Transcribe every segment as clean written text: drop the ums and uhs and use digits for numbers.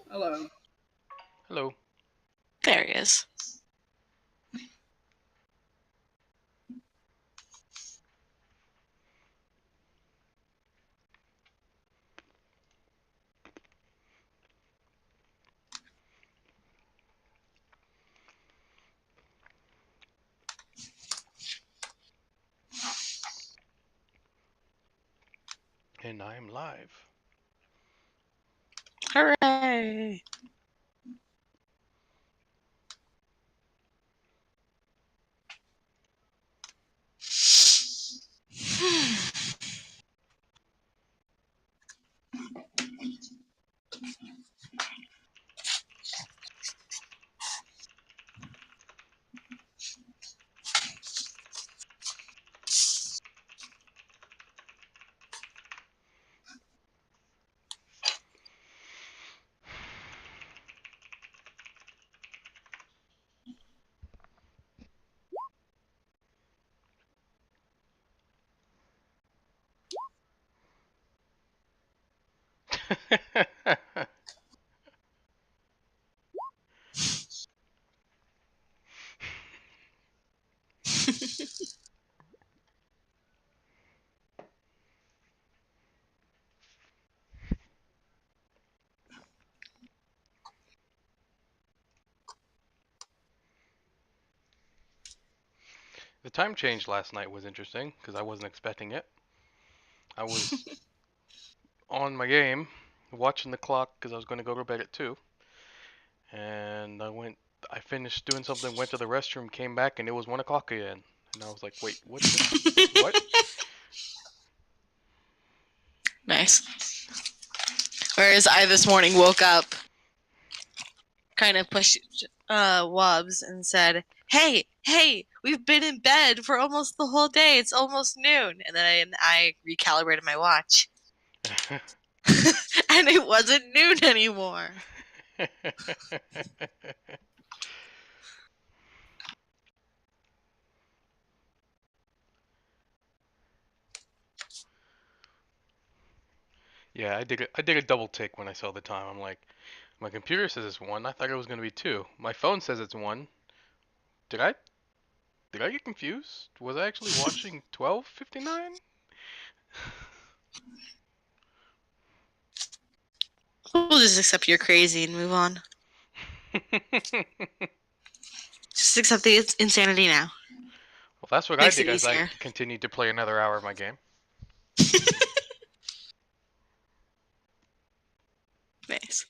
Hello. Hello. There he is. And I am live. Hooray! The time change last night was interesting because I wasn't expecting it. I was on my game, watching the clock because I was going to go to bed at 2. And I finished doing something, went to the restroom, came back, and it was 1 o'clock again. And I was like, wait, what? Nice. Whereas I this morning woke up, kind of pushed Wobbs and said, hey, we've been in bed for almost the whole day. It's almost noon. And then I recalibrated my watch. And it wasn't noon anymore. Yeah, I did a double take when I saw the time. I'm like, my computer says it's 1. I thought it was going to be 2. My phone says it's 1. Did I get confused? Was I actually watching 12:59? We'll just accept you're crazy and move on. Just accept the insanity now. Well, that's what Makes I it did as I easier. continued to play another hour of my game. Nice.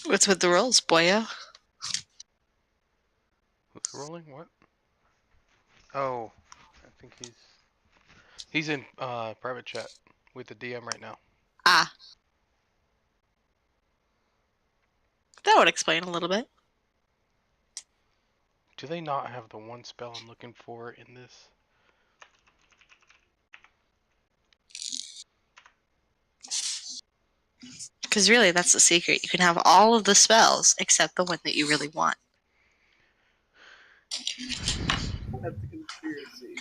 What's with the rolls, boyo? Who's rolling? What? Oh, I think he's in private chat with the DM right now. Ah. That would explain a little bit. Do they not have the one spell I'm looking for in this? Because really, that's the secret. You can have all of the spells except the one that you really want. That's a conspiracy.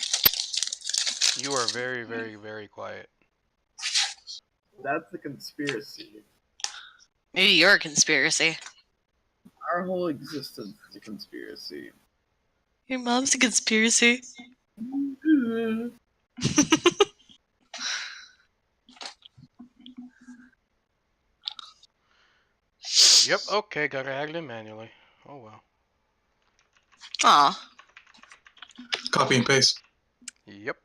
You are very, very, very quiet. That's a conspiracy. Maybe you're a conspiracy. Our whole existence is a conspiracy. Your mom's a conspiracy. Yep, okay, gotta add it in manually. Oh well. Aw. Copy and paste. Yep.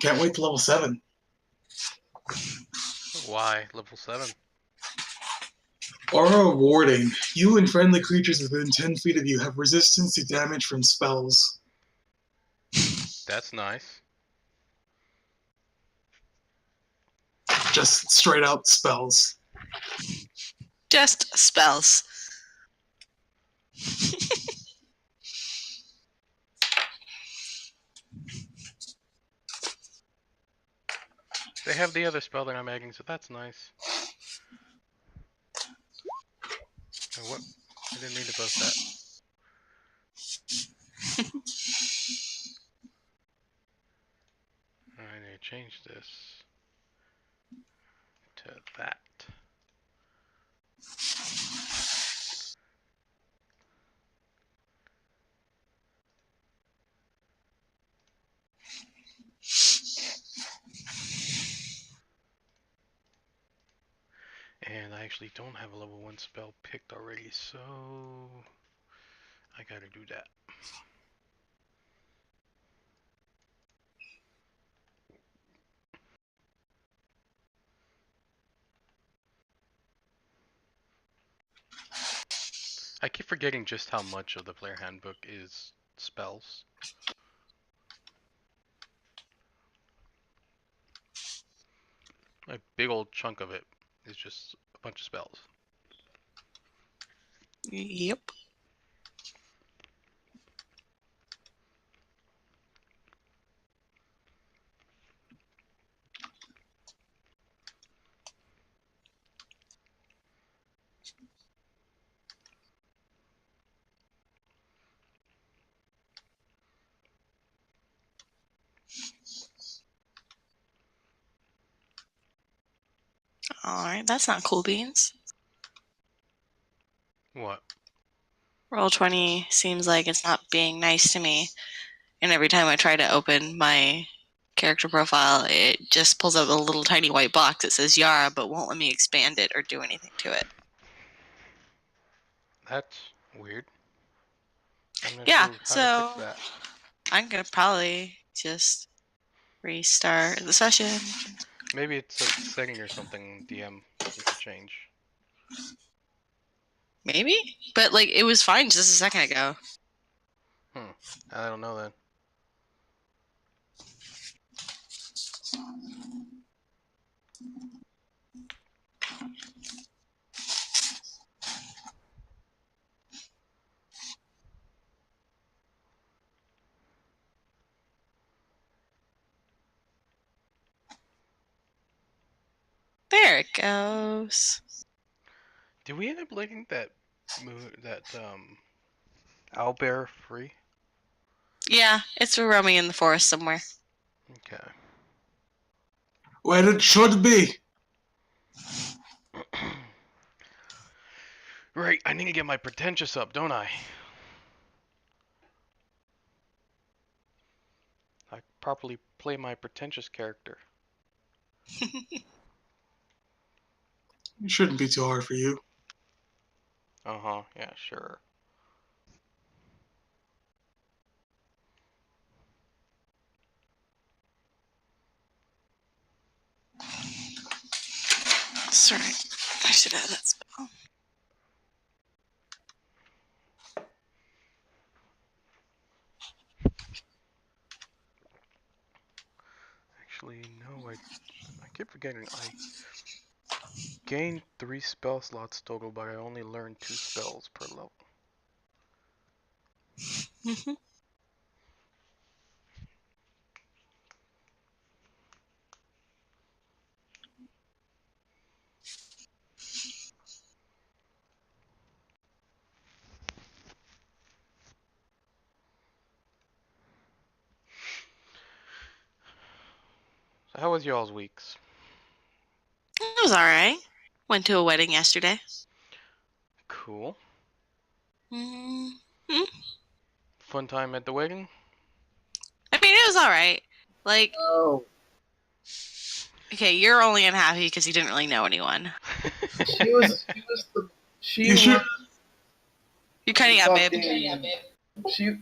Can't wait to level 7. Why? Level 7? Aura Warding. You and friendly creatures within 10 feet of you have resistance to damage from spells. That's nice. Just straight out spells. Just spells. They have the other spell that I'm making, so that's nice. Oh, what? I didn't mean to post that. I need to change this to that. And I actually don't have a level 1 spell picked already, so I gotta do that. I keep forgetting just how much of the player handbook is spells. A big old chunk of it is just a bunch of spells. Yep. Alright, that's not cool beans. What? Roll20 seems like it's not being nice to me. And every time I try to open my character profile, it just pulls up a little tiny white box that says Yara, but won't let me expand it or do anything to it. That's weird. I'm not Yeah, sure how to so fix that. I'm gonna probably just restart the session. Maybe it's a setting or something DM you could change. Maybe? But like it was fine just a second ago. I don't know then. There it goes. Did we end up letting that owlbear free? Yeah, it's roaming in the forest somewhere. Okay. Where it should be. Right, I need to get my pretentious up, don't I? I properly play my pretentious character. It shouldn't be too hard for you. Uh-huh, yeah, sure. Sorry, I should have that spell. Actually, no, I keep forgetting. I gained 3 spell slots total, but I only learned 2 spells per level. How was y'all's weeks? It was alright. Went to a wedding yesterday. Cool. Mm, Fun time at the wedding? I mean, it was alright. Like, Oh, okay, you're only unhappy because you didn't really know anyone. she You should. was You're cutting out, babe.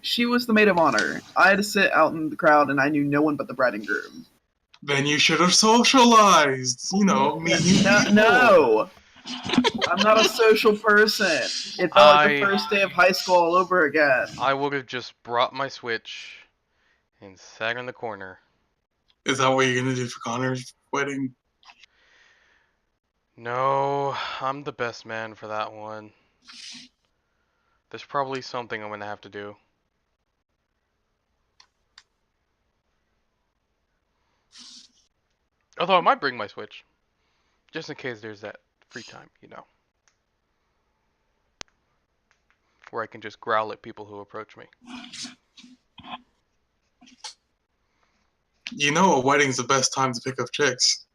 she was the maid of honor. I had to sit out in the crowd, and I knew no one but the bride and groom. Then you should have socialized. You know, me. No, I'm not a social person. It felt like the first day of high school all over again. I would have just brought my Switch and sat in the corner. Is that what you're gonna do for Connor's wedding? No, I'm the best man for that one. There's probably something I'm gonna have to do. Although I might bring my Switch. Just in case there's that free time, you know. Where I can just growl at people who approach me. You know, a wedding's the best time to pick up chicks.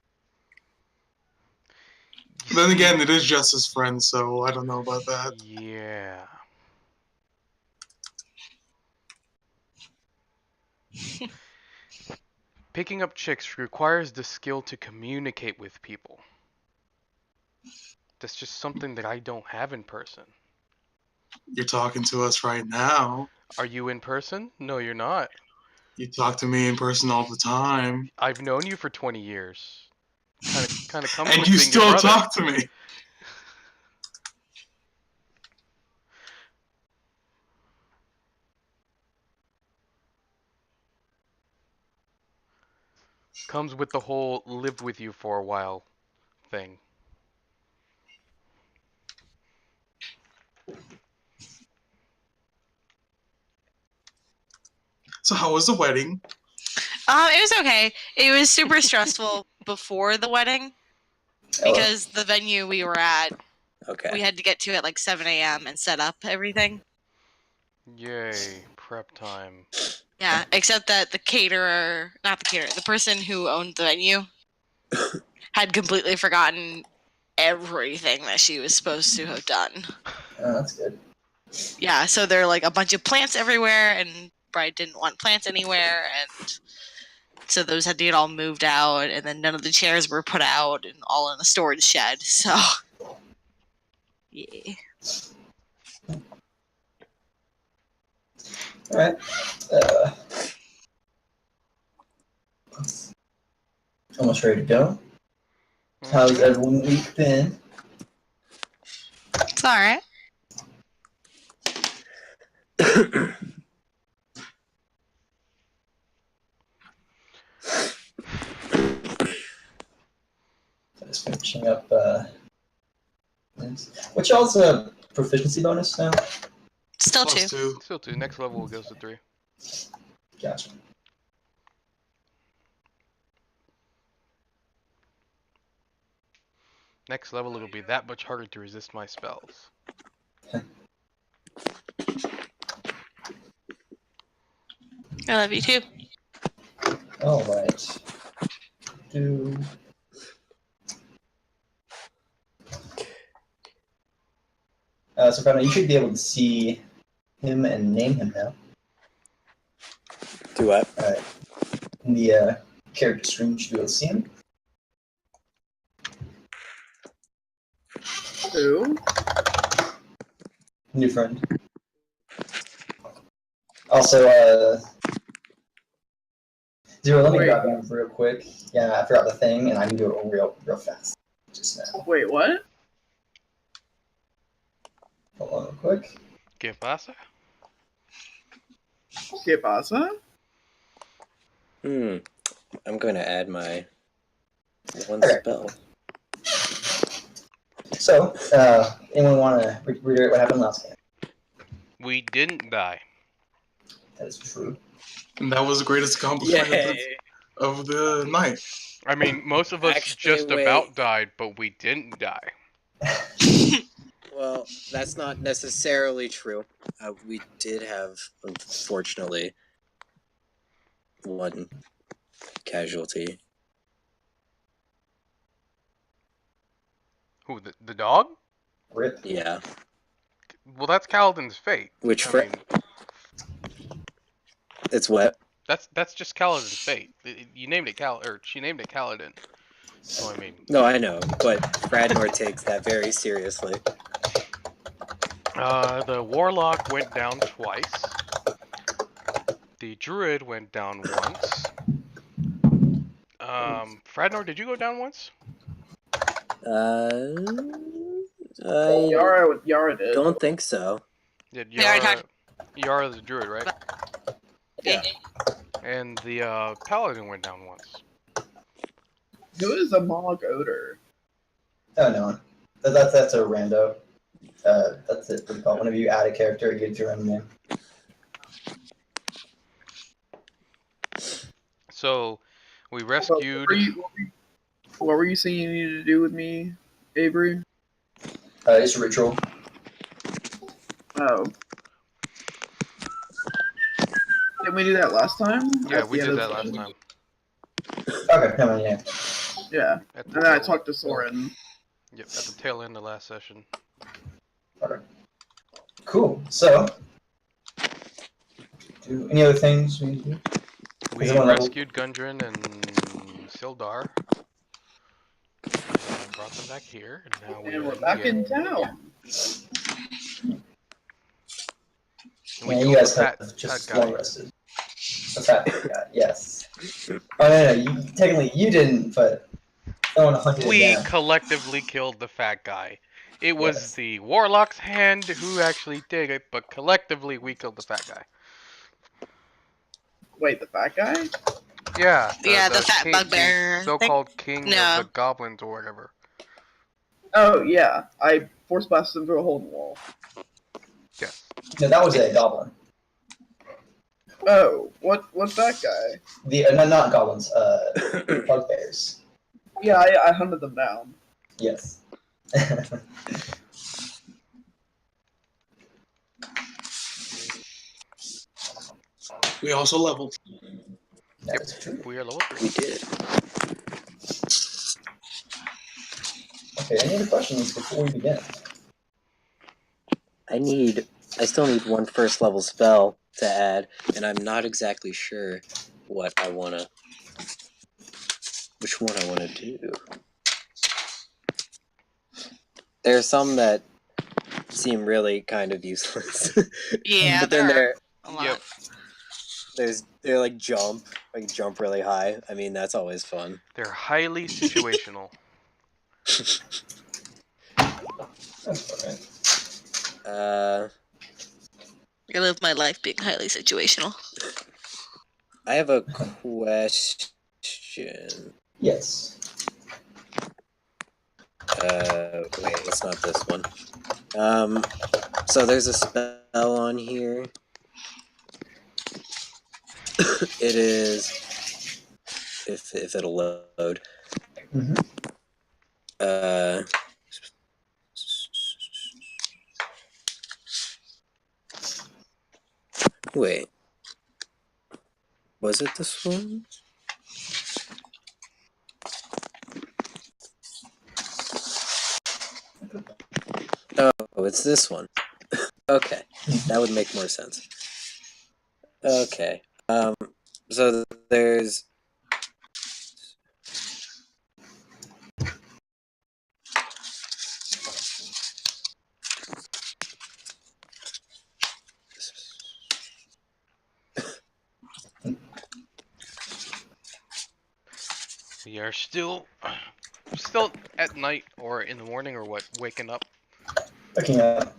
Then again, it is just as friends, so I don't know about that. Yeah. Picking up chicks requires the skill to communicate with people. That's just something that I don't have in person. You're talking to us right now. Are you in person? No, you're not. You talk to me in person all the time. I've known you for 20 years. Kind of comes And with you being your still brother. talk to me. Comes with the whole live with you for a while thing. So how was the wedding? It was okay. It was super stressful before the wedding because the venue we were at, we had to get to at like 7 a.m. and set up everything. Yay, prep time. Yeah, except that the the person who owned the venue had completely forgotten everything that she was supposed to have done. Oh, that's good. Yeah, so there are like a bunch of plants everywhere, and bride didn't want plants anywhere, and so those had to get all moved out, and then none of the chairs were put out, and all in the storage shed. So, yeah. All right. Almost ready to go. How's everyone's week been? It's all right. Just finishing up. What's y'all's proficiency bonus now? Still Plus 2. 2. Still 2. Next level goes to 3. Gotcha. Next level it'll be that much harder to resist my spells. I love you too. All right. So Fernando, you should be able to see him and name him now. Do what? All right. In the character screen, you should be able to see him. Who? New friend. Also, Zero, let me Wait. grab you real quick. Yeah, I forgot the thing, and I can do it real fast. Just now. Wait, what? Hold on real quick. ¿Qué pasa? ¿Qué pasa? I'm going to add my one Okay. spell. So, anyone want to reiterate what happened last game? We didn't die. That is true. And that was the greatest accomplishment of the night. I mean, most of us Actually, just wait. about died, but we didn't die. Well, that's not necessarily true. We did have, unfortunately, one casualty. Who, the dog? Rip. Yeah. Well, that's Kaladin's fate. Which I mean, it's what? that's just Kaladin's fate. You named it or she named it Kaladin. So I mean. No, I know, but Fradnor takes that very seriously. The warlock went down twice. The druid went down once. Fradnor, did you go down once? Yara did. Don't think so. Did We already Yara? Yara's the druid, right? Yeah. And the paladin went down once. Who is a Mog Odor? Oh no, that's a rando. That's it. What do you call it? Whenever you add a character, you get your own name. So we rescued. What were you saying you needed to do with me, Avery? It's a ritual. Oh. Didn't we do that last time? Yeah, At we the did end that of last the- time. Okay, come on, yeah. Yeah. At And the then I tail- talked to Soren. Yep, at the tail end of last session. Okay. Cool. So, do any other things we need to do? We Is it one level? rescued Gundren and Sildar. And brought them back here, and now And we're in back the in inn. town. And we Yeah, killed you guys the have fat just guy. long rested. The fat guy, yes. Oh no, technically you didn't, but someone hunted We it down. collectively killed the fat guy. It was Yes. the warlock's hand who actually did it, but collectively we killed the fat guy. Wait, the fat guy? Yeah. The fat bugbear thing? So-called king No. of the goblins or whatever. Oh, yeah. I force blasted him through a hole in the wall. Yes. No, that was a goblin. Oh, what's that guy? The not goblins, bugbears. Yeah, I hunted them down. Yes. We also leveled. That is true. We are level 3. We did. Okay, any other questions before we begin? I still need one first level spell to add, and I'm not exactly sure which one I wanna do. There are some that seem really kind of useless. Yeah, but then there are a lot. Yep. they're like jump really high. I mean, that's always fun. They're highly situational. That's alright. I live my life being highly situational. I have a question. Yes. Wait, it's not this one. So there's a spell on here. It is, if it'll load. Mhm. Wait. Was it this one? Oh, it's this one. Okay, that would make more sense. Okay, so there's... We are still at night or in the morning or what? Waking up. Looking up.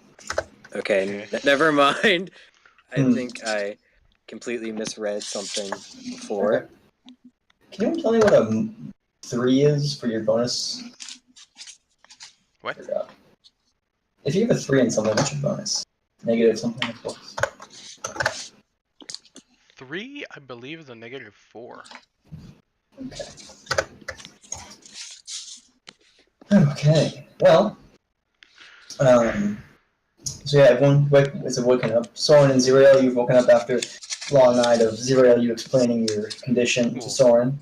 Okay, never mind. I Hmm. think I completely misread something before. Okay. Can you tell me what a 3 is for your bonus? What? If you have a 3 in something, what's your bonus? Negative something, of course. 3, I believe, is a -4. Okay. Okay. Well. So yeah, everyone is woken up. Soren and Zeriel, you've woken up after a long night of Zeriel, you explaining your condition to Soren.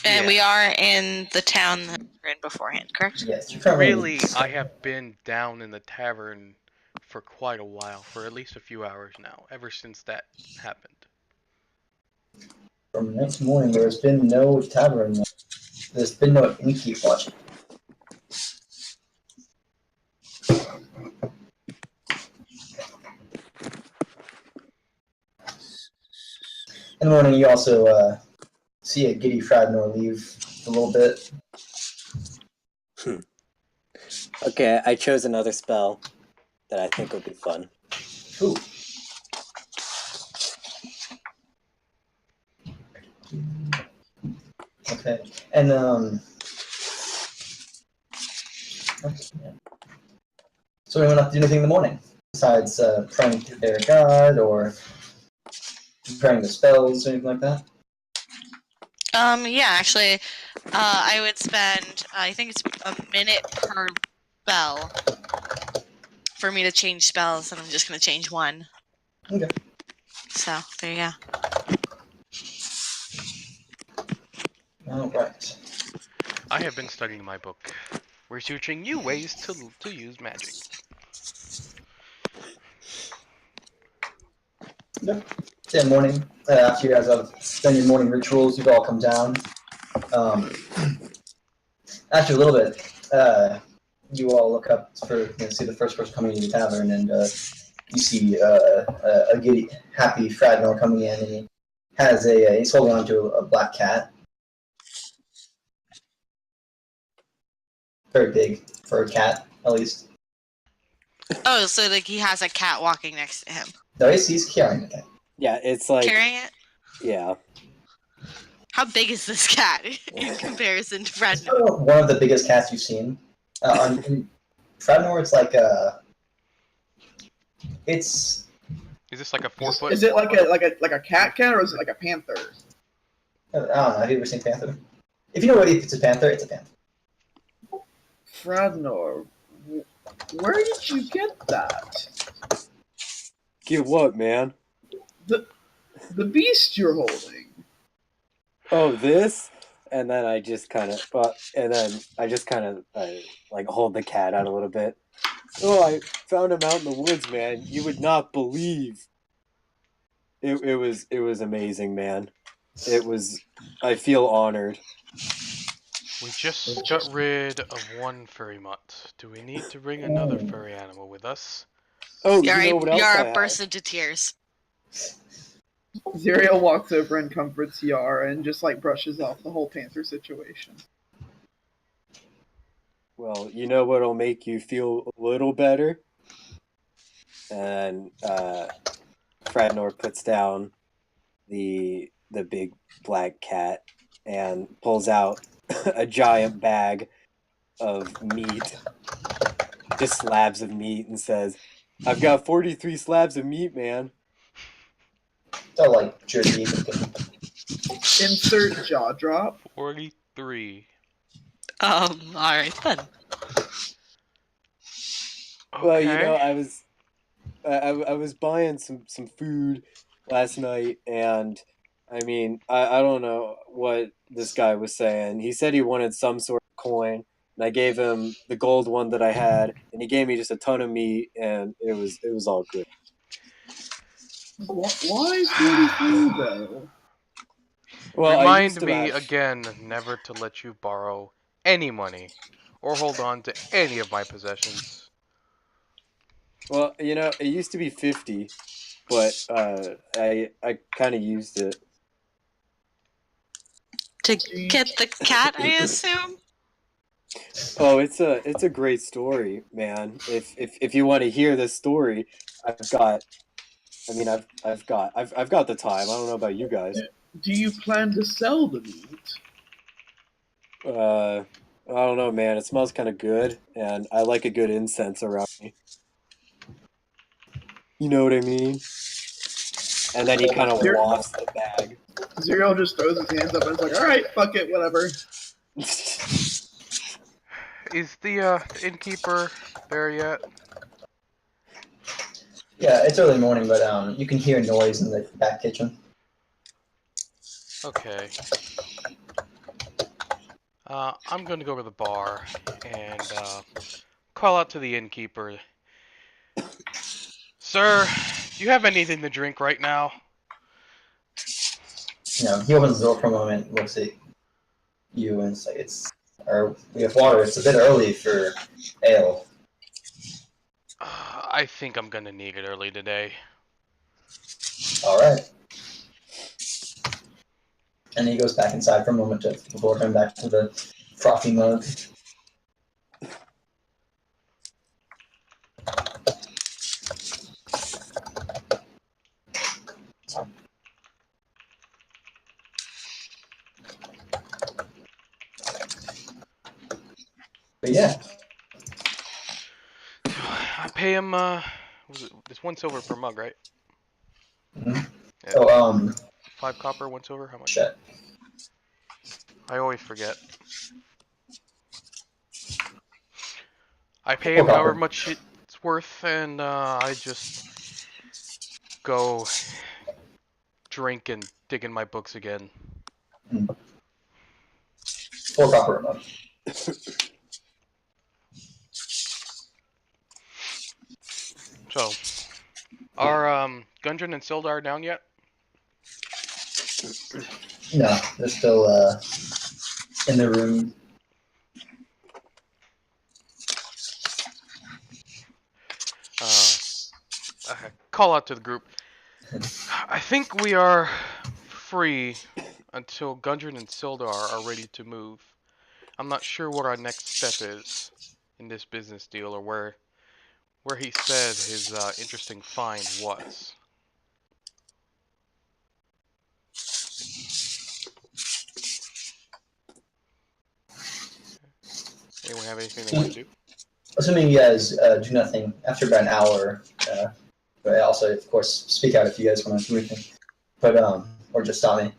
And Yeah. we are in the town that we were in beforehand, correct? Yes, you're currently. Really, I have been down in the tavern for quite a while, for at least a few hours now, ever since that happened. From next morning, there's been no tavern. There's been no innkeep watching. In the morning, you also see a giddy Fradnor leave a little bit. Okay, I chose another spell that I think would be fun. Ooh. Okay, and so anyone have to do anything in the morning besides praying to their god or preparing the spells or anything like that? Yeah, actually, I would spend, I think it's a minute per spell for me to change spells, and I'm just going to change one. Okay. So, there you go. All right. I have been studying my book, researching new ways to use magic. Yep. So in the morning, after you guys have done your morning rituals, you've all come down. After a little bit, you all look up see the first person coming into the tavern, and you see a giddy, happy Fradnor coming in, and he has he's holding onto a black cat. Very big for a cat, at least. Oh, so like he has a cat walking next to him. No, he's carrying the cat. Yeah, it's like Carrying it? yeah. How big is this cat in comparison to Fred? One of the biggest cats you've seen. In Fradnor, it's like it's. Is this like a 4 foot? Is it like a cat or is it like a panther? I don't know. Have you ever seen Panther? If you know what if it's a panther, it's a panther. Fradnor, where did you get that? Get what, man? The beast you're holding. Oh, this? And then I just kind of, like hold the cat out a little bit. Oh, I found him out in the woods, man. You would not believe. It was amazing, man. I feel honored. We just got rid of one furry mutt. Do we need to bring another furry animal with us? Oh, you know what else I Yara have? bursts into tears. Zerial walks over and comforts Yara and just like brushes off the whole panther situation. Well, you know what'll make you feel a little better? And Fradnor puts down the big black cat and pulls out a giant bag of meat, just slabs of meat, and says, "I've got 43 slabs of meat, man." So like jerky. Insert jaw drop. 43. Alright then. Okay. Well, you know, I was buying some food last night, and I mean, I don't know what this guy was saying. He said he wanted some sort of coin, and I gave him the gold one that I had, and he gave me just a ton of meat, and it was all good. Why 43 though? Well, I Remind used to me have- again never to let you borrow any money or hold on to any of my possessions. Well, you know, it used to be 50, but I kind of used it. To get the cat, I assume? Oh, it's a great story, man. If you want to hear this story, I've got the time. I don't know about you guys. Do you plan to sell the meat? I don't know, man. It smells kind of good, and I like a good incense around me. You know what I mean? And then he kind of wafts the bag. Zerial just throws his hands up and is like, alright, fuck it, whatever. Is the innkeeper there yet? Yeah, it's early morning, but you can hear noise in the back kitchen. Okay. I'm going to go to the bar and call out to the innkeeper. Sir, do you have anything to drink right now? He opens the door for a moment, looks at you, and it's like, or we have water. It's a bit early for ale. I think I'm going to need it early today. All right. And he goes back inside for a moment before coming back to the frothy mug. But yeah. I pay him, it's 1 silver per mug, right? Mm-hmm. Yeah. Oh, 5 copper, 1 silver, how much? shit. I always forget. I pay 4 him however copper. much it's worth, and I just go drink and dig in my books again. 4 copper a month. So, are Gundren and Sildar down yet? No, they're still in the room. I call out to the group. I think we are free until Gundren and Sildar are ready to move. I'm not sure what our next step is in this business deal, or where he said his interesting find was. Anyone have anything they want to do? Assuming you guys do nothing after about an hour, but also, of course, speak out if you guys want to do anything. But, or just stop me.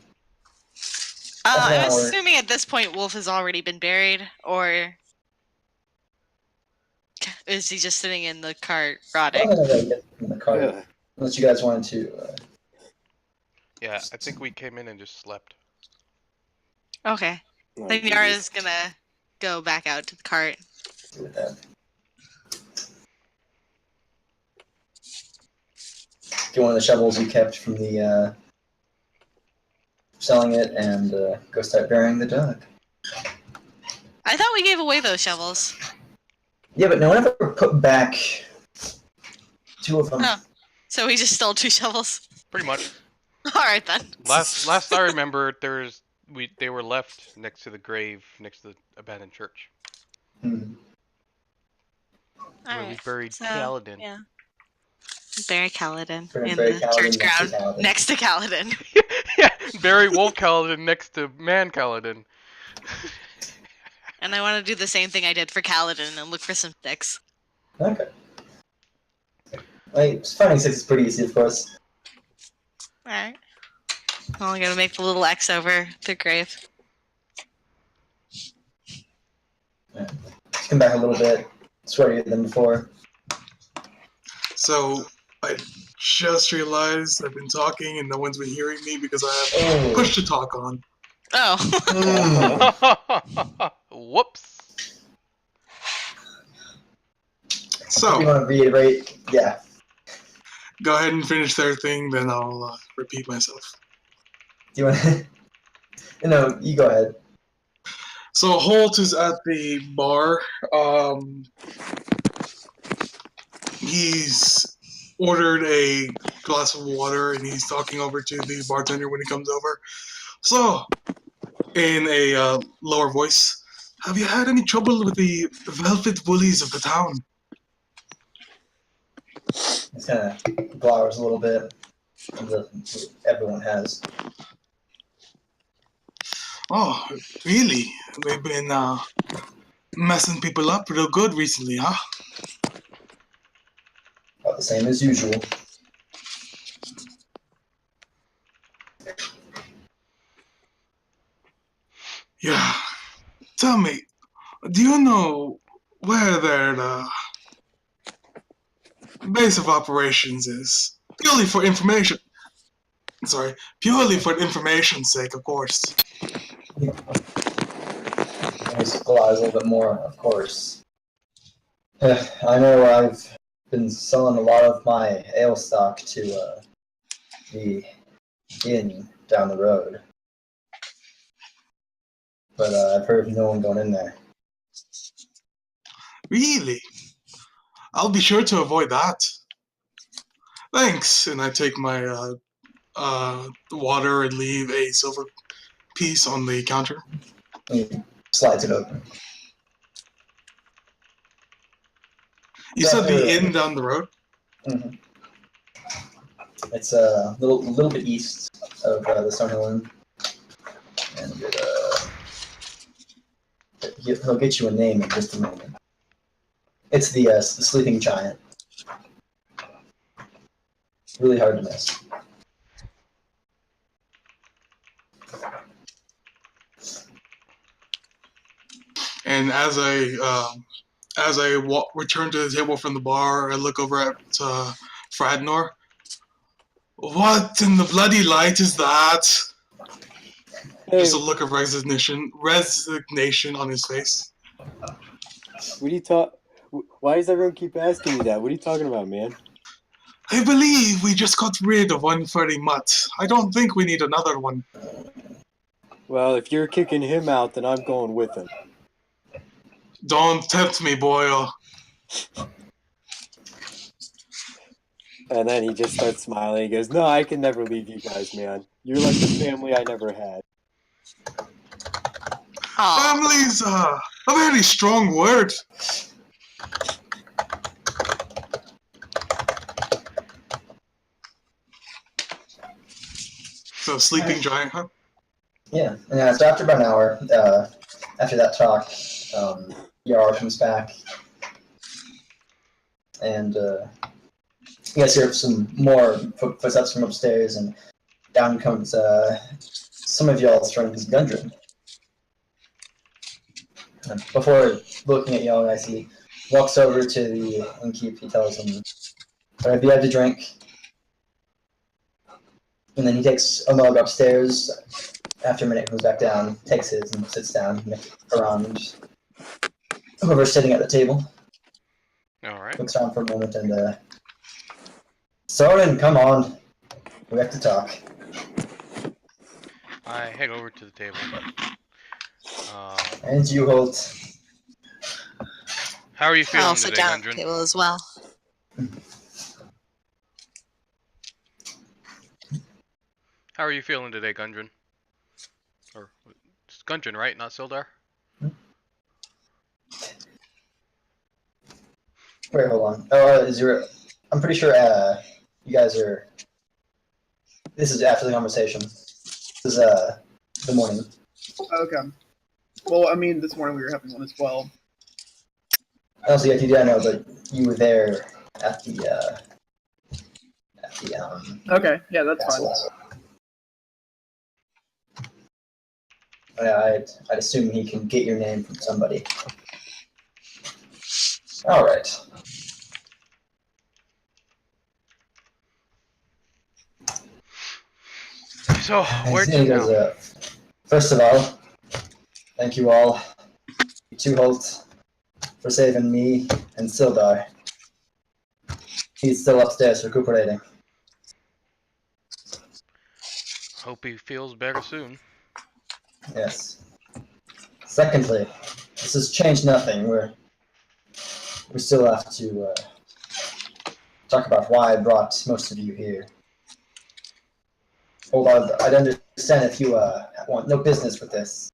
I'm hour. assuming at this point Wolf has already been buried, or is he just sitting in the cart rotting? Get in the cart. Yeah. Unless you guys wanted to. Yeah, I think we came in and just slept. Okay. Then Yara's gonna go back out to the cart. Do with that. Get one of the shovels you kept from the selling it, and go start burying the dog. I thought we gave away those shovels. Yeah, but no one ever put back 2 of them. Oh. So we just stole 2 shovels. Pretty much. Alright then. Last I remember, they were left next to the grave, next to the abandoned church. Hmm. Where we buried Kaladin. Yeah. Bury Kaladin We're gonna in bury the Kaladin church next to ground Kaladin. next to Kaladin. Yeah, bury Wolf Kaladin next to Man Kaladin. And I want to do the same thing I did for Kaladin and look for some sticks. Okay. Like, finding 6 is pretty easy, of course. Alright. Well, I'm gonna make the little X over the grave. Yeah. Just come back a little bit, sweatier than before. So, I just realized I've been talking and no one's been hearing me because I have push to talk on. Oh. Mm. Whoops. So, You want to reiterate? Yeah. go ahead and finish their thing, then I'll repeat myself. Do you want to? No, you go ahead. So Holt is at the bar. He's ordered a glass of water and he's talking over to the bartender when he comes over. So, in a lower voice, have you had any trouble with the velvet bullies of the town? It's kind of glowers a little bit. Everyone has. Oh, really? They've been messing people up real good recently, huh? About the same as usual. Yeah. Tell me, do you know where their base of operations is? Purely for information. Sorry, purely for information's sake, of course. his eyes a little bit more, of course. I know I've been selling a lot of my ale stock to the inn down the road, but I've heard of no one going in there. Really? I'll be sure to avoid that. Thanks. And I take my water and leave a silver piece on the counter. He slides it open. You said the inn down the road? Mm-hmm. It's a little bit east of the Stonehill Inn, and he'll get you a name in just a moment. It's the Sleeping Giant. Really hard to miss. And as I return to the table from the bar, I look over at Fradnor. What in the bloody light is that? Hey, Just a look of resignation on his face. what do you talk? Why does everyone keep asking me that? What are you talking about, man? I believe we just got rid of one furry mutt. I don't think we need another one. Well, if you're kicking him out, then I'm going with him. Don't tempt me, boy. And then he just starts smiling. He goes, "No, I can never leave you guys, man. You're like the family I never had." Aw. Family's a very strong word. So, sleeping giant, huh? Yeah, and so after about an hour, after that talk, Yar comes back, and you guys hear some more footsteps from upstairs, and down comes some of y'all's friends, Gundren. Before looking at y'all, guys, he walks over to the innkeep. He tells him, "Whatever you have to drink." And then he takes a mug upstairs. After a minute, comes back down, takes his, and sits down around whoever's sitting at the table. Alright. Looks around for a moment and, Soren, come on. We have to talk. I head over to the table. And you, Hult. How are you feeling I'll sit today, down at the Gundren? table as well. How are you feeling today, Gundren? Or it's Gundren, right? Not Sildar? Wait, hold on. Oh, I'm pretty sure, you guys are... This is after the conversation. This is, the morning. Okay. Well, I mean, this morning we were having one as well. Also, yeah, you did, I know, but you were there at the Okay, yeah, that's castle. fine. I'd assume he can get your name from somebody. Alright. So, where'd you go? First of all, thank you all, you two Hult, for saving me and Sildar. He's still upstairs recuperating. Hope he feels better soon. Yes. Secondly, this has changed nothing. We still have to talk about why I brought most of you here. Hold on, I'd understand if you want no business with this.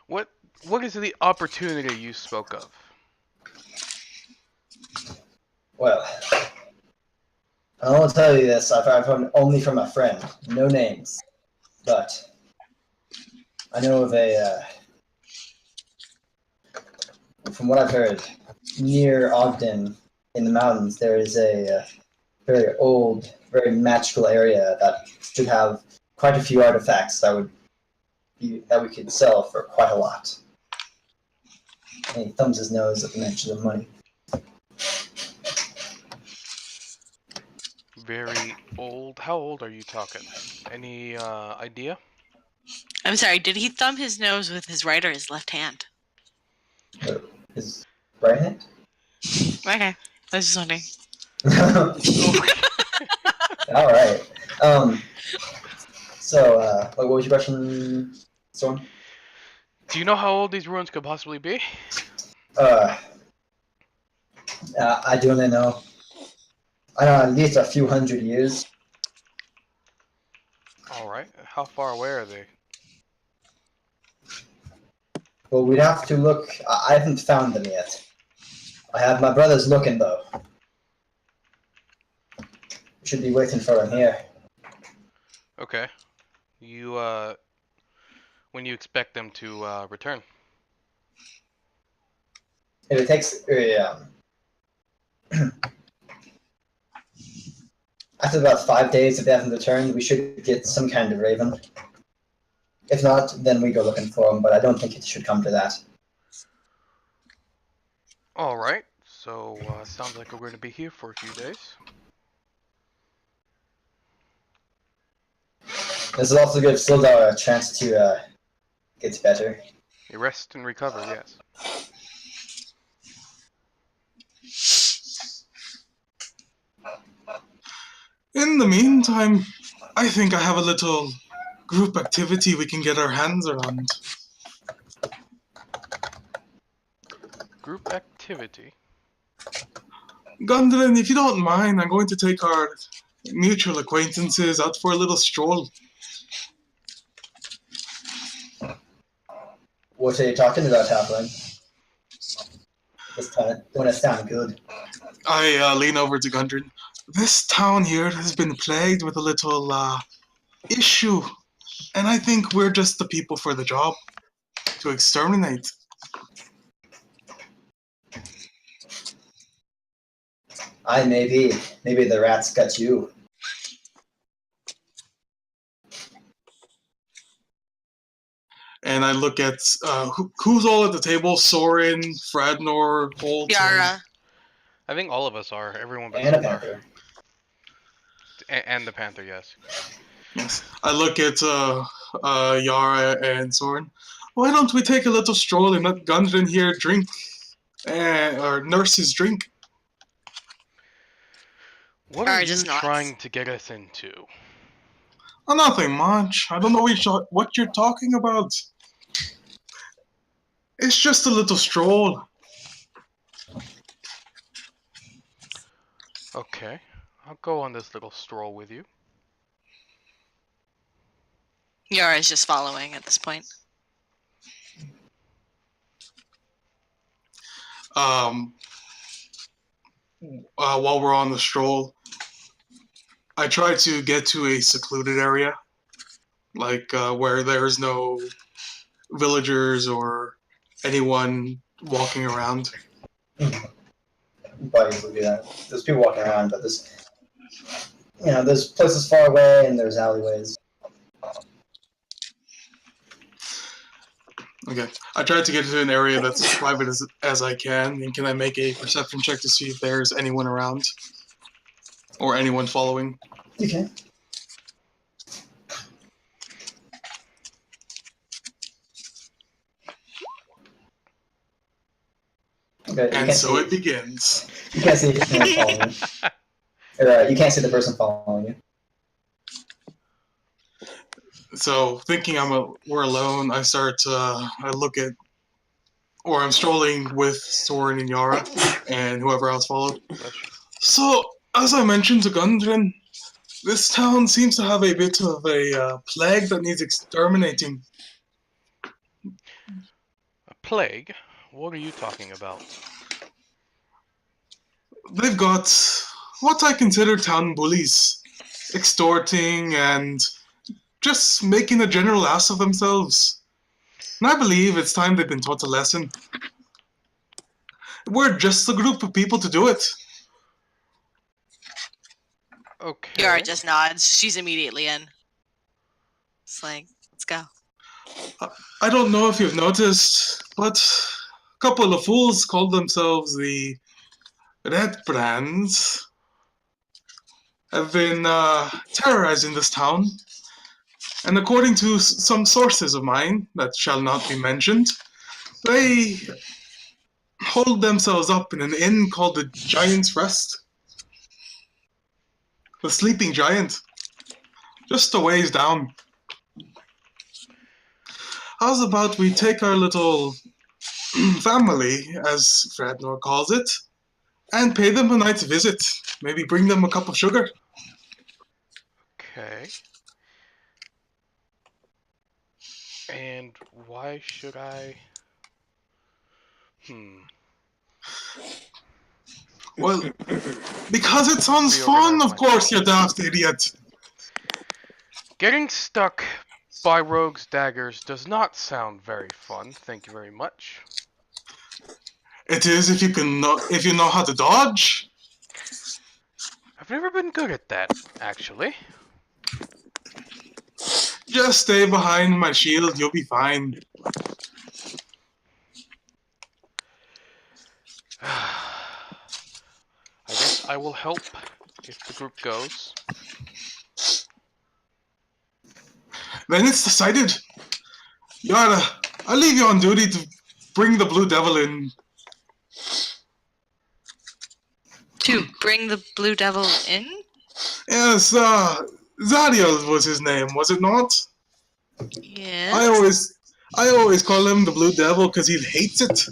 What is the opportunity you spoke of? Well, I don't want to tell you this. I've heard only from a friend. No names. But I know of from what I've heard, near Ogden in the mountains, there is a very old, very magical area that should have quite a few artifacts that we could sell for quite a lot. And he thumbs his nose at the mention of money. Very old. How old are you talking? Any idea? I'm sorry, did he thumb his nose with his right or his left hand? His right hand? Okay, I was just wondering. All right. So, what was your question, Storm? Do you know how old these ruins could possibly be? I do only know. I know at least a few hundred years. Alright. How far away are they? Well, we'd have to look. I haven't found them yet. I have my brothers looking, though. Should be waiting for them here. Okay. You, when you expect them to, return? If it takes, after about 5 days, if they haven't returned, we should get some kind of raven. If not, then we go looking for them, but I don't think it should come to that. Alright. So, sounds like we're going to be here for a few days. This will also give Sildar a chance to get better. You rest and recover, yes. In the meantime, I think I have a little group activity we can get our hands around. Group activity. Gundren, if you don't mind, I'm going to take our mutual acquaintances out for a little stroll. What are you talking about, Halfling? This time, don't it sound good? I lean over to Gundren. This town here has been plagued with a little issue, and I think we're just the people for the job to exterminate. Maybe the rats got you. And I look at who's all at the table: Soren, Fradnor, Hult. Yara. I think all of us are. Everyone but And a Sildar. panther. And the Panther, yes. Yes. I look at Yara and Soren. Why don't we take a little stroll and let Gundren here drink, or nurse his drink? What Yara are you just nods. trying to get us into? Oh, nothing much. I don't know what you're talking about. It's just a little stroll. Okay. I'll go on this little stroll with you. Yara is just following at this point. While we're on the stroll, I try to get to a secluded area, like where there's no villagers or anyone walking around. Buddies will do that. There's people walking around, but there's places far away and there's alleyways. Okay, I tried to get to an area that's as private as I can, and can I make a perception check to see if there's anyone around? Or anyone following? You can. Okay, And so it begins. You can't see if anyone's following you. Or, you can't see the person following you. So, thinking we're alone, I look at, or I'm strolling with Soren and Yara, and whoever else followed. So, as I mentioned to Gundren, this town seems to have a bit of a plague that needs exterminating. A plague? What are you talking about? They've got what I consider town bullies, extorting and just making a general ass of themselves. And I believe it's time they've been taught a lesson. We're just a group of people to do it. Okay. Yara just nods. She's immediately in. It's like, let's go. I don't know if you've noticed, but a couple of fools called themselves the Red Brands have been terrorizing this town. And according to some sources of mine that shall not be mentioned, they hold themselves up in an inn called the Giant's Rest. The Sleeping Giant. Just a ways down. How's about we take our little family, as Fradnor calls it, and pay them a night's visit? Maybe bring them a cup of sugar? Okay. And why should I? Well, because it sounds fun, of course, you daft idiot. Getting stuck by rogues' daggers does not sound very fun. Thank you very much. It is if you know how to dodge. I've never been good at that, actually. Just stay behind my shield, you'll be fine. I guess I will help if the group goes. Then it's decided. Yara, I'll leave you on duty to bring the Blue Devil in. To bring the Blue Devil in? Yes, Zadiel was his name, was it not? Yes. I always call him the Blue Devil because he hates it.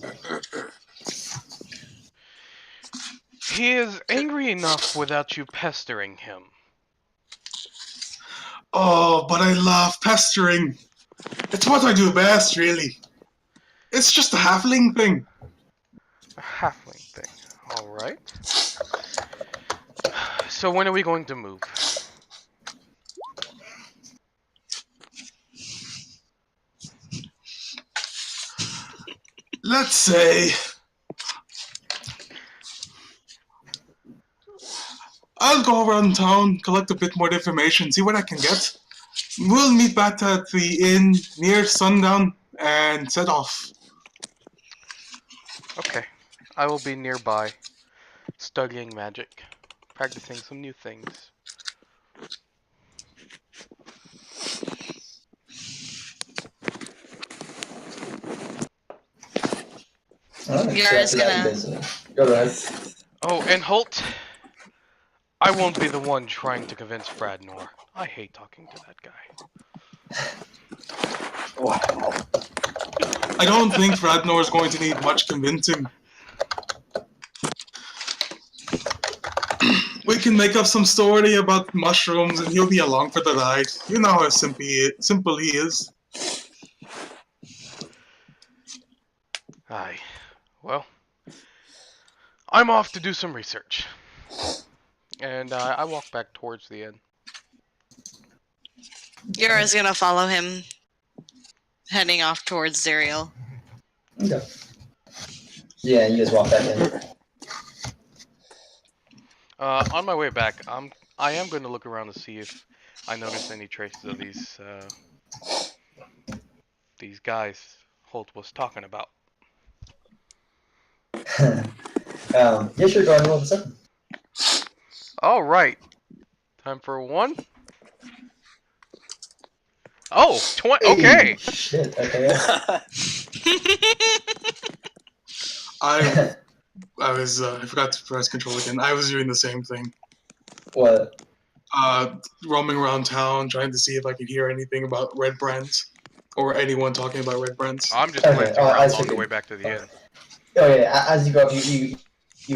He is angry enough without you pestering him. Oh, but I love pestering. It's what I do best, really. It's just a halfling thing. A halfling thing. Alright. So when are we going to move? Let's say... I'll go around town, collect a bit more information, see what I can get. We'll meet back at the inn near sundown and set off. Okay. I will be nearby, studying magic, practicing some new things. Yara's gonna... Go ahead. Oh, and Hult, I won't be the one trying to convince Fradnor. I hate talking to that guy. Wow. I don't think Fradnor is going to need much convincing. We can make up some story about mushrooms and he'll be along for the ride. You know how simple he is. Aye. Well, I'm off to do some research. And I walk back towards the inn. Yara's gonna follow him, heading off towards Zariel. Okay. Yeah, you guys walk back in. On my way back, I am going to look around to see if I notice any traces of these guys Holt was talking about. Yeah, sure, go ahead and roll this up. All right, time for one. Oh, 20. Okay. Shit, okay. Yeah. I forgot to press control again. I was doing the same thing. What? Roaming around town, trying to see if I could hear anything about red brands. Or anyone talking about red brands. I'm just Okay, glancing around on the figured. way back to the inn. Oh yeah, as you go up, you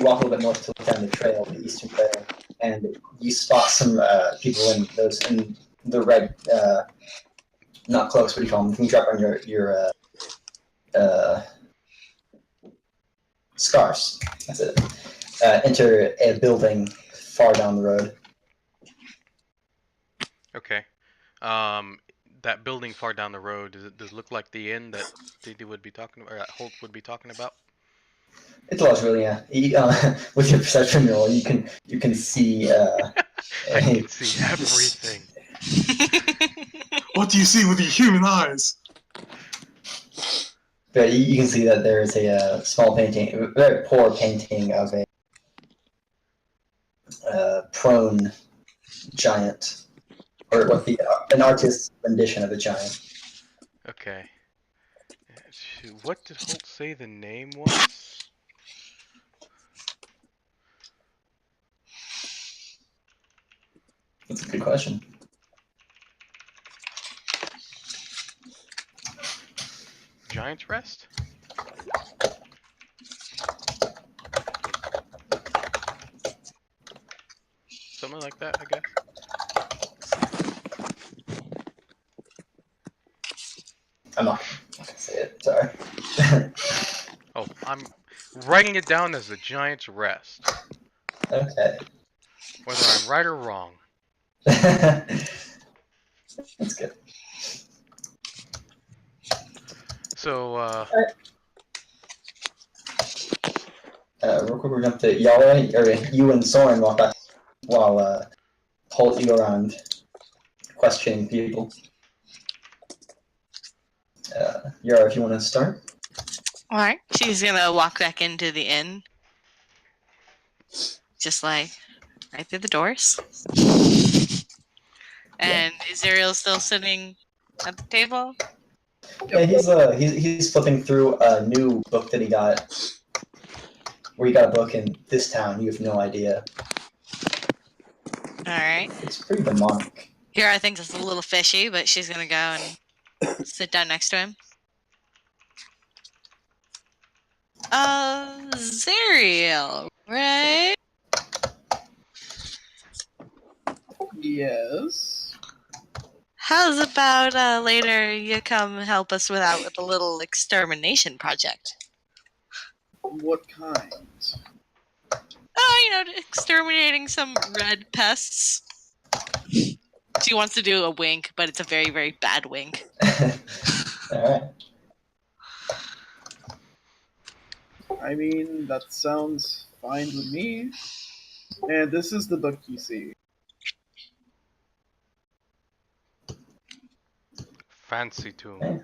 walk a little bit north to look down the trail, the eastern trail, and you spot some people in the red, not cloaks, what do you call them? You can drop on your scarves. That's it. Enter a building far down the road. Okay. That building far down the road, does it look like the inn that Didi would be talking about, or that Holt would be talking about? It's large, really, yeah. With your perception roll, you can see. I can see everything. What do you see with your human eyes? But you can see that there is a small painting, a very poor painting of a prone giant or what an artist's rendition of a giant. Okay. What did Holt say the name was? That's a good question. Giant's Rest? Something like that, I guess. I'm not gonna say it. Sorry. Oh, I'm writing it down as the Giant's Rest. Okay. Whether I'm right or wrong. That's good. So, Real quick, we're gonna have to you and Soren walk back while Holt you around questioning people. Yara, if you want to start. All right. She's gonna walk back into the inn, just like right through the doors. And is Ariel still sitting at the table? Yeah, he's flipping through a new book that he got. Where he got a book in this town, you have no idea. All right. It's pretty demonic. Yara thinks it's a little fishy, but she's gonna go and sit down next to him. Zariel, right? Yes. How's about later you come help us with a little extermination project? What kind? Exterminating some red pests. She wants to do a wink, but it's a very, very bad wink. Alright. I mean, that sounds fine with me. And this is the book you see. fancy tune. Okay.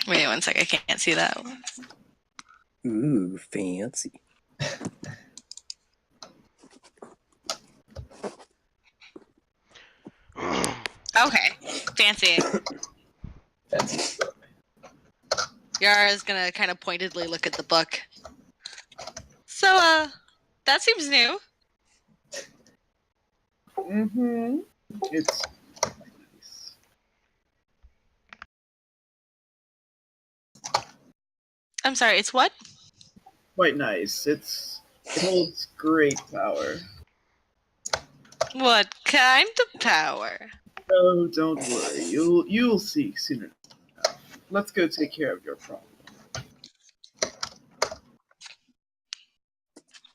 Wait one sec, I can't see that one. Ooh, fancy. Okay, fancy. Fancy. Yara's gonna kind of pointedly look at the book. So, that seems new. Mm-hmm. It's nice. I'm sorry, it's what? Quite nice. It holds great power. What kind of power? Oh, don't worry. You'll see soon enough. Let's go take care of your problem.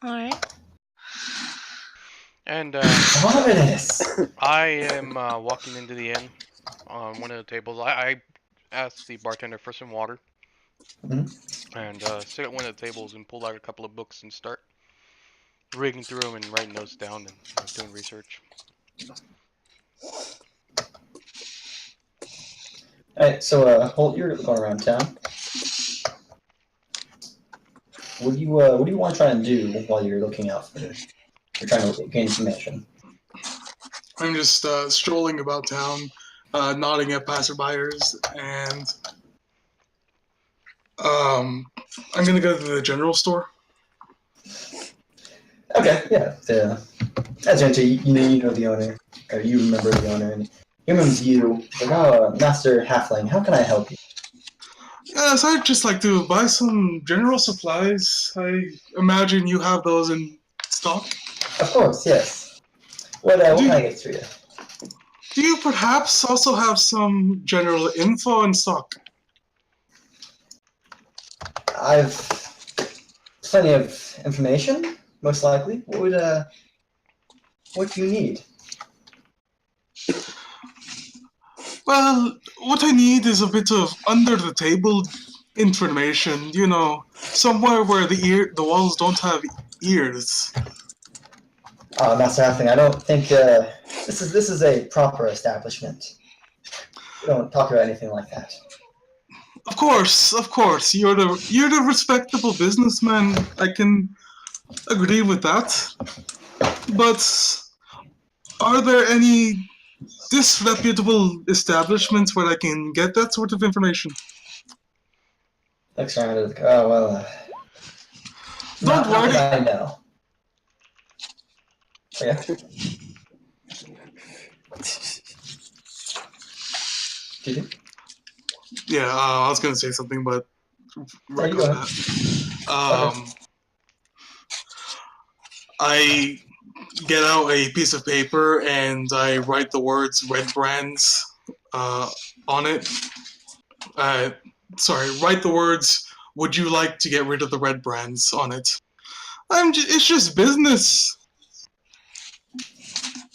Alright. And Ominous! I am walking into the inn on one of the tables. I asked the bartender for some water. And sit at one of the tables and pull out a couple of books and start reading through them and writing notes down and doing research. Alright, so Holt, you're going around town. What do you want to try and do while you're looking out for this? You're trying to gain information. I'm just strolling about town, nodding at passerbyers, and I'm gonna go to the general store. Okay, yeah. As you enter, you know the owner, or you remember the owner, and he remembers you. Like, oh, Master Halfling, how can I help you? Yes, I'd just like to buy some general supplies. I imagine you have those in stock. Of course, yes. What can I get for you? Do you perhaps also have some general info in stock? I've plenty of information, most likely. What do you need? Well, what I need is a bit of under-the-table information, you know, somewhere where the walls don't have ears. Master Halfling, I don't think this is a proper establishment. We don't talk about anything like that. Of course. You're the respectable businessman. I can agree with that. But are there any disreputable establishments where I can get that sort of information? Looks around. Oh well. Don't Not worry. that I know. Yeah. Did you? Yeah, I was gonna say something, but There you record go. that. I get out a piece of paper and I write the words "Red Brands" on it. Write the words "Would you like to get rid of the red brands" on it. It's just business.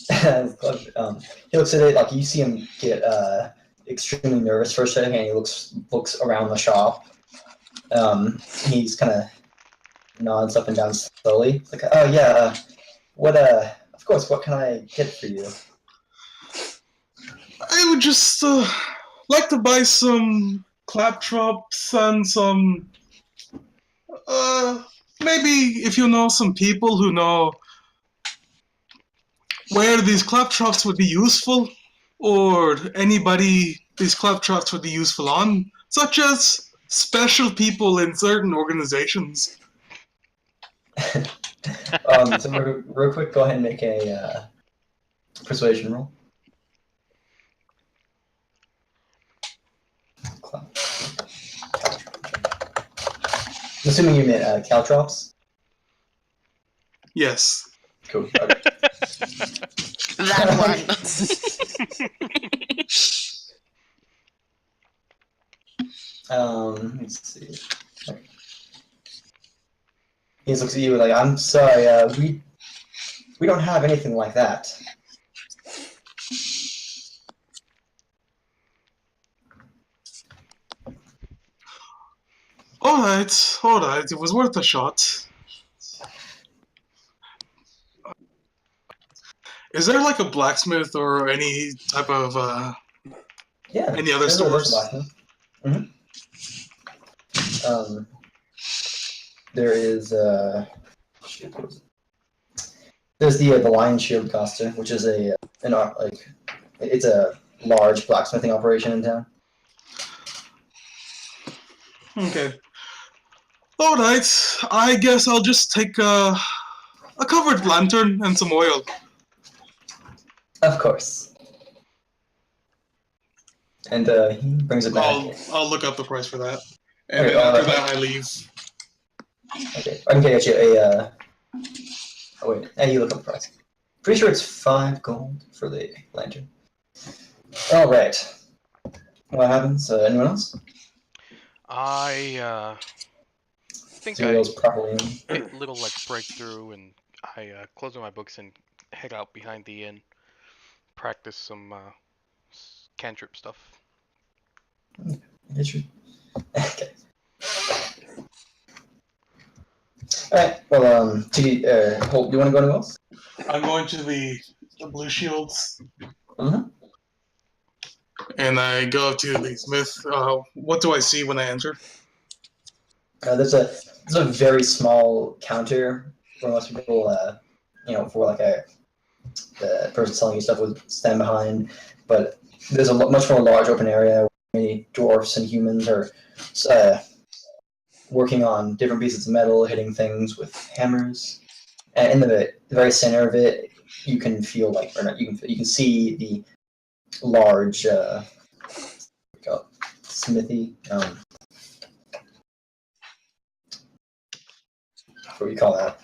He looks at it like you see him get extremely nervous for a second, and he looks around the shop. He's kind of nods up and down slowly. Like, oh yeah, of course, what can I get for you? I would just like to buy some claptraps and some maybe if you know some people who know where these claptraps would be useful, or anybody these claptraps would be useful on, such as special people in certain organizations. So real quick, go ahead and make a persuasion roll. I'm assuming you meant caltrops. Yes. Cool. Okay. That one. Let's see. Okay. He looks at you like, I'm sorry, we don't have anything like that. Alright, it was worth a shot. Is there like a blacksmith or any type of Yeah. any other stores? Mm-hmm. There is shoot, what was it? There's the Lion Shield Coster, which is it's a large blacksmithing operation in town. Okay. Alright, I guess I'll just take a covered lantern and some oil. Of course. And he brings it back. I'll look up the price for that. And Okay, then after that I leave. Okay, I can get you a oh wait, hey, you look up the price. Pretty sure it's 5 gold for the lantern. Alright. What happens? Anyone else? I think So I goes properly in. take a little like breakthrough, and I close my books and head out behind the inn, practice some cantrip stuff. Get you. Okay. Alright, well, Holt, do you want to go anywhere else? I'm going to the Blue Shields. Mm-hmm. And I go up to the smith. What do I see when I enter? There's a very small counter where most people, for like the person selling you stuff would stand behind. But there's a much more large open area where many dwarfs and humans are working on different pieces of metal, hitting things with hammers. And in the very center of it, you can feel like, or not, you can see the large smithy. What do you call that?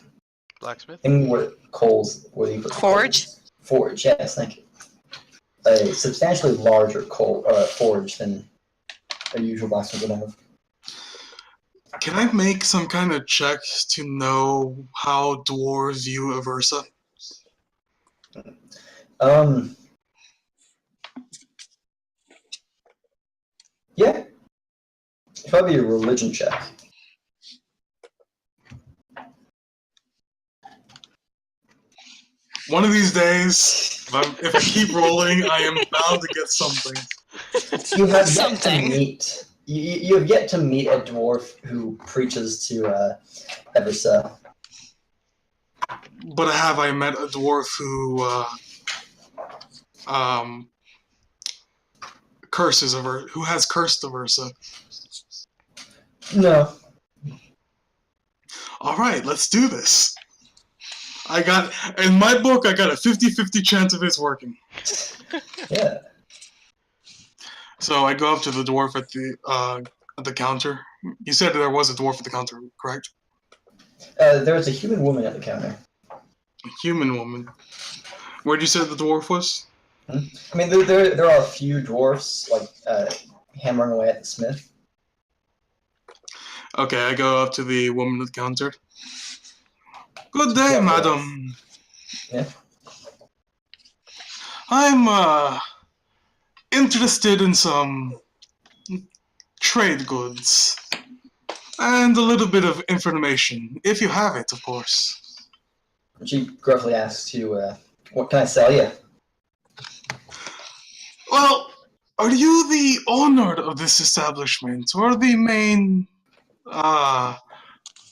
Blacksmith? Thing where coals, where you put Forge? coals. Forge, yes, thank you. A substantially larger forge than a usual blacksmith would have. Can I make some kind of check to know how dwarves view Aversa? Yeah. It's probably a religion check. One of these days, if I keep rolling, I am bound to get something. You have yet to Something. meet You have yet to meet a dwarf who preaches to Eversa. But have I met a dwarf who curses who has cursed Aversa? No. All right, let's do this. In my book, I got a 50-50 chance of this working. Yeah. So I go up to the dwarf at the counter. You said there was a dwarf at the counter, correct? There was a human woman at the counter. A human woman. Where'd you say the dwarf was? I mean, there are a few dwarfs like hammering away at the smith. Okay, I go up to the woman at the counter. Good day, Yeah, madam. Yeah. I'm interested in some trade goods and a little bit of information, if you have it, of course. She gruffly asks you, "What can I sell you?" Well, are you the owner of this establishment or the main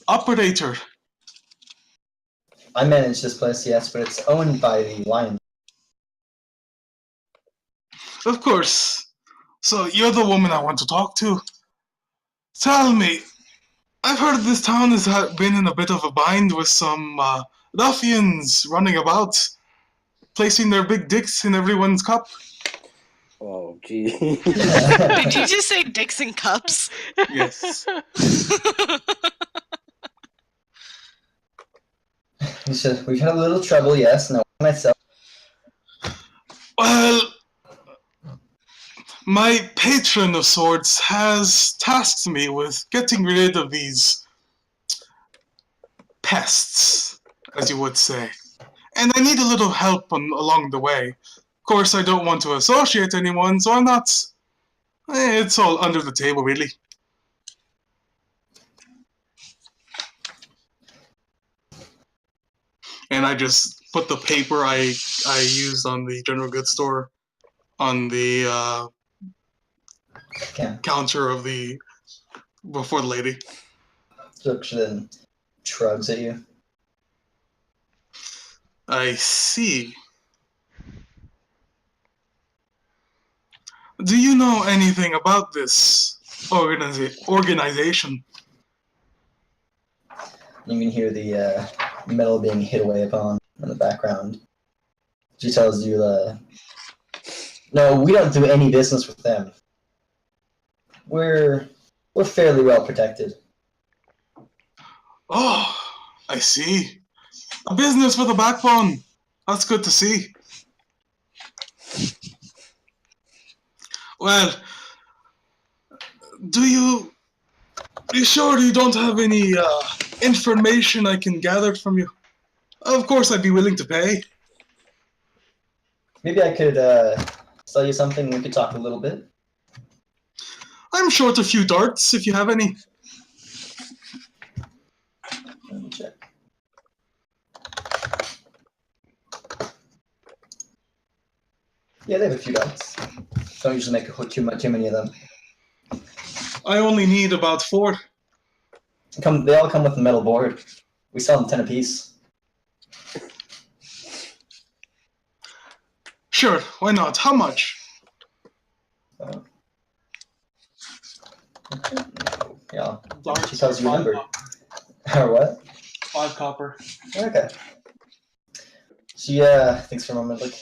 operator? I manage this place, yes, but it's owned by the lion. Of course. So you're the woman I want to talk to. Tell me, I've heard this town has been in a bit of a bind with some ruffians running about, placing their big dicks in everyone's cup. Oh, gee. Did you just say dicks and cups? Yes. He said, "We've had a little trouble, yes. Now, what can I sell?" Well, my patron of sorts has tasked me with getting rid of these pests, as you would say. And I need a little help along the way. Of course, I don't want to associate anyone, so I'm not... It's all under the table, really. And I just put the paper I used on the general goods store on the counter of before the lady. So she then shrugs at you. I see. Do you know anything about this organization? You can hear the metal being hit away upon in the background. She tells you, "No, we don't do any business with them. We're fairly well protected." Oh, I see. A business with a backbone. That's good to see. Well, are you sure you don't have any information I can gather from you? Of course, I'd be willing to pay. Maybe I could sell you something. We could talk a little bit. I'm short a few darts, if you have any. Let me check. Yeah, they have a few darts. Don't usually make too many of them. I only need about 4. They all come with a metal board. We sell them 10 apiece. Sure, why not? How much? Yeah. Darts She tells you a or number. Or what? 5 copper. Okay. She thinks for a moment. Like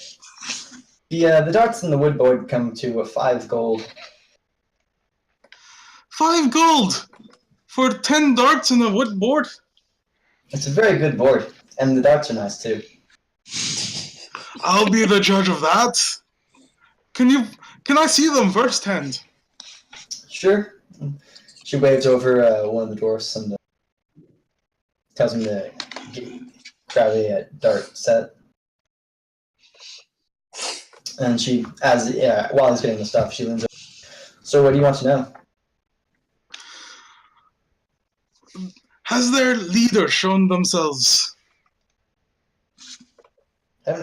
the darts and the wood board come to 5 gold. 5 gold for 10 darts and a wood board. It's a very good board, and the darts are nice too. I'll be the judge of that. Can I see them firsthand? Sure. She waves over one of the dwarfs and tells him to grab a dart set. And she, while he's getting the stuff, she leans over. "So, what do you want to know?" Has their leader shown themselves? Haven't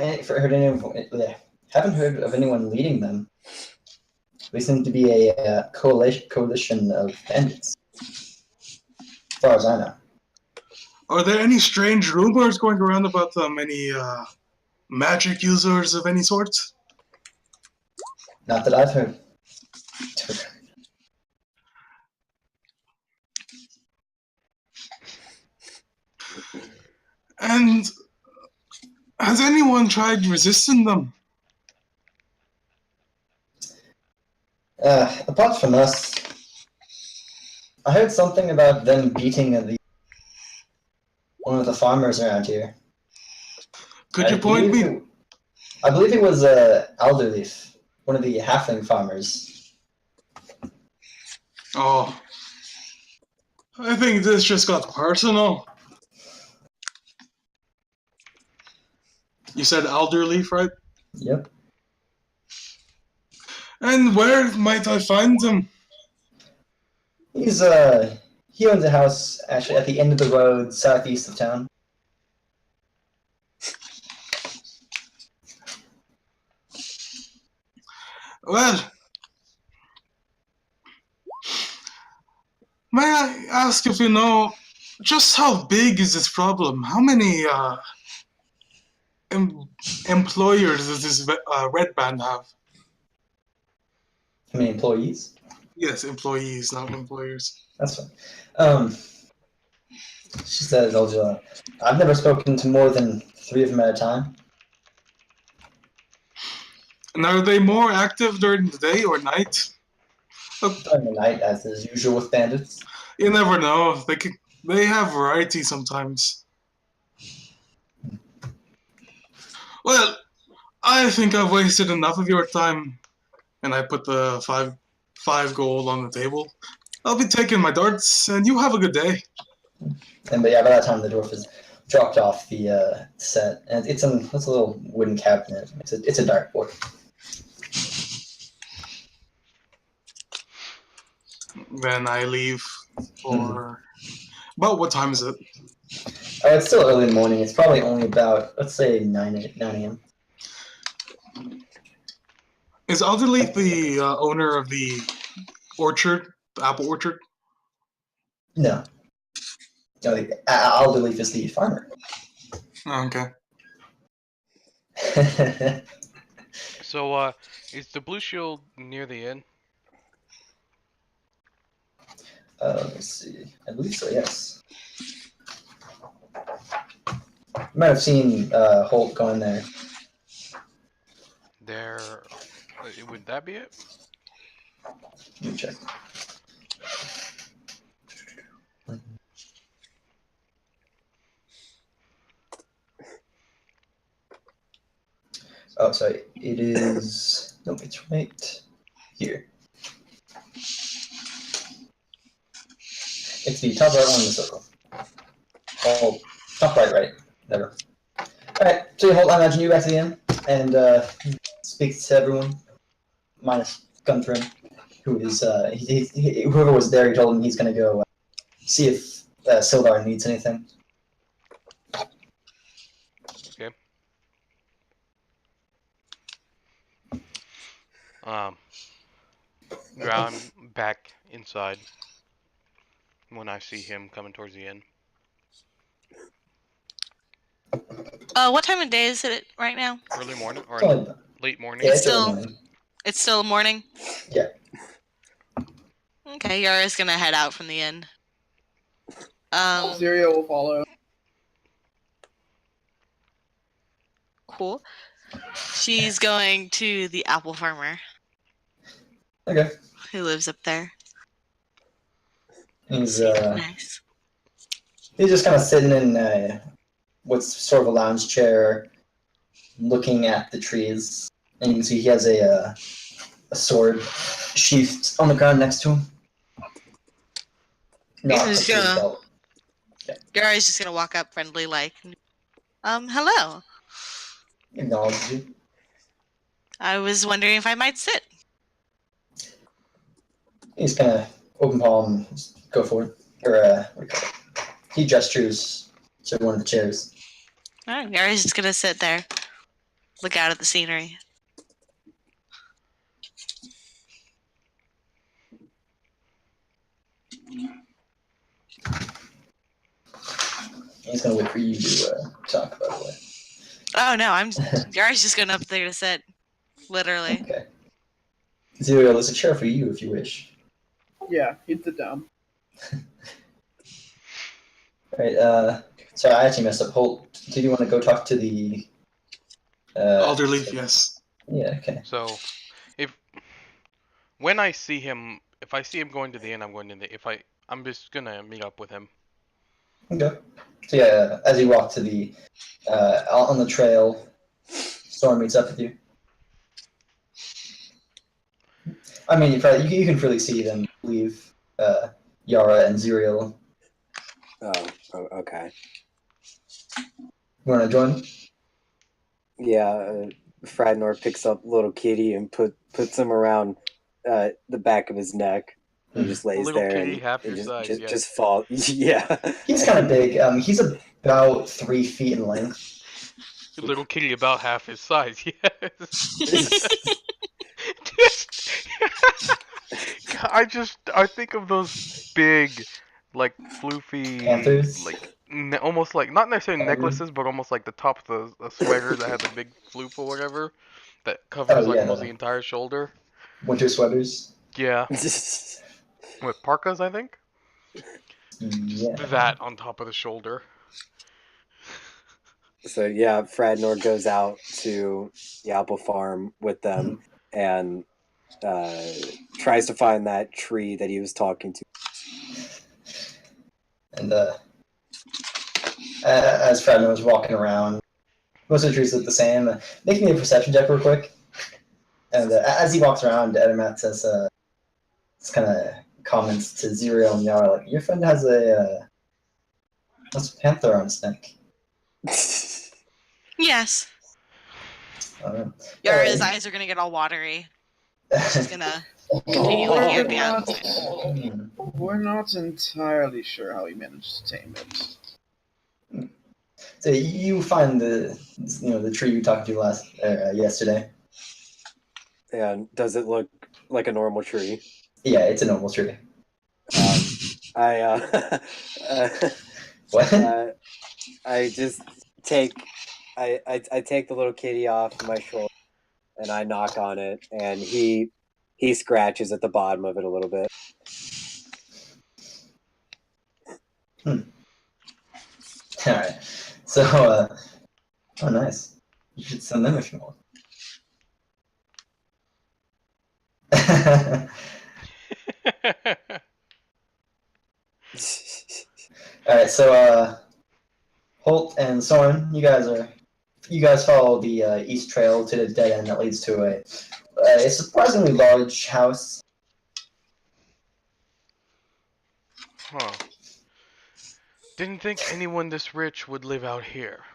heard of anyone leading them. We seem to be a coalition of bandits, as far as I know. Are there any strange rumors going around about any magic users of any sort? Not that I've heard. And has anyone tried resisting them? Apart from us, I heard something about them beating one of the farmers around here. Could you point me? I believe it was Alderleaf, one of the halfling farmers. Oh, I think this just got personal. You said Alderleaf, right? Yep. And where might I find him? He owns a house actually at the end of the road southeast of town. Well, may I ask if you know just how big is this problem? How many employers does this red band have? How many employees? Yes, employees, not employers. That's fine. She says, I've never spoken to more than 3 of them at a time. And are they more active during the day or night? During the night, as is usual with bandits. You never know. They have variety sometimes. Well, I think I've wasted enough of your time, and I put the five gold on the table. I'll be taking my darts, and you have a good day. And but yeah, by that time the dwarf has dropped off the set, and it's a little wooden cabinet. It's a dartboard. Then I leave for... About what time is it? It's still early in the morning. It's probably only about, let's say, 9 a.m. Is Alderleaf the owner of the orchard, the apple orchard? No. No, Alderleaf is the farmer. Oh, okay. So, is the blue shield near the inn? Let's see. I believe so, yes. You might have seen Hult going there. There, would that be it? Let me check. Oh, sorry. It is... No, it's right here. It's the top right one in the circle. Oh, top right. Never. Alright, so you hold, I imagine you back to the inn and speak to everyone, minus Guntrim, who is, whoever was there, he told him he's gonna go see if Sildar needs anything. Okay. I'm back inside when I see him coming towards the inn. What time of day is it right now? Early morning or Oh, late morning? yeah, it's Still- early morning. It's still morning? Yeah. Okay, Yara's gonna head out from the inn. Syria will follow. Cool. She's going to the apple farmer Okay. who lives up there. He's Nice. he's just kind of sitting in what's sort of a lounge chair, looking at the trees, and you can see he has a sword sheathed on the ground next to him. Not He's up to his gonna- belt. Yara's just gonna walk up friendly like, hello. Acknowledges you. I was wondering if I might sit. He's kind of open palm, just go for it. Or, what do you call it? He gestures to one of the chairs. Alright, Yara's just gonna sit there. Look out at the scenery. He's gonna wait for you to talk, by the way. Oh no, Yari's just going up there to sit. Literally. Okay. Zero, there's a chair for you if you wish. Yeah, he'd sit down. Alright, sorry, I actually messed up. Holt, did you want to go talk to the... Elderly, yes. Yeah, okay. So, when I see him, if I see him going to the inn, I'm going to the. I'm just gonna meet up with him. Okay. So yeah, as you walk to the... on the trail, Storm meets up with you. I mean, you can freely see them leave Yara and Zuriel. Oh, okay. You want to join? Yeah, Fradnor picks up little kitty and puts him around the back of his neck. He just lays Little there kitty, and half he your size, just, yeah. just fall. Yeah. He's kind of big. He's about 3 feet in length. Little kitty about half his size, yes. I think of those big, like floofy, Panthers? like almost like not necessarily Tiger? necklaces, but almost like the top of the sweater that has a big floof or whatever that covers like yeah, almost the entire shoulder. Winter sweaters. Yeah, with parkas, I think. Yeah. Just that on top of the shoulder. So yeah, Fradnor goes out to the apple farm with them and tries to find that tree that he was talking to. And as Fredman was walking around, most of the trees look the same. Make me a perception check real quick. And as he walks around, Edomat says, kind of comments to Zuriel and Yara, like, your friend has a panther on his neck. Yes. Yara's eyes are gonna get all watery. She's gonna continue looking at the outside. We're not entirely sure how he managed to tame it. So you find the tree you talked to yesterday. And does it look like a normal tree? Yeah, it's a normal tree. What? I just take I take the little kitty off my shoulder and I knock on it and he scratches at the bottom of it a little bit. Alright. So oh nice. You should send them if you want. Alright, so Holt and Soren, you guys follow the east trail to the dead end that leads to a surprisingly large house. Huh. Didn't think anyone this rich would live out here.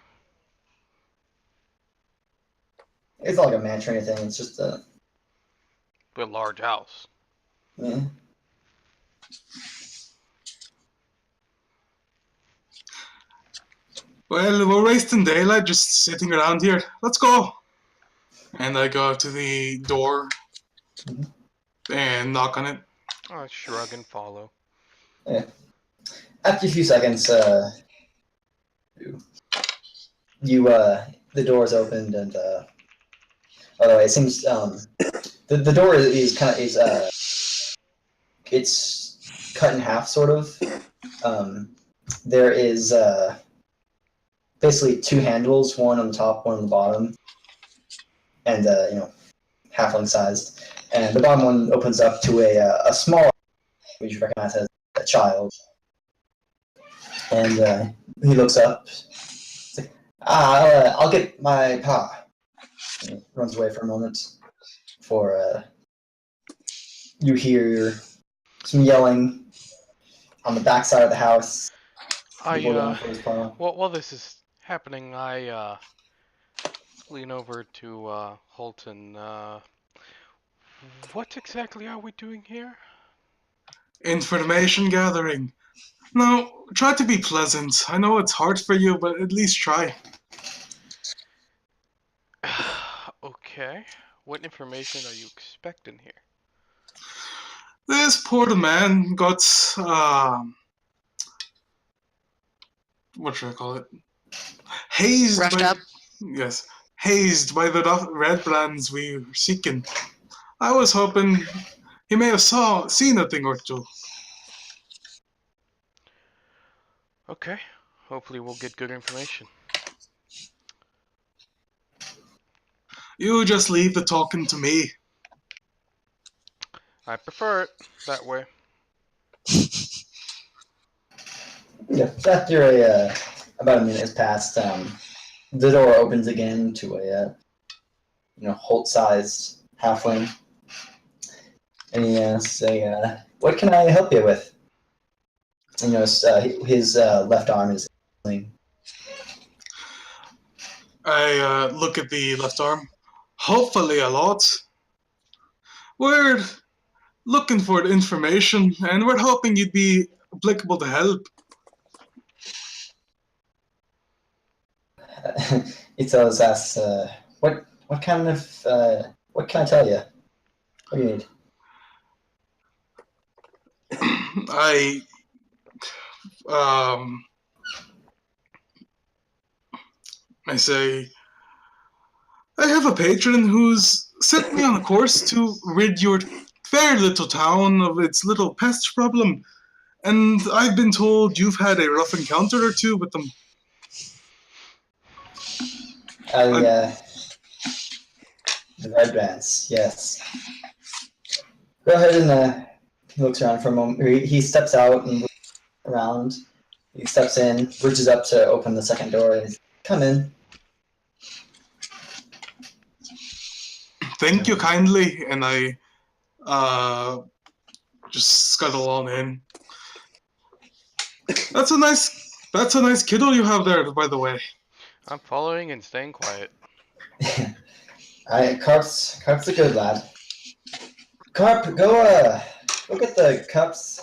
It's not like a mansion or anything, it's just a Large house. yeah. Well, we're wasting daylight just sitting around here. Let's go. And I go to the door and knock on it. I shrug and follow. Yeah. After a few seconds, the door's opened and by the way, it seems the door is kind of it's cut in half sort of. There is basically two handles, one on the top, one on the bottom, and halfling sized. And the bottom one opens up to a small, which you recognize as a child. And he looks up. He's like, I'll get my pa. And he runs away for a moment before you hear some yelling on the backside of the house. While this is happening, I lean over to Holton. What exactly are we doing here? Information gathering. Now, try to be pleasant. I know it's hard for you, but at least try. Okay. What information are you expecting here? This poor man got what should I call it? Hazed Roughed by, up. Yes, hazed by the red brands we were seeking. I was hoping he may have seen a thing or two. Okay. Hopefully we'll get good information. You just leave the talking to me. I prefer it that way. Yeah, after about a minute has passed, the door opens again to a Hult-sized halfling, and he say, "What can I help you with?" And, his left arm is healing. I look at the left arm. Hopefully a lot. We're looking for the information, and we're hoping you'd be applicable to help. He tells us, "What kind of what can I tell you? What do you need?" I say, I have a patron who's sent me on a course to rid your fair little town of its little pest problem, and I've been told you've had a rough encounter or two with them. The red bands, yes. Go ahead and he looks around for a moment. He steps out and looks around. He steps in, reaches up to open the second door, and he's, "Come in." Thank you kindly, and I just scuttle on in. That's a nice kiddo you have there, by the way. I'm following and staying quiet. Carp's a good lad. Carp, go get the cups.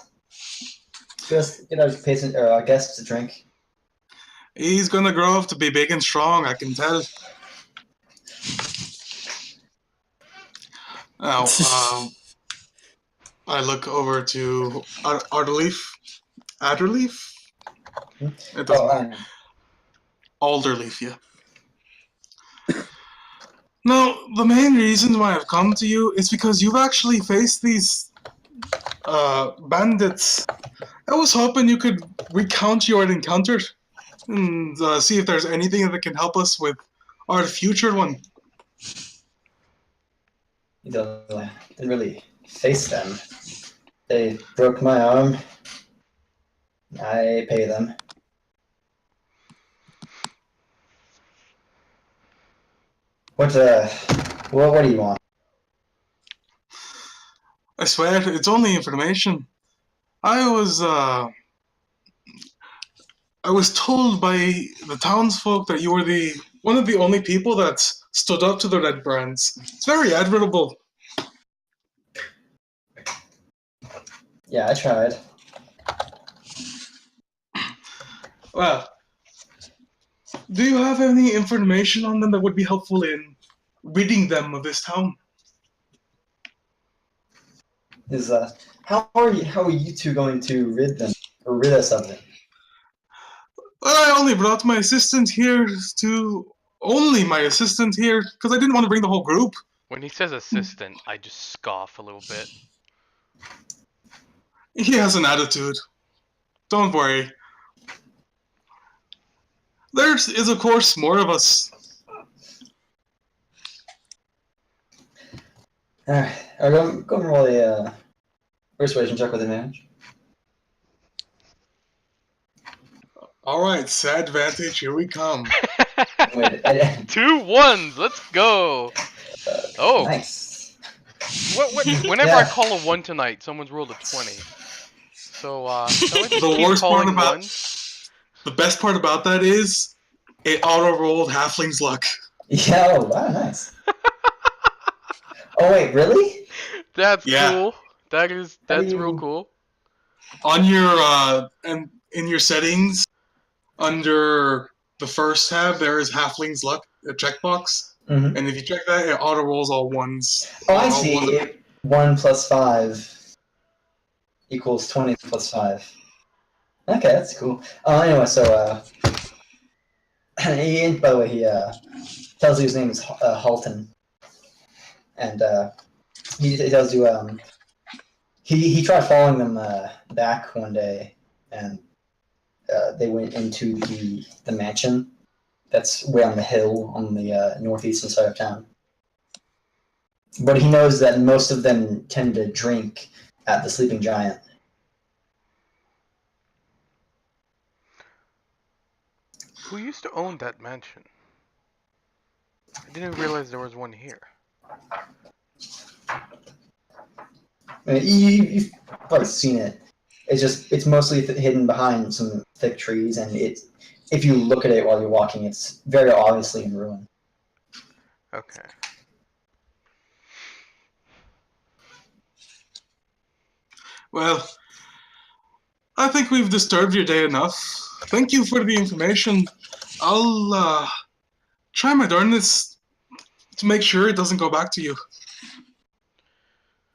Get our patient or our guests a drink. He's gonna grow up to be big and strong, I can tell. Now, I look over to Adderleaf. It doesn't matter. Alderleaf, yeah. Now, the main reason why I've come to you is because you've actually faced these bandits. I was hoping you could recount your encounter and see if there's anything that can help us with our future one. You didn't really face them. They broke my arm. I pay them. What do you want? I swear, it's only information. I was told by the townsfolk that you were one of the only people that stood up to the Red Brands. It's very admirable. Yeah, I tried. Well, do you have any information on them that would be helpful in ridding them of this town? How are you two going to rid us of them? Well, I only brought my assistant here only my assistant here, because I didn't want to bring the whole group. When he says assistant, I just scoff a little bit. He has an attitude. Don't worry. There is, of course, more of us. Alright, go and roll a persuasion check with advantage. Alright, sad advantage, here we come. Wait, 2 1s, let's go. Oh, nice. whenever I call a 1 tonight, someone's rolled a 20. So, shall I just The keep worst part calling about ones? the best part about that is it auto rolled halfling's luck. Yeah, oh, wow, nice. Oh wait, really? That's Yeah. cool. That's real cool. On your in your settings, under the first tab, there is halfling's luck, a checkbox, Mm-hmm. and if you check that, it auto rolls all ones. Oh, I All see. ones. 1 plus 5 equals 20 plus 5. Okay, that's cool. Anyway, so By the way, he tells you his name is Halton, and he tells you he tried following them back one day, and they went into the mansion that's way on the hill on the northeastern side of town. But he knows that most of them tend to drink at the Sleeping Giant. Who used to own that mansion? I didn't realize there was one here. I mean, you've probably seen it. It's mostly hidden behind some thick trees, and if you look at it while you're walking, it's very obviously in ruin. Okay. Well, I think we've disturbed your day enough. Thank you for the information. I'll try my darndest to make sure it doesn't go back to you.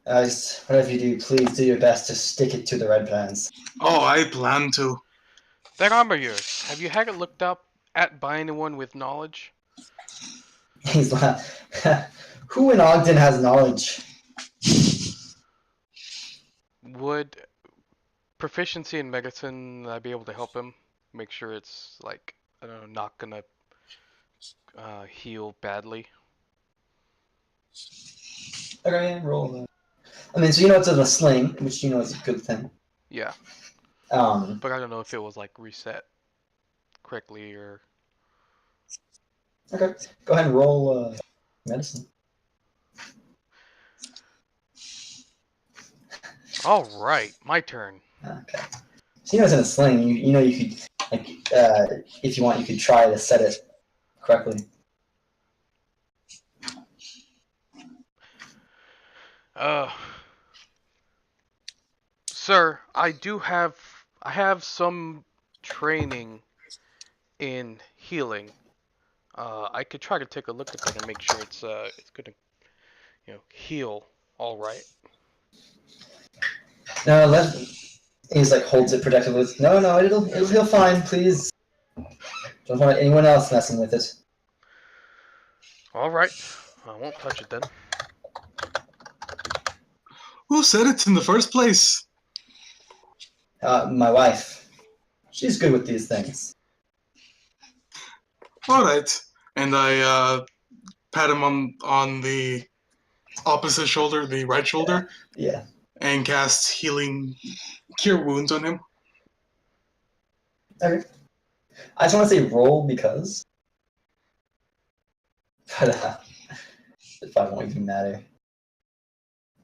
Whatever you do, please do your best to stick it to the red plans. Oh, I plan to. That arm of yours, have you had it looked up at by anyone with knowledge? He's like, who in Ogden has knowledge? Would proficiency in medicine be able to help him? Make sure it's, like, I don't know, not gonna heal badly? Okay, roll. I mean, so you know it's in a sling, which you know is a good thing. Yeah. But I don't know if it was, like, reset correctly or... Okay, go ahead and roll medicine. Alright, my turn. Okay. So you know it's in a sling. You know you could, like, if you want, you could try to set it correctly. Sir, I have some training in healing. I could try to take a look at that and make sure it's gonna, heal all right. No, he's like holds it protectively. No, it'll heal fine. Please, don't want anyone else messing with it. All right, I won't touch it then. Who said it in the first place? My wife. She's good with these things. All right, and I pat him on the opposite shoulder, the right shoulder, Yeah. and cast healing cure wounds on him. Okay. I just want to say roll because, but it probably won't even matter.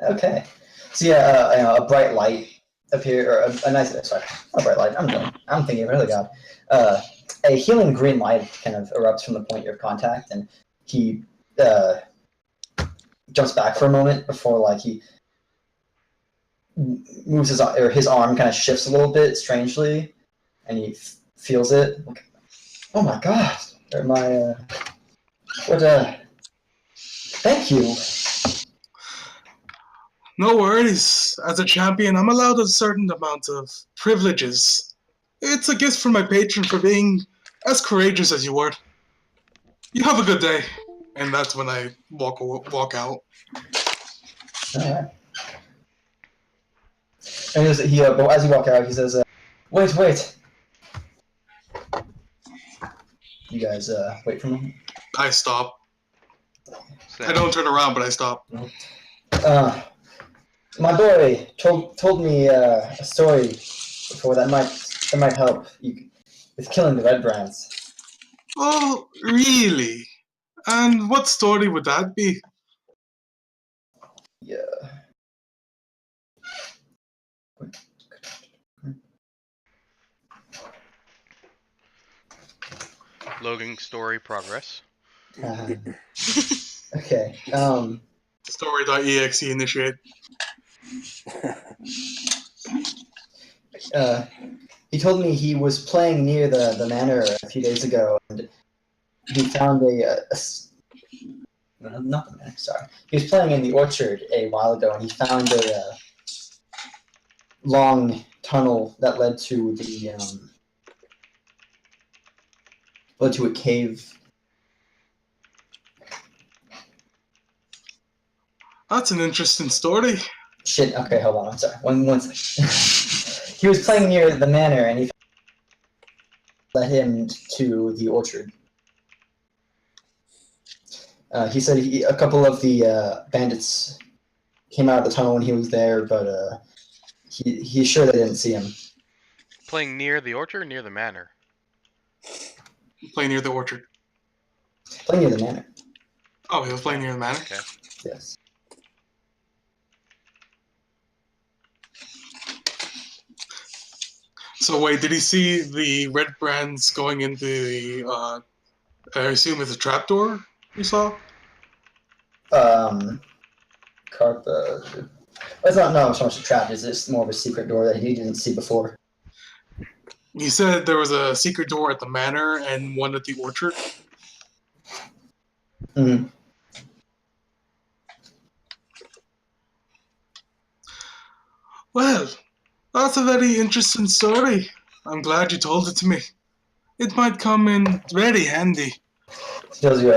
Okay. So yeah, a bright light appear, or a nice, sorry, not a bright light. I'm thinking really God. A healing green light kind of erupts from the point of contact, and he jumps back for a moment before, like, he moves his arm kind of shifts a little bit strangely, and he feels it. Like, oh my God! Thank you. No worries. As a champion, I'm allowed a certain amount of privileges. It's a gift from my patron for being as courageous as you were. You have a good day. And that's when I walk out. Alright. And but as you walk out, he says, wait. You guys wait for me. I stop. Same. I don't turn around, but I stop. My boy told me a story before that might help you with killing the red brands. Oh, really? And what story would that be? Yeah. Loading story progress. Okay. Story.exe initiate. He told me he was playing near the manor a few days ago, and he found not the manor, sorry. He was playing in the orchard a while ago, and he found a long tunnel that led to the to a cave. That's an interesting story. Shit. Okay, hold on. I'm sorry. One second. He was playing near the manor, and he led him to the orchard. He said a couple of the bandits came out of the tunnel when he was there, but he's sure they didn't see him. Playing near the orchard or near the manor? Playing near the orchard. Playing near the manor. Oh, he was playing near the manor? Okay. Yes. So wait, did he see the red brands going into the, I assume it's a trapdoor you saw? Carpa. It's not so much a trap. It's just more of a secret door that he didn't see before. He said there was a secret door at the manor and one at the orchard. Mm-hmm. Well, that's a very interesting story. I'm glad you told it to me. It might come in very handy. He tells you,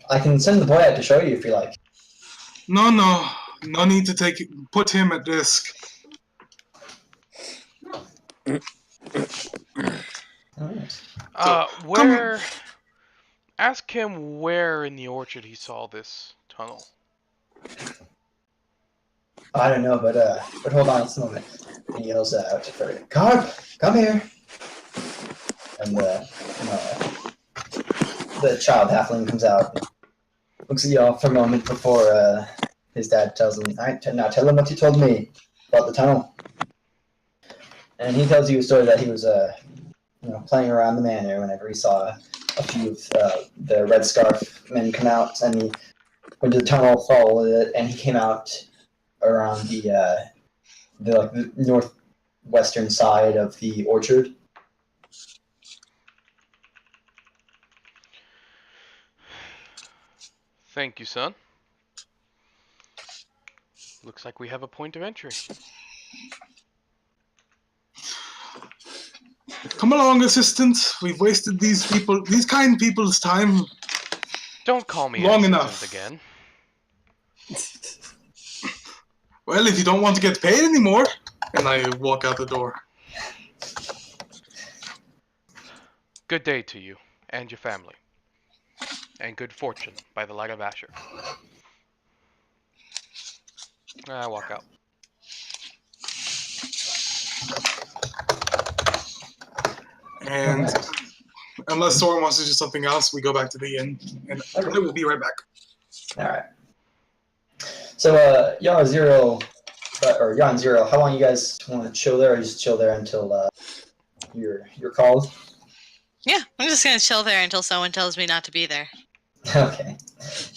I can send the boy out to show you if you like. No need to put him at risk. Alright. Where... Ask him where in the orchard he saw this tunnel. I don't know, but hold on just a moment. And he yells out to Freddy, "Carp, come here!" And the child halfling comes out, looks at y'all for a moment before his dad tells him, "Alright, now tell him what you told me about the tunnel." And he tells you a story that he was playing around the manor whenever he saw a few of the red scarf men come out, and he went to the tunnel, followed it, and he came out around the northwestern side of the orchard. Thank you, son. Looks like we have a point of entry. Come along, assistant. We've wasted these kind people's time. Don't call me Long an enough. assistant again. Well, if you don't want to get paid anymore. And I walk out the door. Good day to you and your family. And good fortune by the light of Asher. I walk out. And unless Soren wants to do something else, we go back to the inn. And I will be right back. Alright. So, Yan Zero, how long you guys want to chill there, or just chill there until you're called? Yeah, I'm just gonna chill there until someone tells me not to be there. Okay.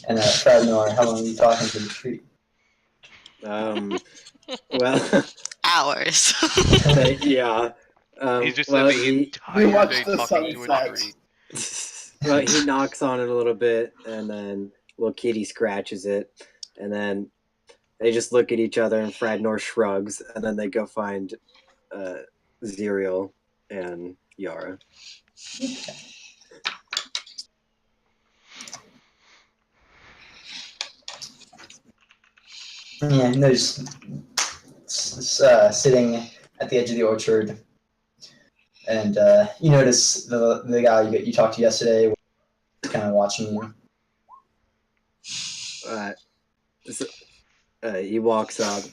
And Fradnor, how long are you talking to the tree? Well, Hours. yeah. He's just well, spent the We entire watched day the talking to a sunset. tree. well, he knocks on it a little bit, and then little kitty scratches it, and then they just look at each other, and Fradnor shrugs, and then they go find Zerial and Yara. Yeah, and they're just sitting at the edge of the orchard, and you notice the guy you talked to yesterday was kind of watching you. He walks up,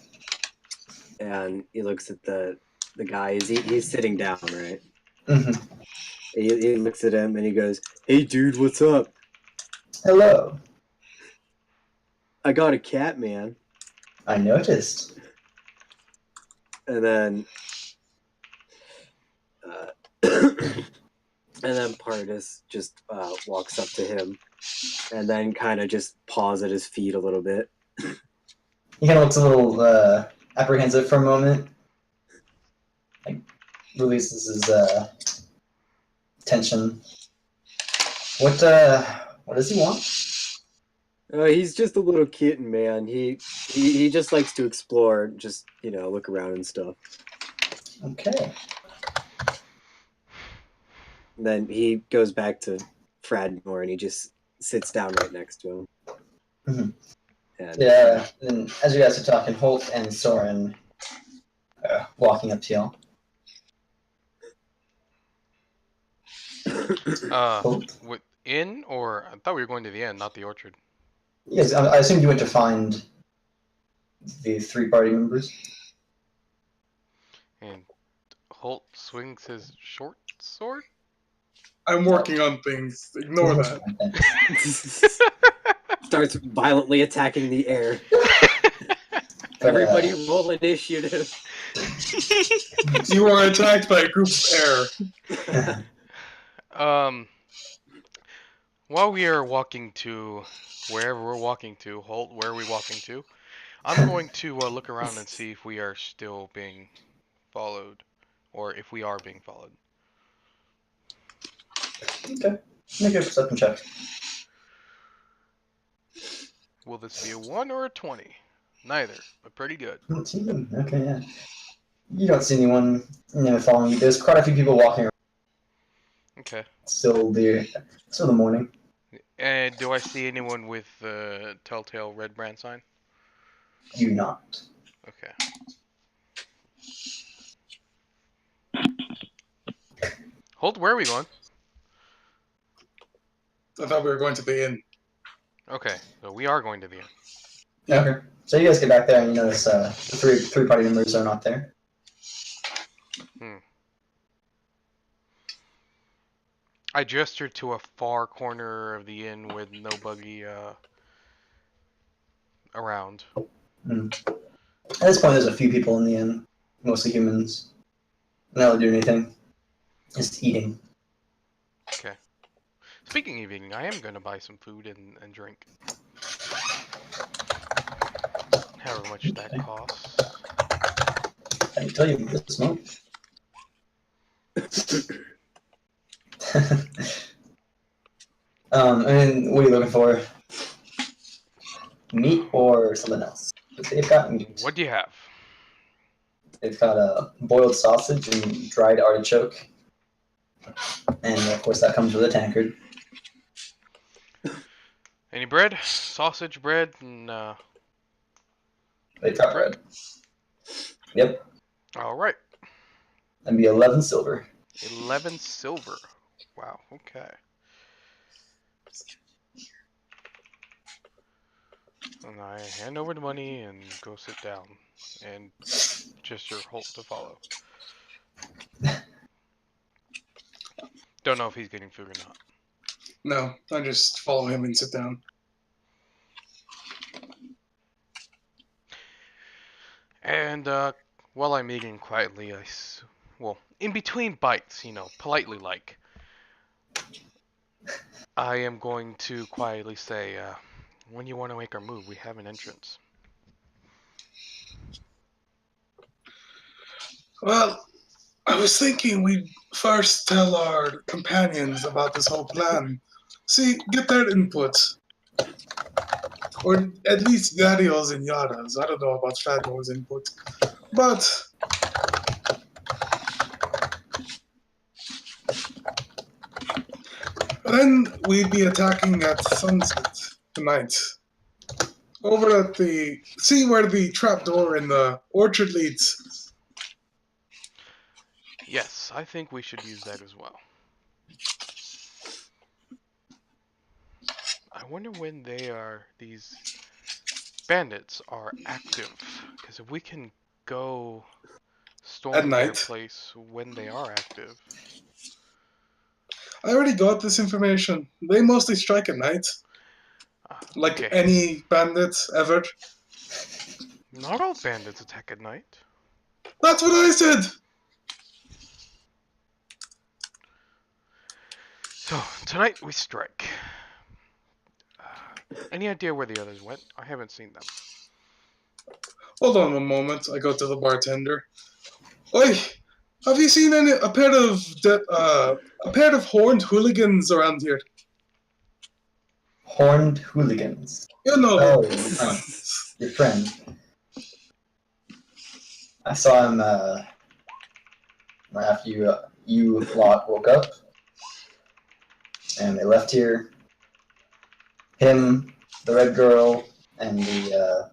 and he looks at the guy. He's sitting down, right? Mm-hmm. He looks at him, and he goes, "Hey, dude, what's up? Hello. I got a cat, man." I noticed. And then and then Pardis just walks up to him and then kind of just paws at his feet a little bit. He kind of looks a little apprehensive for a moment. Like, releases his tension. What does he want? He's just a little kitten, man. He just likes to explore, just, look around and stuff. Okay. And then he goes back to Fradmore and he just sits down right next to him. Mhm. And, Yeah, and as you guys are talking, Holt and Soren walking up to y'all. Holt? In or I thought we were going to the inn, not the orchard. Yes, I assumed you went to find the 3 party members. And Holt swings his short sword. I'm working on things. Ignore that. starts violently attacking the air. But, Everybody roll initiative. You are attacked by a group of air. While we are walking to wherever we're walking to, Holt, where are we walking to? I'm going to look around and see if we are still being followed, or if we are being followed. Okay. Make a perception check. Will this be a 1 or a 20? Neither, but pretty good. Okay, yeah. You don't see anyone following you. There's quite a few people walking around. Okay. Still the morning. And do I see anyone with the telltale red brand sign? You not. Okay. Holt, where are we going? I thought we were going to the inn. Okay, so we are going to the inn. Okay. So you guys get back there and you notice the three party members are not there. I gestured to a far corner of the inn with nobody around. At this point, there's a few people in the inn, mostly humans. Not really doing anything, just eating. Okay. Speaking of eating, I am going to buy some food and drink. However much that costs. I can tell you this smoke. And what are you looking for? Meat or something else? They've got meat. What do you have? They've got a boiled sausage and dried artichoke. And of course that comes with a tankard. Any bread? Sausage, bread, and They've got bread. Yep. Alright. That'd be 11 silver. 11 silver. Wow, okay. And I hand over the money and go sit down. And gesture Holt to follow. Don't know if he's getting food or not. No, I just follow him and sit down. And while I'm eating quietly, well, in between bites, politely like, I am going to quietly say, when you want to make our move, we have an entrance. Well, I was thinking we'd first tell our companions about this whole plan. See, get their input. Or at least Daniel's and Yada's. I don't know about Shadow's input. But then we'd be attacking at sunset tonight. Over at see where the trapdoor in the orchard leads. Yes, I think we should use that as well. I wonder when these bandits are active. Because if we can go storm their place when they are active. I already got this information. They mostly strike at night. Like Okay. any bandits ever. Not all bandits attack at night. That's what I said! So, tonight we strike. Any idea where the others went? I haven't seen them. Hold on one moment. I go to the bartender. Oi! Have you seen a pair of horned hooligans around here? Horned hooligans. You know. Oh, your friend. I saw him after you lot woke up. and they left here. Him, the red girl, and the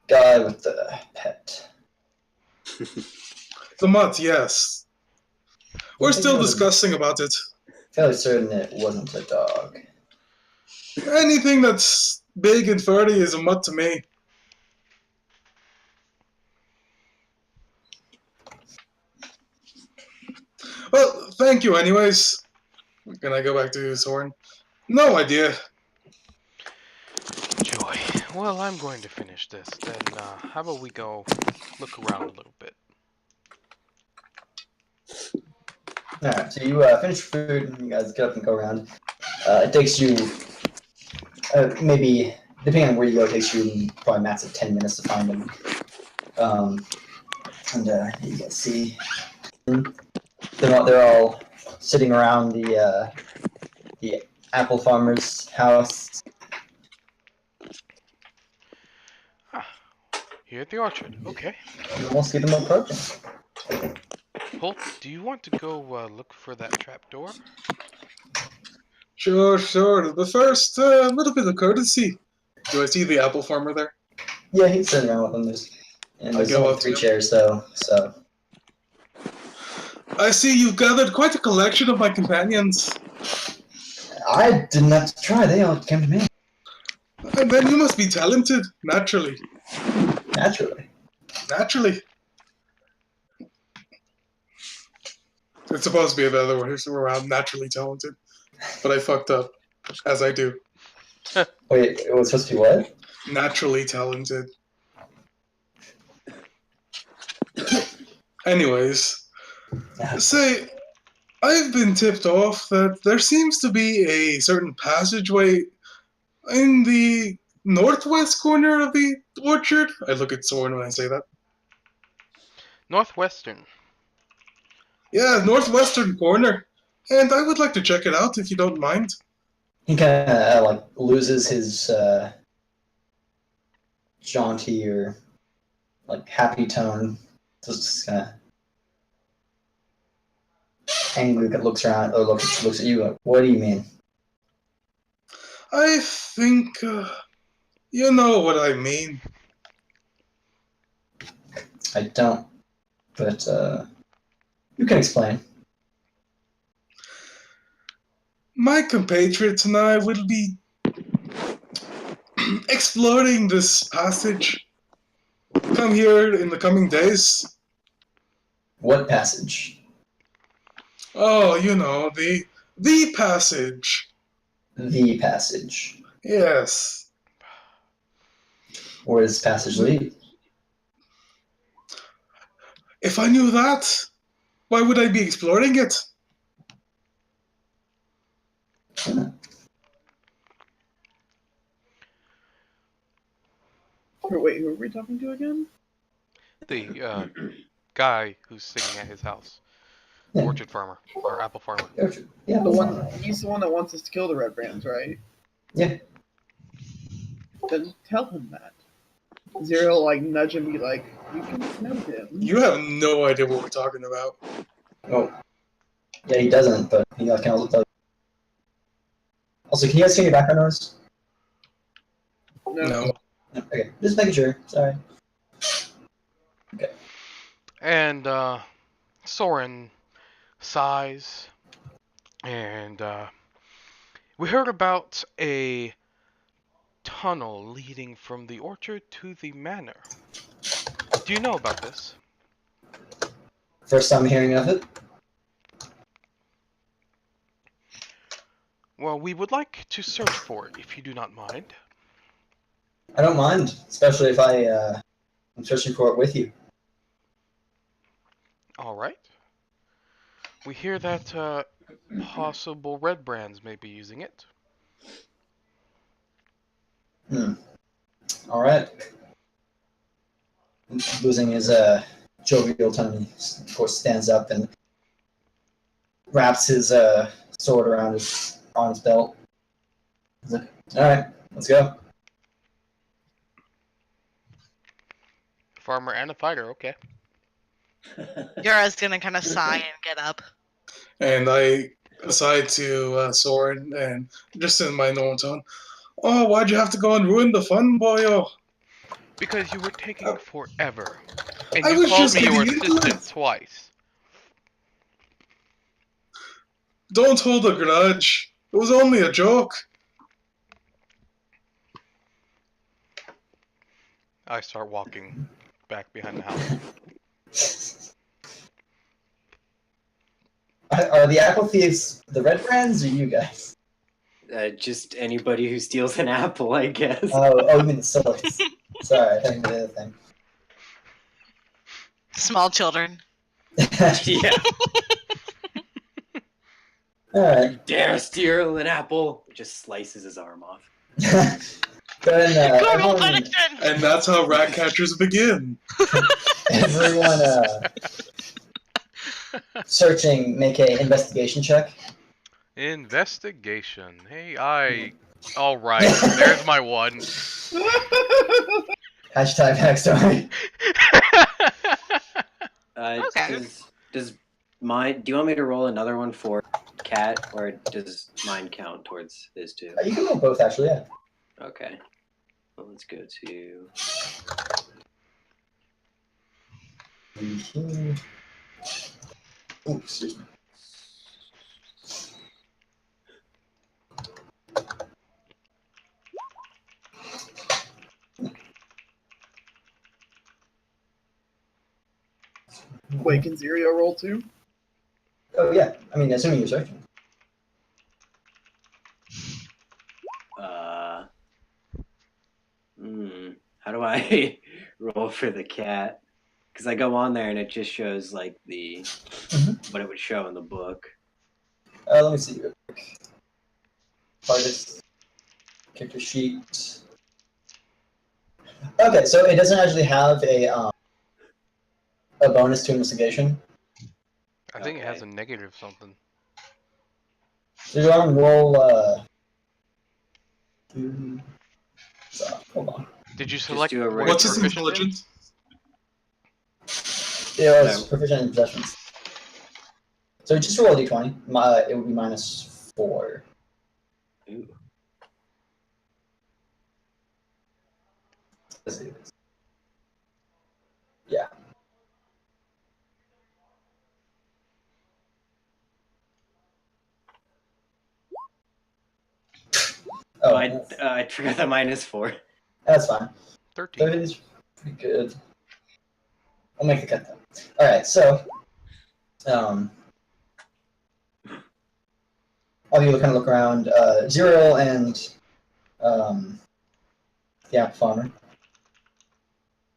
guy with the pet. The mutt, yes. We're still discussing about it. Fairly certain it wasn't a dog. Anything that's big and furry is a mutt to me. Well, thank you anyways. Can I go back to Soren? No idea. Joy. Well, I'm going to finish this. Then, how about we go look around a little bit? Alright, so you finish food, you guys get up and go around. It takes you, maybe, depending on where you go, it takes you probably max of 10 minutes to find them. You can see, they're all sitting around the apple farmer's house. Here at the orchard. Okay. You almost see them approaching. Hult, do you want to go look for that trapdoor? Sure. But first, a little bit of courtesy. Do I see the apple farmer there? Yeah, he's sitting around with them. There's only 3 chairs, so. I see you've gathered quite a collection of my companions. I didn't have to try, they all came to me. And then you must be talented, naturally. Naturally. It's supposed to be the other way around, naturally talented. But I fucked up, as I do. Wait, it was supposed to be what? Naturally talented. Anyways, say, I've been tipped off that there seems to be a certain passageway in the northwest corner of the orchard. I look at Soren when I say that. Northwestern. Yeah, northwestern corner. And I would like to check it out if you don't mind. He kind of loses his jaunty or happy tone. Just kind of angry that looks around or looks at you like, what do you mean? I think you know what I mean. I don't, but you can explain. My compatriots and I will be exploring this passage. Come here in the coming days. What passage? Oh, you know, the passage. The passage. Yes. Where does this passage lead? If I knew that, why would I be exploring it? Wait, who are we talking to again? The guy who's sitting at his house. Yeah. Orchard farmer. Or apple farmer. Orchard. Yeah, He's the one that wants us to kill the red brands, right? Yeah. Then tell him that. Zero nudge him and be like, you can smell him. You have no idea what we're talking about. Oh. Yeah, he doesn't, but he kind of looked up. Also, can you guys hear your background noise? No. Okay, just making sure. Sorry. Okay. And Soren sighs, and we heard about a tunnel leading from the orchard to the manor. Do you know about this? First time hearing of it? Well, we would like to search for it, if you do not mind. I don't mind, especially if I'm searching for it with you. All right. We hear that possible red brands may be using it. All right. Losing his jovial tone, he of course stands up and wraps his sword around his belt. He's like, all right, let's go. Farmer and a fighter, okay. Yara's gonna kind of sigh and get up. And I aside to Soren and just in my normal tone. Oh, why'd you have to go and ruin the fun, boyo? Because you were taking forever. And I you was called just me your getting into assistant it. twice. Don't hold a grudge. It was only a joke. I start walking back behind the house. Are the apple thieves the red brands or you guys? Just anybody who steals an apple, I guess. Oh, you mean the sillies. Sorry, I think the other thing. Small children. Yeah. Alright. Dare steal an apple? Just slices his arm off. Then Coral everyone, punishment! And that's how rat catchers begin. everyone searching, make a investigation check. Investigation. Hey, Alright, there's my one. Hashtag backstory. Okay. Does mine? Do you want me to roll another one for Cat, or does mine count towards his two? You can roll both, actually, yeah. Okay. Well, let's go to. Ooh, excuse me. Wait, can Zero roll too? Oh, yeah. I mean, assuming you're searching. How do I roll for the cat? Because I go on there and it just shows like the what it would show in the book. Let me see real quick. Artist. Character sheet. Okay, so it doesn't actually have a bonus to investigation. I think it has a negative something. So you want to roll, so, hold on. Did you select do a what What's you're his proficient in? intelligence? It was proficient in possessions. So just roll a d20. It would be -4. Ooh. Let's see. Yeah. Oh, I forgot the -4. that's fine. 13. 30 is pretty good. I'll make the cut though. All right, so all of you kind of look around. Zero and the apple farmer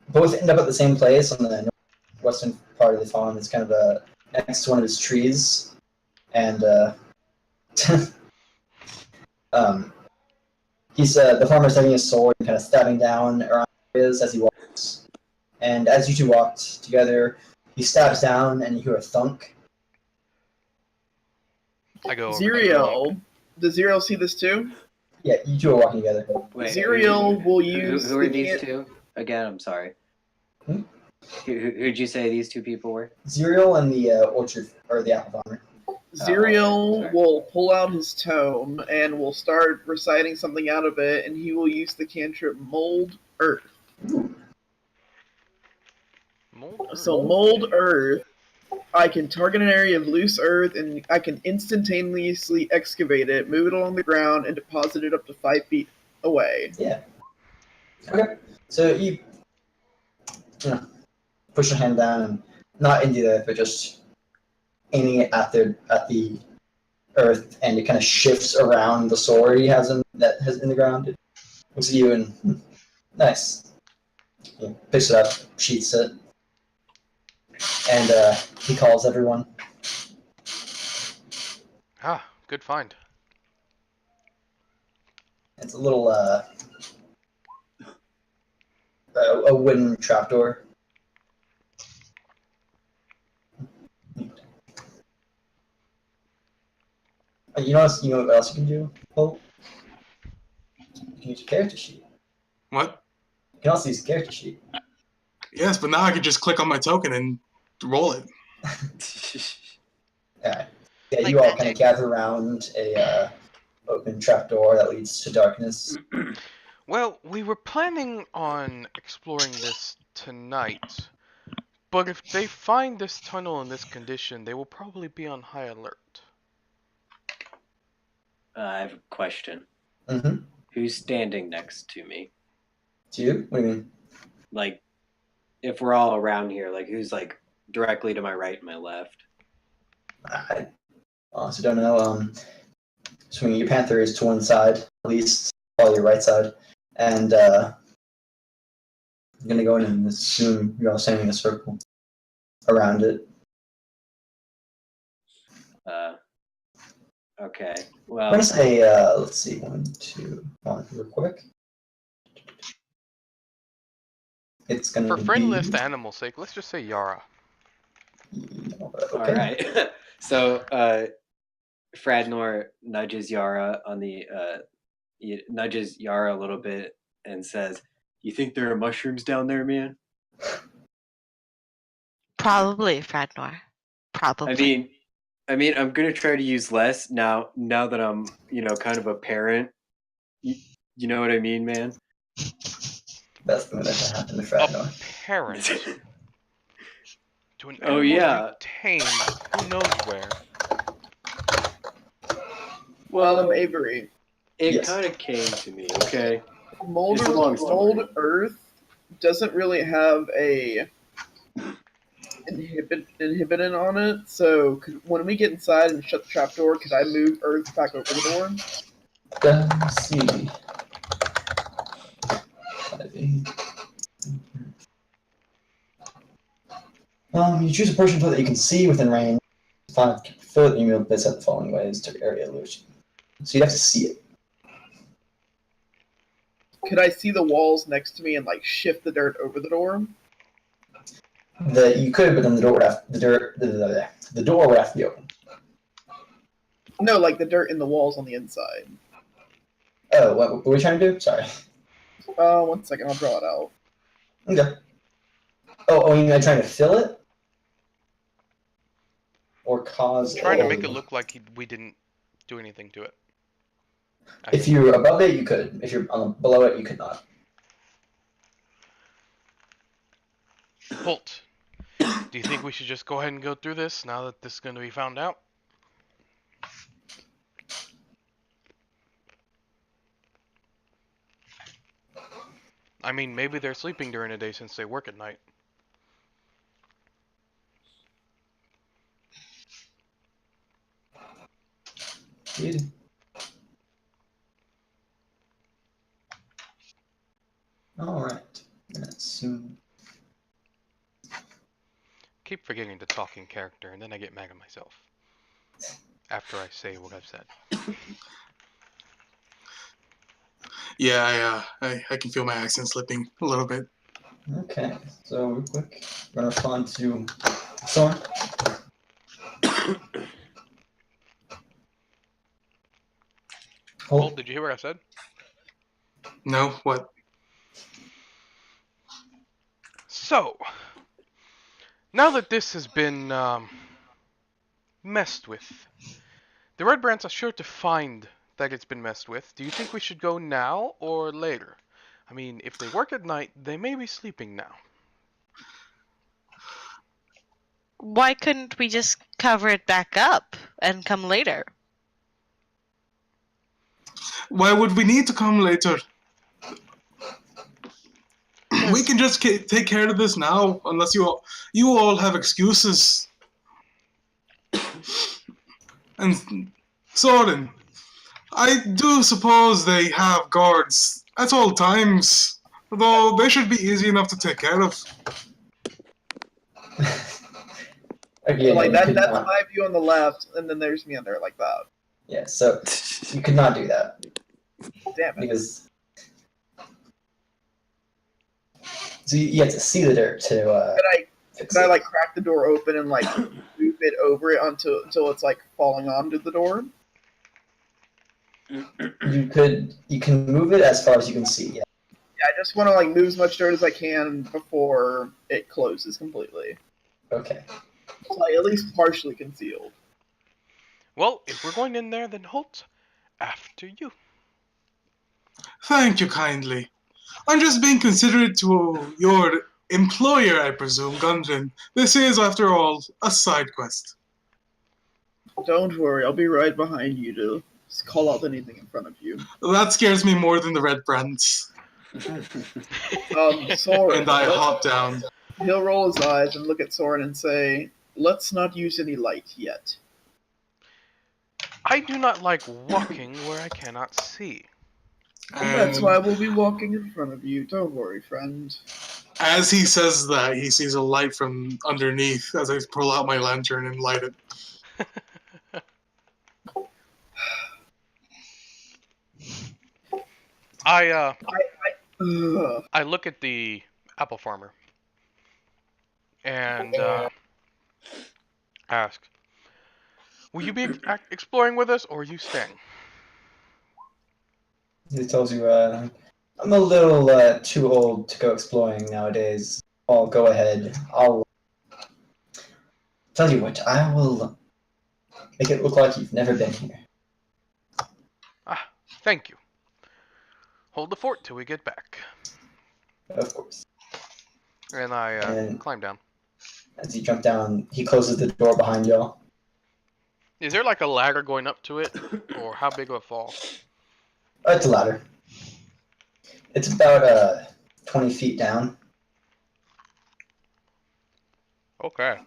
both end up at the same place on the northwestern part of the farm. It's kind of next to one of his trees, and he's the farmer's having his sword and kind of stabbing down around areas as he walks. And as you two walked together, he stabs down, and you hear a thunk. I go over Zero. Does Zero see this too? Yeah, you two are walking together. Wait, Zero will use. Who are the these can- two? Again, I'm sorry. Hmm? Who'd you say these two people were? Zero and the orchard, or the apple farmer. Zero sorry. will pull out his tome and will start reciting something out of it, and he will use the cantrip Mold Earth. Mold? So Mold Earth, I can target an area of loose earth, and I can instantaneously excavate it, move it along the ground, and deposit it up to 5 feet away. Yeah. Okay. So you push your hand down, and not into the earth, but just aiming it at the earth, and it kind of shifts around the sword he has in the ground. It looks at you and nice. He picks it up, sheaths it, and he calls everyone. Ah, good find. It's a little a wooden trapdoor. You know what else you can do? Oh, you can use your character sheet. What? You can also use the character sheet. Yes, but now I can just click on my token and roll it. Alright. Yeah, Like you all kind magic. of gather around a open trapdoor that leads to darkness. Well, we were planning on exploring this tonight, but if they find this tunnel in this condition, they will probably be on high alert. I have a question. Mm-hmm. Who's standing next to me? To you? What do you mean? Like, if we're all around here, like, who's like directly to my right and my left? I honestly don't know. Swinging your panther is to one side, at least, probably your right side, and I'm gonna go in and assume you're all standing in a circle around it. Okay. I'm Well, gonna say, let's see, 1, 2, 1, real quick. It's gonna For be friendliest animal's sake, let's just say Yara. okay. all right. So, Fradnor nudges Yara nudges Yara a little bit and says, "You think there are mushrooms down there, man?" Probably, Fradnor. Probably. I mean, I'm gonna try to use less now. Now that I'm, kind of a parent. You know what I mean, man? That's gonna happen to A Fradnor. parent to an Oh, animal yeah. you tamed who knows where. Well, Avery, it Yes. kind of came to me. Okay. mold, It's a long story. mold Earth doesn't really have a inhibitant on it. So when we get inside and shut the trapdoor, could I move Earth back over the door? Let's see. You choose a portion that you can see within range. Fill it in your set the following ways to area illusion. So you'd have to see it. Could I see the walls next to me and like shift the dirt over the door? You could, but then the door would have the door would have to be open. No, like the dirt in the walls on the inside. Oh, what were we trying to do? Sorry. 1 second, I'll draw it out. Okay. Oh, you mean trying to fill it? Or cause Trying to make it look like we didn't do anything to it. If you're above it, you could. If you're below it, you could not. Hult, do you think we should just go ahead and go through this now that this is going to be found out? I mean, maybe they're sleeping during the day since they work at night. Yeah. Alright. Assume. Keep forgetting to talk in character, and then I get mad at myself. After I say what I've said. Yeah, I can feel my accent slipping a little bit. Okay, so real quick, we're gonna respond to Soren. Hult, did you hear what I said? No, what? So, now that this has been messed with, the Red Brands are sure to find that it's been messed with. Do you think we should go now or later? I mean, if they work at night, they may be sleeping now. Why couldn't we just cover it back up and come later? Why would we need to come later? We can just take care of this now, unless you all have excuses. And Soren, I do suppose they have guards at all times, though they should be easy enough to take care of. Okay, Like no, that's my view on the left, and then there's me on there like that. Yeah, so you could not do that. Damn it. Because so you have to see the dirt to Could I like crack the door open and like move it over it until it's like falling onto the door? You can move it as far as you can see. Yeah. Yeah, I just want to like move as much dirt as I can before it closes completely. Okay. It's like at least partially concealed. Well, if we're going in there, then Hult, after you. Thank you kindly. I'm just being considerate to your employer, I presume, Gundren. This is, after all, a side quest. Don't worry, I'll be right behind you to call out anything in front of you. That scares me more than the red brands. Soren, And I hop down. he'll roll his eyes and look at Soren and say, let's not use any light yet. I do not like walking where I cannot see. That's why we'll be walking in front of you. Don't worry, friend. As he says that, he sees a light from underneath as I pull out my lantern and light it. I Ugh. I look at the apple farmer and ask, will you be exploring with us, or are you staying? He tells you, I'm a little too old to go exploring nowadays. I'll go ahead. I'll tell you what, I will make it look like you've never been here. Ah, thank you. Hold the fort till we get back. Of course. And I And- climb down. As you jump down, he closes the door behind y'all. Is there like a ladder going up to it, or how big of a fall? It's a ladder. It's about 20 feet down. Okay.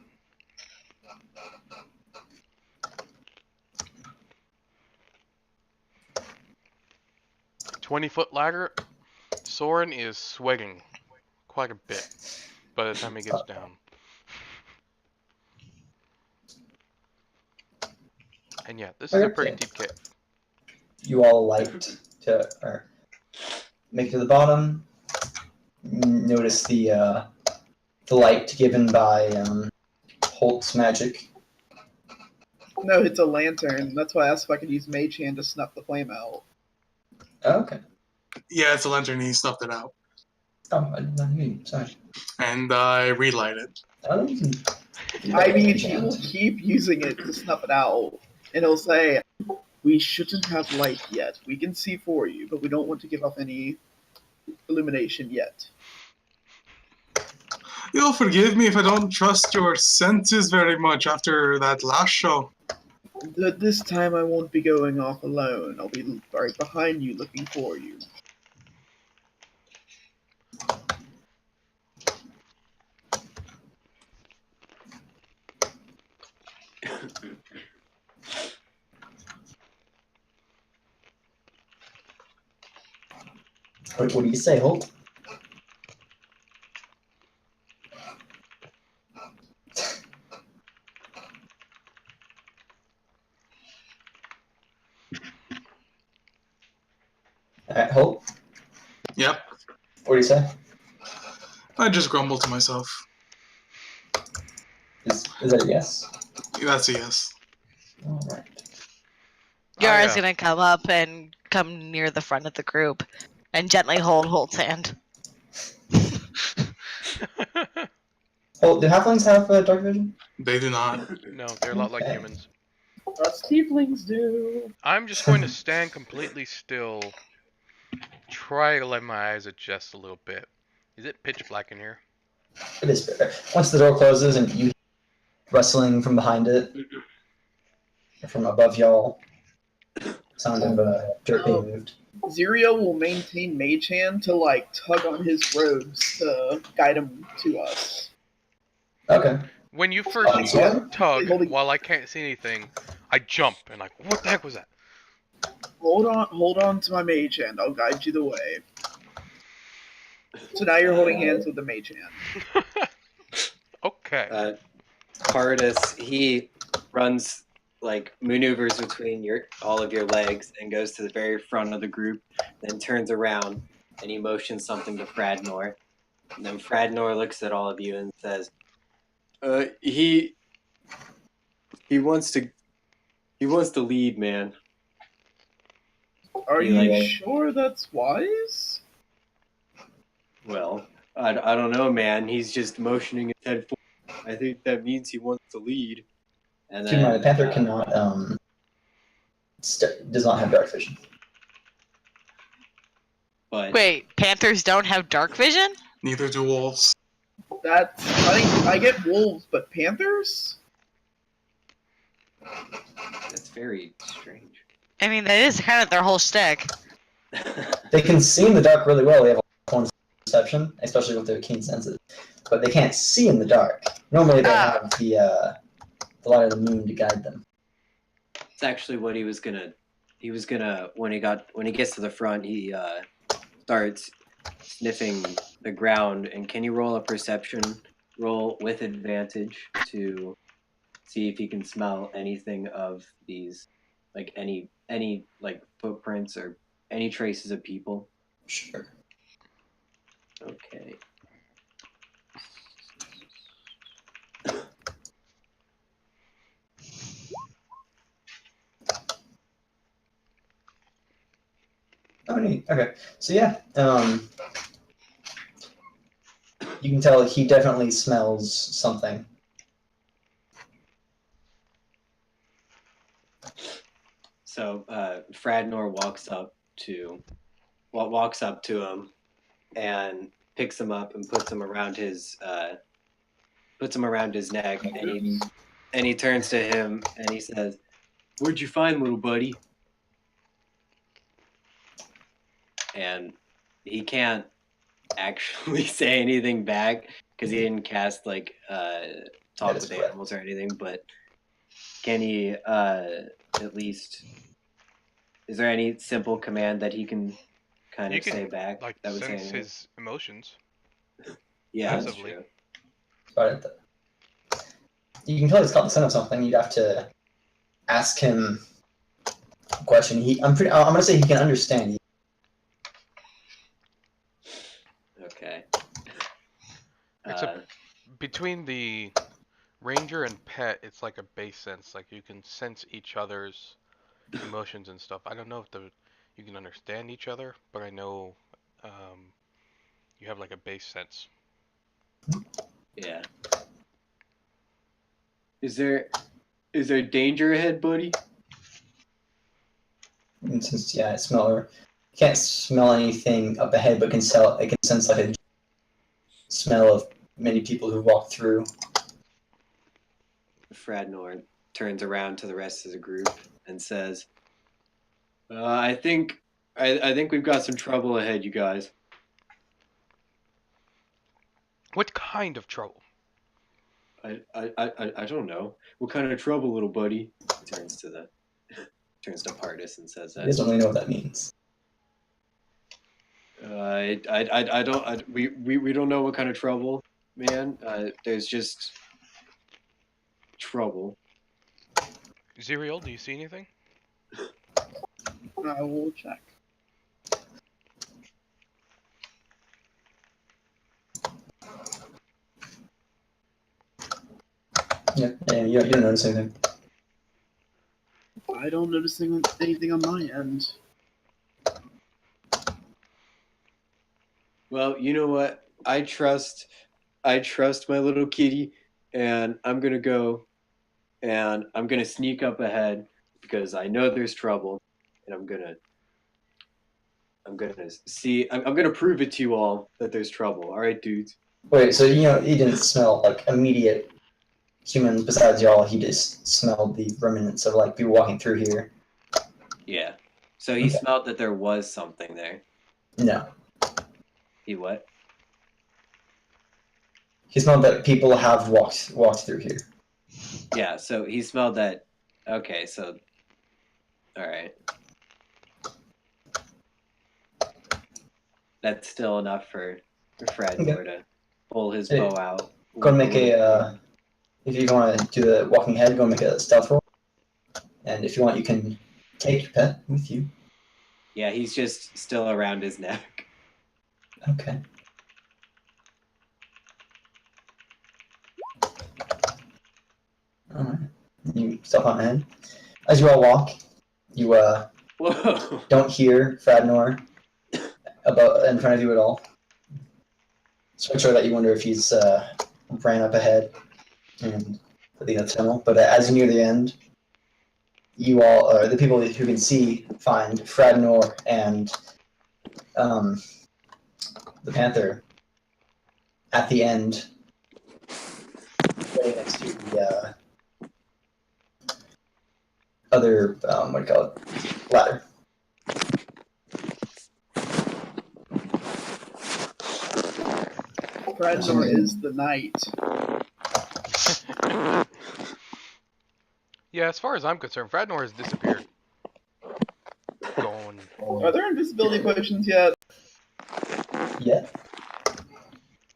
"20-foot ladder." Soren is sweating quite a bit by the time he gets down. And yeah, this is a pretty deep cave. You all light to or make it to the bottom. Notice the light given by Hult's magic. No, it's a lantern. That's why I asked if I could use Mage Hand to snuff the flame out. Oh, okay. Yeah, it's a lantern, he snuffed it out. Oh, I did not hear you. Sorry. And I relight it. Oh, you can. I mean, he will keep using it to snuff it out. And he'll say, we shouldn't have light yet. We can see for you, but we don't want to give off any illumination yet. You'll forgive me if I don't trust your senses very much after that last show. This time I won't be going off alone. I'll be right behind you looking for you. What do you say, Holt? Alright, Holt? Yep. What do you say? I just grumble to myself. Is that a yes? That's a yes. Alright. Yara's gonna come up and come near the front of the group and gently hold Holt's hand. Holt, do halflings have dark vision? They do not. No, they're a lot like Okay. humans. Us tieflings do. I'm just going to stand completely still, try to let my eyes adjust a little bit. Is it pitch black in here? It is fair. Once the door closes and you rustling from behind it, or from above y'all, sound of dirt being moved. Zero will maintain Mage Hand to, like, tug on his robes to guide him to us. Okay. When you first Oh, use sorry? tug, Holding- while I can't see anything, I jump and like, what the heck was that? Hold on to my Mage Hand. I'll guide you the way. So now you're holding hands with the Mage Hand. Okay. Pardis, he runs, like, maneuvers between all of your legs and goes to the very front of the group, then turns around and he motions something to Fradnor. And then Fradnor looks at all of you and says, he wants to lead, man. Are You you like- sure that's wise? Well, I don't know, man. He's just motioning his head forward. I think that means he wants to lead. And Keep in mind, then, the Panther cannot does not have dark vision. But Wait, panthers don't have dark vision? Neither do wolves. I get wolves, but panthers? that's very strange. I mean, that is kind of their whole shtick. They can see in the dark really well. They have a point of perception, especially with their keen senses. But they can't see in the dark. Normally, they have the light of the moon to guide them. It's actually what he was gonna. He was gonna when he gets to the front, he starts sniffing the ground. And can you roll a perception roll with advantage to see if he can smell anything of these, like any like footprints or any traces of people? Sure. Okay. Oh, neat. Okay. So yeah, you can tell he definitely smells something. So Fradnor walks up to him and picks him up and puts him around his neck, and he turns to him and he says, "Where'd you find little buddy?" And he can't actually say anything back because he didn't cast like talk That is with correct. animals or anything. But can he at least? Is there any simple command that he can kind You of can, say back like, that would say sense anything? his emotions. Yeah, that's passively. true. But you can tell he's caught the scent of something. You'd have to ask him a question. I'm gonna say he can understand you. Okay. Except between the ranger and pet, it's like a base sense. Like, you can sense each other's emotions and stuff. I don't know if you can understand each other, but I know you have like a base sense. Yeah. Is there danger ahead, buddy? And since I smell her, can't smell anything up ahead, but it can sense like a smell of many people who walk through. Fradnor turns around to the rest of the group and says, I think we've got some trouble ahead, you guys. What kind of trouble? I don't know. What kind of trouble, little buddy? He turns to Pardis and says He that. doesn't really know what that means. We don't know what kind of trouble, man. There's just trouble. Zerial, do you see anything? I will check. Yeah, you don't notice anything. I don't notice anything on my end. Well, you know what? I trust my little kitty, and I'm gonna go, and I'm gonna sneak up ahead because I know there's trouble, and I'm gonna see. I'm gonna prove it to you all that there's trouble. All right, dudes. Wait, so he didn't smell like immediate humans besides y'all. He just smelled the remnants of like people walking through here. Yeah. So he Okay. smelled that there was something there. No, He what? he smelled that people have walked through here. Yeah. So he smelled that. Okay. So. All right. That's still enough for Fradnor to pull his Hey, bow out. Go and make if you want to do the walking head, go and make a stealth roll. And if you want, you can take your pet with you. Yeah, he's just still around his neck. Okay. Alright. You stealth on ahead. As you all walk, you Whoa. don't hear Fradnor in front of you at all. So much so that you wonder if he's ran up ahead and the tunnel. But as you near the end, you all, the people who can see, find Fradnor and the Panther at the end, right next to the other, what do you call it, ladder. Fradnor is the knight. Yeah, as far as I'm concerned, Fradnor has disappeared. Gone. Are there invisibility potions yet? Yeah.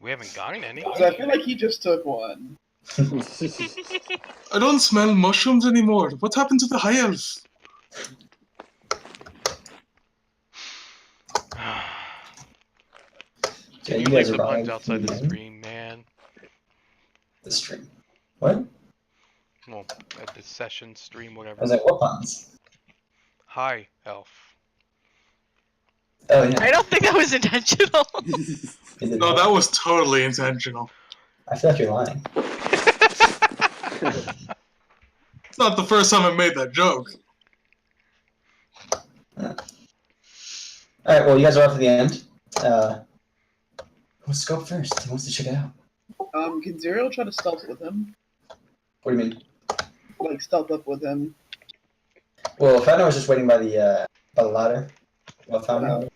We haven't gotten any. 'Cause I feel like he just took one. I don't smell mushrooms anymore. What happened to the high elf? Yeah, Can you you guys leave the are puns live outside the again. stream, man? The stream. What? Well, at the session stream, I whatever. was like, what puns? Hi, elf. Oh, yeah. I don't think that was intentional. Is it No, not? that was totally intentional. I feel like you're lying. It's not the first time I made that joke. Alright, well, you guys are off at the end. Let's go first. Who wants to check it out? Can Zerial try to stealth with him? What do you mean? Like, stealth up with him? Well, Fradnor was just waiting by the ladder. Well, found Yeah. him.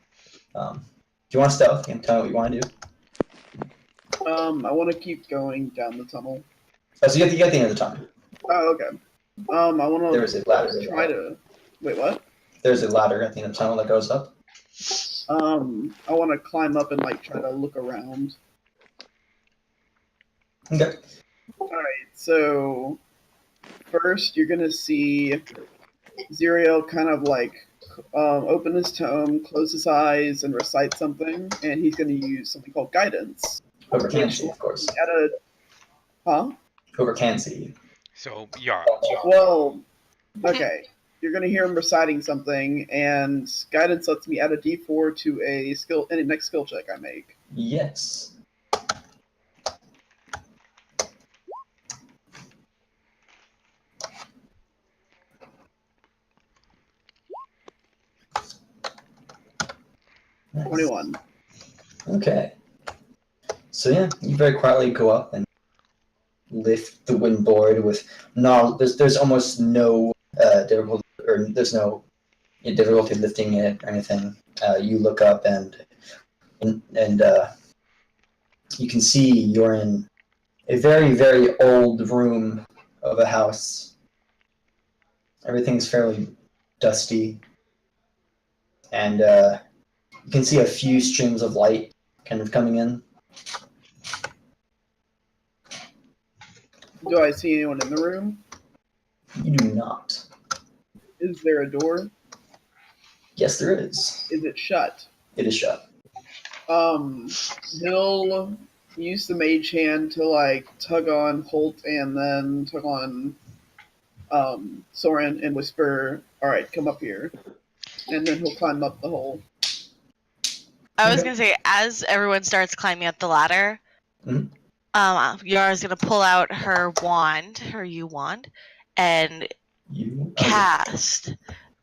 If you want to stealth, you can tell me what you want to do. I want to keep going down the tunnel. Oh, so you get the end of the tunnel. Oh, okay. I want There is to a ladder. try to... Wait, what? There's a ladder at the end of the tunnel that goes up. I want to climb up and, like, try to look around. Okay. Alright, so... First, you're gonna see Zerial kind of, like, open his tome, close his eyes, and recite something, and he's gonna use something called guidance. Whoever can see, of course. At a... Huh? Whoever can see. So, Yara. Well, okay. You're gonna hear him reciting something, and guidance lets me add a D4 to a skill, any next skill check I make. Yes. Nice. 21. Okay. So yeah, you very quietly go up and lift the wooden board with there's almost no difficulty, or there's no difficulty lifting it or anything. You look up and you can see you're in a very, very old room of a house. Everything's fairly dusty, and you can see a few streams of light kind of coming in. Do I see anyone in the room? You do not. Is there a door? Yes, there is. Is it shut? It is shut. He'll use the mage hand to, like, tug on Hult and then tug on Soren and whisper, alright, come up here. And then he'll climb up the hole. I was Okay. gonna say, as everyone starts climbing up the ladder, Mhm. Yara's gonna pull out her wand, her U wand, and You cast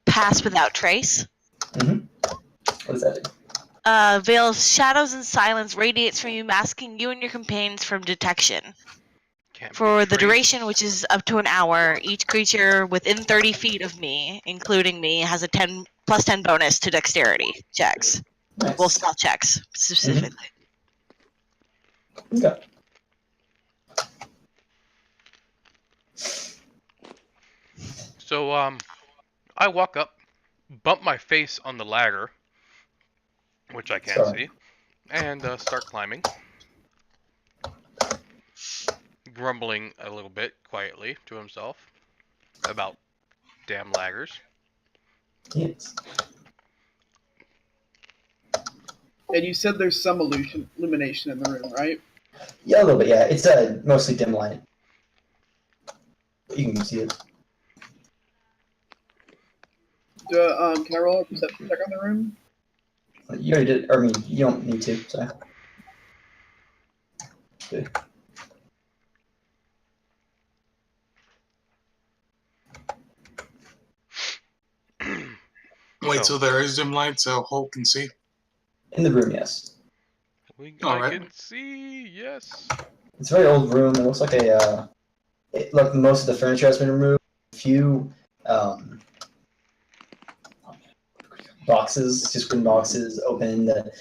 Pass Without Trace. What does that do? Veil of shadows and silence radiates from you, masking you and your companions from detection. Can't For be the traced. duration, which is up to an hour, each creature within 30 feet of me, including me, has a 10 bonus to dexterity checks. Nice. Well, spell checks, specifically. Okay. So, I walk up, bump my face on the ladder, which I can't Sorry. see, and start climbing. Grumbling a little bit quietly to himself about damn laggers. Yes. And you said there's some illumination in the room, right? Yeah, a little bit. Yeah, it's mostly dim light. But you can see it. Can I roll a perception check on the room? You already did. Or, I mean, you don't need to. So. Okay. wait Oh. till there is dim light so Hult can see. In the room, yes. I Alright. can see. Yes. It's a very old room. It looks like like most of the furniture has been removed. A few boxes, just wooden boxes, open that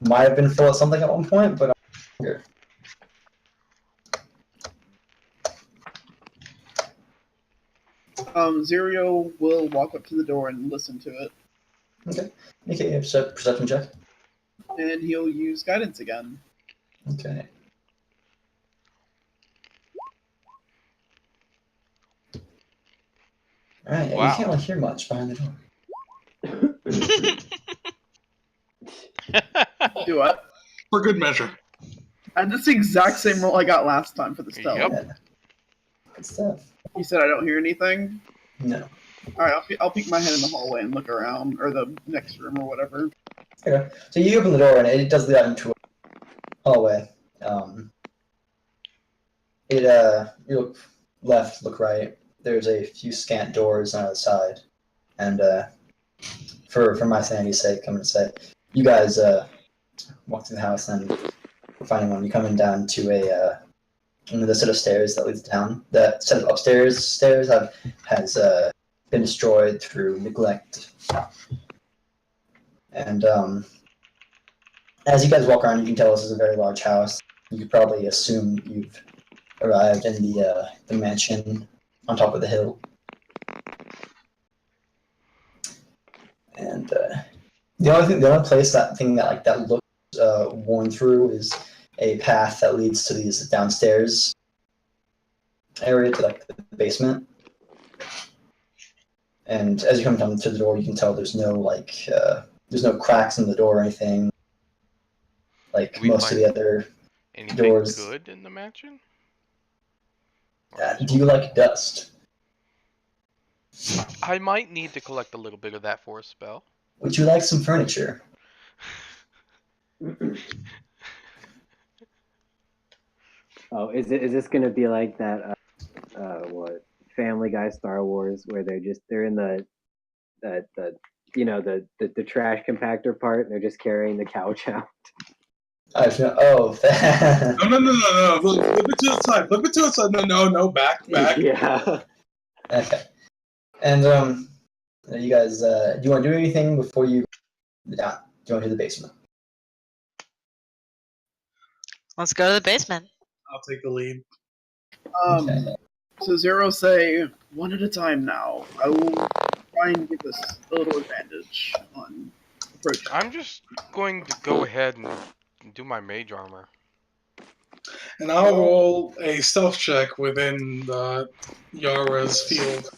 might have been full of something at one point, but I'm here. Zero will walk up to the door and listen to it, Okay. Make a perception check. and he'll use guidance again. Okay. Alright, Wow. you can't really hear much behind the door. Do what? For good measure. And that's the exact same roll I got last time for the spell. Yep. Yeah. Good stuff. You said I don't hear anything? No. Alright, I'll peek my head in the hallway and look around, or the next room or whatever. Okay. So you open the door and it does lead out into a hallway. You look left, look right. There's a few scant doors on the side, and for my sanity's sake, I'm gonna say you guys walk through the house and finding one. You coming down to the set of stairs that leads down. That set of upstairs stairs has been destroyed through neglect, and as you guys walk around, you can tell this is a very large house. You could probably assume you've arrived in the mansion on top of the hill. And the only place that looks worn through is a path that leads to these downstairs area to like the basement. And as you come down to the door, you can tell there's no cracks in the door or anything. Like We most of the find other Anything doors. good in the mansion? Or is Do you like dust? I might need to collect a little bit of that for a spell. Would you like some furniture? Oh, is this gonna be like that? What Family Guy Star Wars, where they're in the trash compactor part, and they're just carrying the couch out. Oh, that. No. Flip it to the side. Flip it to the side. No. Back. Yeah. Okay. And you guys, do you want to do anything before you down? Do you want to the basement? Let's go to the basement. I'll take the lead. Okay. So Zero say, one at a time now. I will try and give us a little advantage on approach. I'm just going to go ahead and do my mage armor. And I'll roll a stealth check within Yara's field.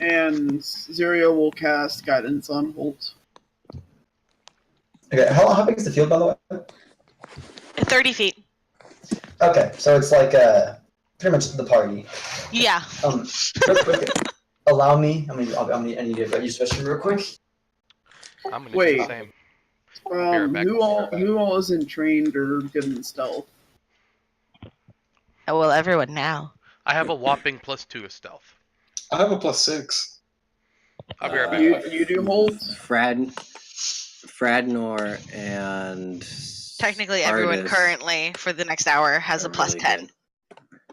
And Zero will cast guidance on Hult. Okay. How big is the field, by the way? 30 feet. Okay, so it's like pretty much the party. Yeah. Real quick, allow me. I need to use the restroom real quick. I'm gonna do Wait. the same. right back. Who all isn't trained or good in stealth? Oh, well, everyone now. I have a whopping +2 of stealth. I have a +6. I'll be right back. You do Hult? Fradnor and Technically, everyone Artis currently for the next hour has a are plus really 10. good.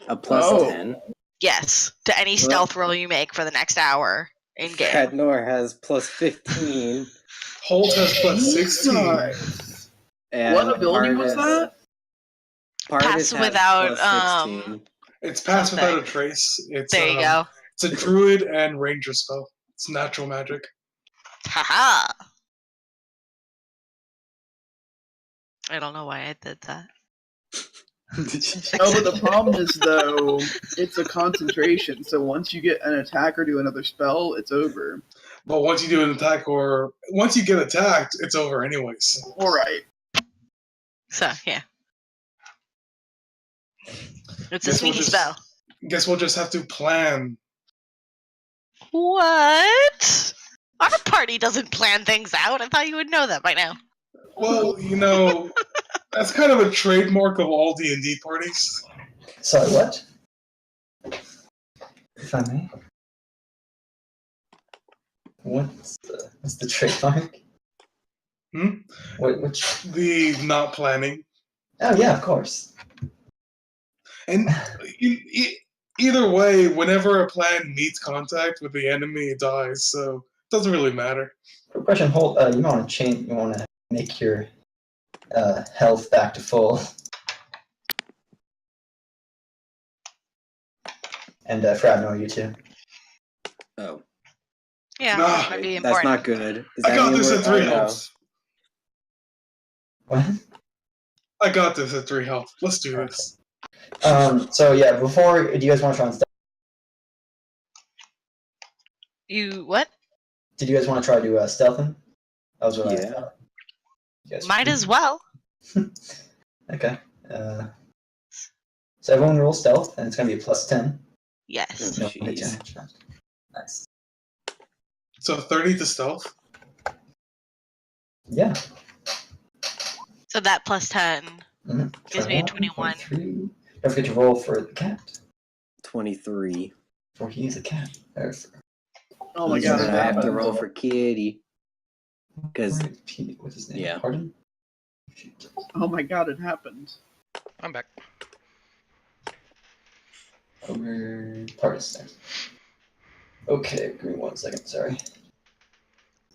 A plus Oh. 10. Yes, to any stealth roll you make for the next hour in game. Fradnor has plus 15. Holt has +16. Nice. And What ability was Artis- that? Artis Pass has without, plus 16. It's pass Something. without a trace. It's There you go. It's a druid and ranger spell. It's natural magic. Haha. I don't know why I did that. No, but the problem is, though, it's a concentration, so once you get an attack or do another spell, it's over. But once you do an attack or once you get attacked, it's over anyways. Alright. So, yeah. It's a Guess we'll sneaky just- spell. Guess we'll just have to plan. What? Our party doesn't plan things out. I thought you would know that by now. Well, that's kind of a trademark of all D&D parties. Sorry, what? If I may. What's the trademark? Hmm? Which? The not planning. Oh yeah, of course. And either way, whenever a plan meets contact with the enemy, it dies. So it doesn't really matter. Quick question, Holt. You want to change? You want to make your health back to full? And Frabno, you too. Oh, Yeah, Nah. that might be that's important. not good. Does I that got mean this we're- at 3 oh, no. health. What? I got this at 3 health. Let's do this. So yeah, before, do you guys want to try and stealth? You what? Did you guys want to try to stealth him? That was what I Yeah. thought. You guys- Might as well. Okay. So everyone roll stealth, and it's gonna be a +10. Yes. No, Jeez. headshot. Nice. So 30 to stealth. Yeah. So that plus 10 gives me a 21, 21. 23. Don't forget to roll for the cat. 23. For he is a cat. Oh my He's god, gonna it have to happened. roll for Kitty. Because What's his name? yeah. Pardon? Oh my god, it happened. I'm back. Over parties there. Okay, give me 1 second, sorry.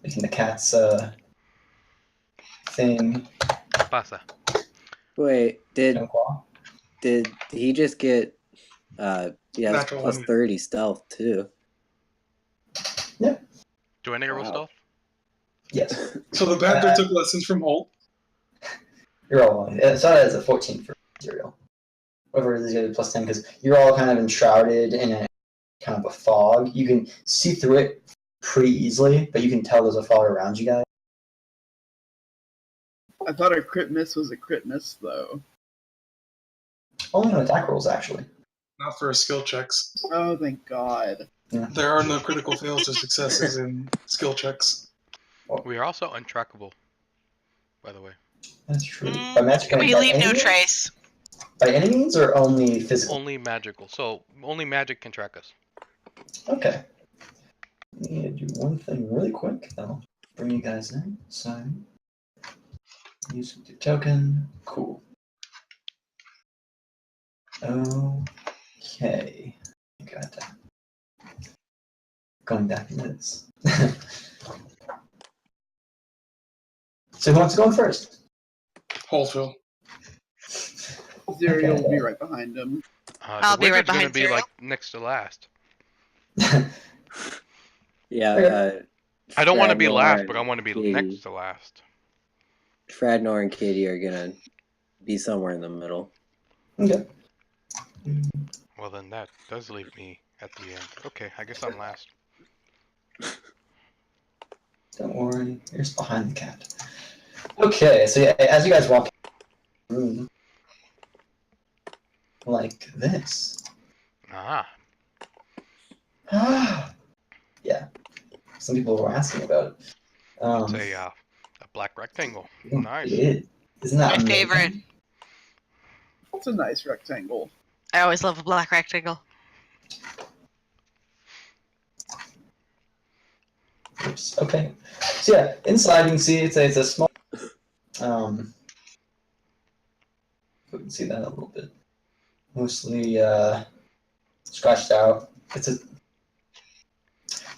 Making the cat's thing. Pasa. Wait, did No claw. he just get yeah, Natural plus 20. 30 stealth too? Do I need to roll Wow. stealth? Yes. So the Panther took lessons from Hult. You're all on. So that is a 14 for material. Whatever it is, you get a +10 because you're all kind of enshrouded in a kind of a fog. You can see through it pretty easily, but you can tell there's a fog around you guys. I thought a crit miss was a crit miss, though. Only on attack rolls, actually. Not for skill checks. Oh, thank god. There are no critical fails or successes in skill checks. We are also untrackable, by the way. That's true. By magic, We by leave any no means? trace. By any means, or only physical? Only magical. So only magic can track us. Okay. I need to do one thing really quick. That'll bring you guys in. So, use the token. Cool. Okay. Got that. Going back into this. So who wants to go in first? Holtville. Zero Okay. will be right behind him. I'll The be right wizard's gonna behind be Zero. like next to last. Yeah, Okay. I don't want to be Fradnor last, and but I want to be Kitty. next to last. Fradnor and Kitty are gonna be somewhere in the middle. Okay. Well, then that does leave me at the end. Okay, I guess I'm last. Don't worry, you're just behind the cat. Okay, so yeah, as you guys walk in the room, like this. Ah, Yeah, some people were asking about it. it's a black rectangle. Nice. It is. Isn't that My amazing? favorite. It's a nice rectangle. I always love a black rectangle. Oops. Okay. So yeah, inside you can see it's a small. You can see that a little bit. Mostly scratched out. It's a.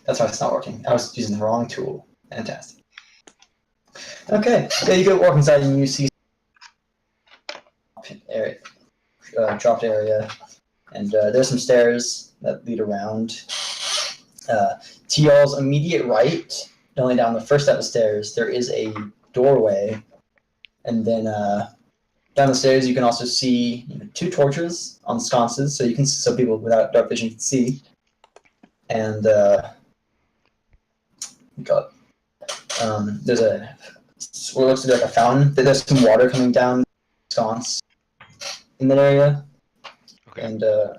That's why it's not working. I was using the wrong tool. Fantastic. Okay. Yeah, you go walk inside and you see area, dropped area, and there's some stairs that lead around. To y'all's immediate right, only down the first set of stairs, there is a doorway, and then down the stairs you can also see 2 torches on sconces, so people without dark vision can see. And there's what looks like a fountain. There's some water coming down the sconce in that area, Okay. and there's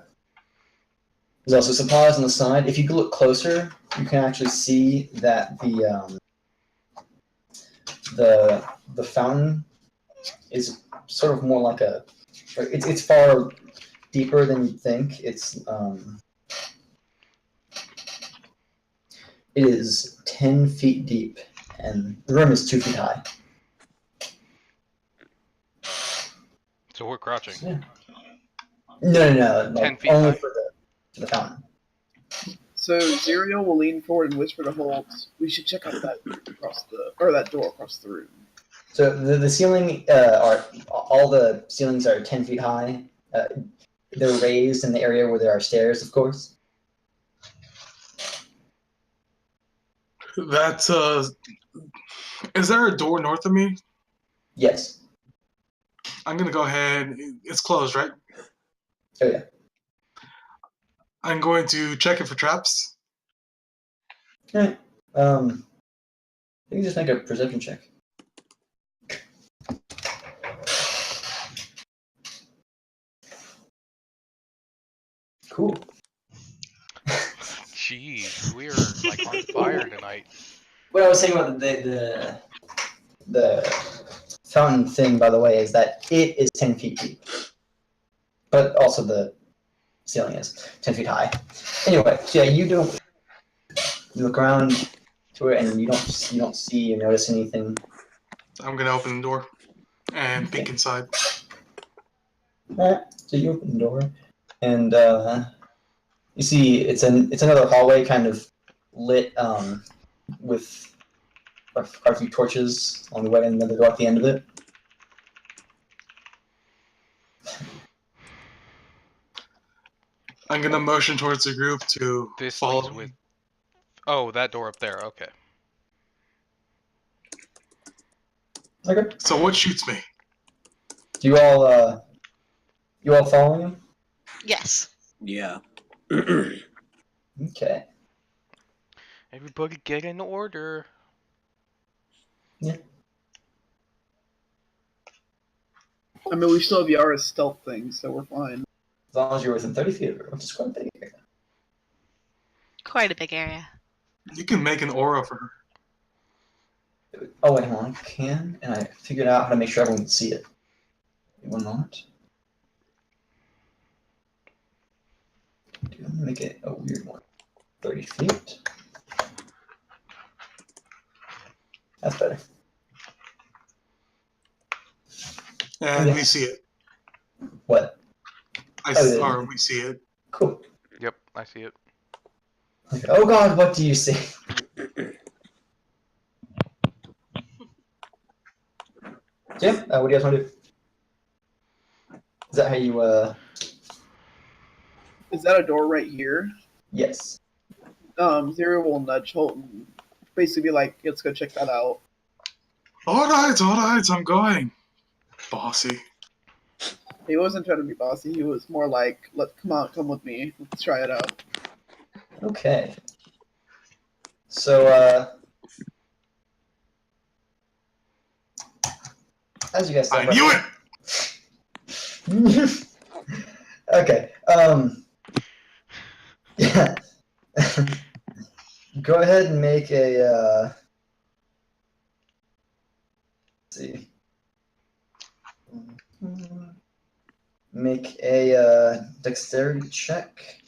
also supplies on the side. If you look closer, you can actually see that the fountain is sort of more like it's far deeper than you'd think. It is 10 feet deep, and the room is 2 feet high. So we're crouching. Yeah. No. 10 feet only high? for the fountain. So Zerial will lean forward and whisper to Holt, "We should check out that room that door across the room." So the ceiling all the ceilings are 10 feet high. They're raised in the area where there are stairs, of course. That's is there a door north of me? Yes. I'm gonna go ahead. It's closed, right? Oh yeah. I'm going to check it for traps. All right. You can just make a perception check. Cool. Jeez, we're like on fire tonight. What I was saying about the fountain thing, by the way, is that it is 10 feet deep, but also the ceiling is 10 feet high. Anyway, so yeah, you look around to it, and you don't see or notice anything. I'm gonna open the door and peek Okay. inside. Alright, so you open the door, and you see it's another hallway, kind of lit with a few torches on the way, and another door at the end of it. I'm gonna motion towards the group to This follow leads me. with. Oh, that door up there. Okay. Okay. So what shoots me? Do you all following him? Yes. Yeah. Okay. Everybody get in order. I mean, we still have Yara's stealth thing, so we're fine. As long as you're within 30 feet of her, which is quite a big area. Quite a big area. You can make an aura for her. Oh wait, hold on, I can, and I figured out how to make sure everyone can see it. Wait, one moment. Dude, I'm gonna make it a weird one. 30 feet. That's better. And Okay. we see it. What? Or we see it. Cool. Yep, I see it. Okay. Oh god, what do you see? Yeah, what do you guys want to do? Is that how you, Is that a door right here? yes. Zerial will nudge Holt and basically be like, "Let's go check that out." Alright, I'm going. Bossy. He wasn't trying to be bossy. He was more like, come with me. Let's try it out." Okay. So, as you guys I knew it! Okay. Yeah. Go ahead and make a. Let's see. Make a dexterity check.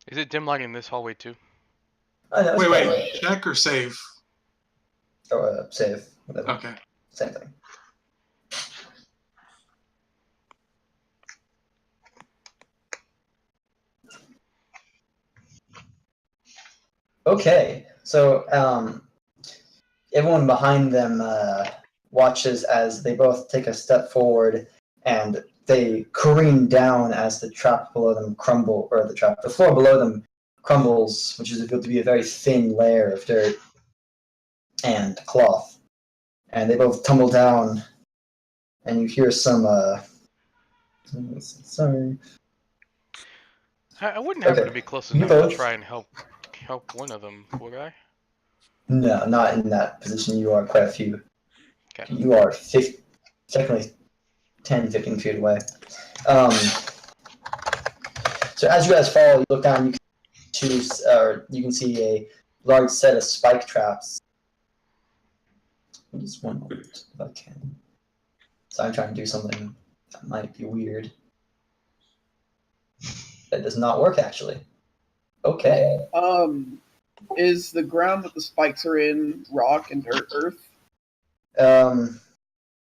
Is it dim light in this hallway too? Oh, no, it's Wait, fine. wait. Check or save? Oh, save. Whatever. Okay. Same thing. Okay, so everyone behind them watches as they both take a step forward, and they careen down as the trap below them crumble, or the floor below them crumbles, which is revealed to be a very thin layer of dirt and cloth. And they both tumble down, and you hear some sorry. I wouldn't happen Okay. to be close You enough to both- try and help one of them, would I? No, not in that position. You are quite a few. Okay. You are technically 10, 15 feet away. So as you guys fall, you look down, you can see a large set of spike traps. Just one moment, if I can. So I'm trying to do something that might be weird. That does not work, actually. Okay. Is the ground that the spikes are in rock and dirt earth?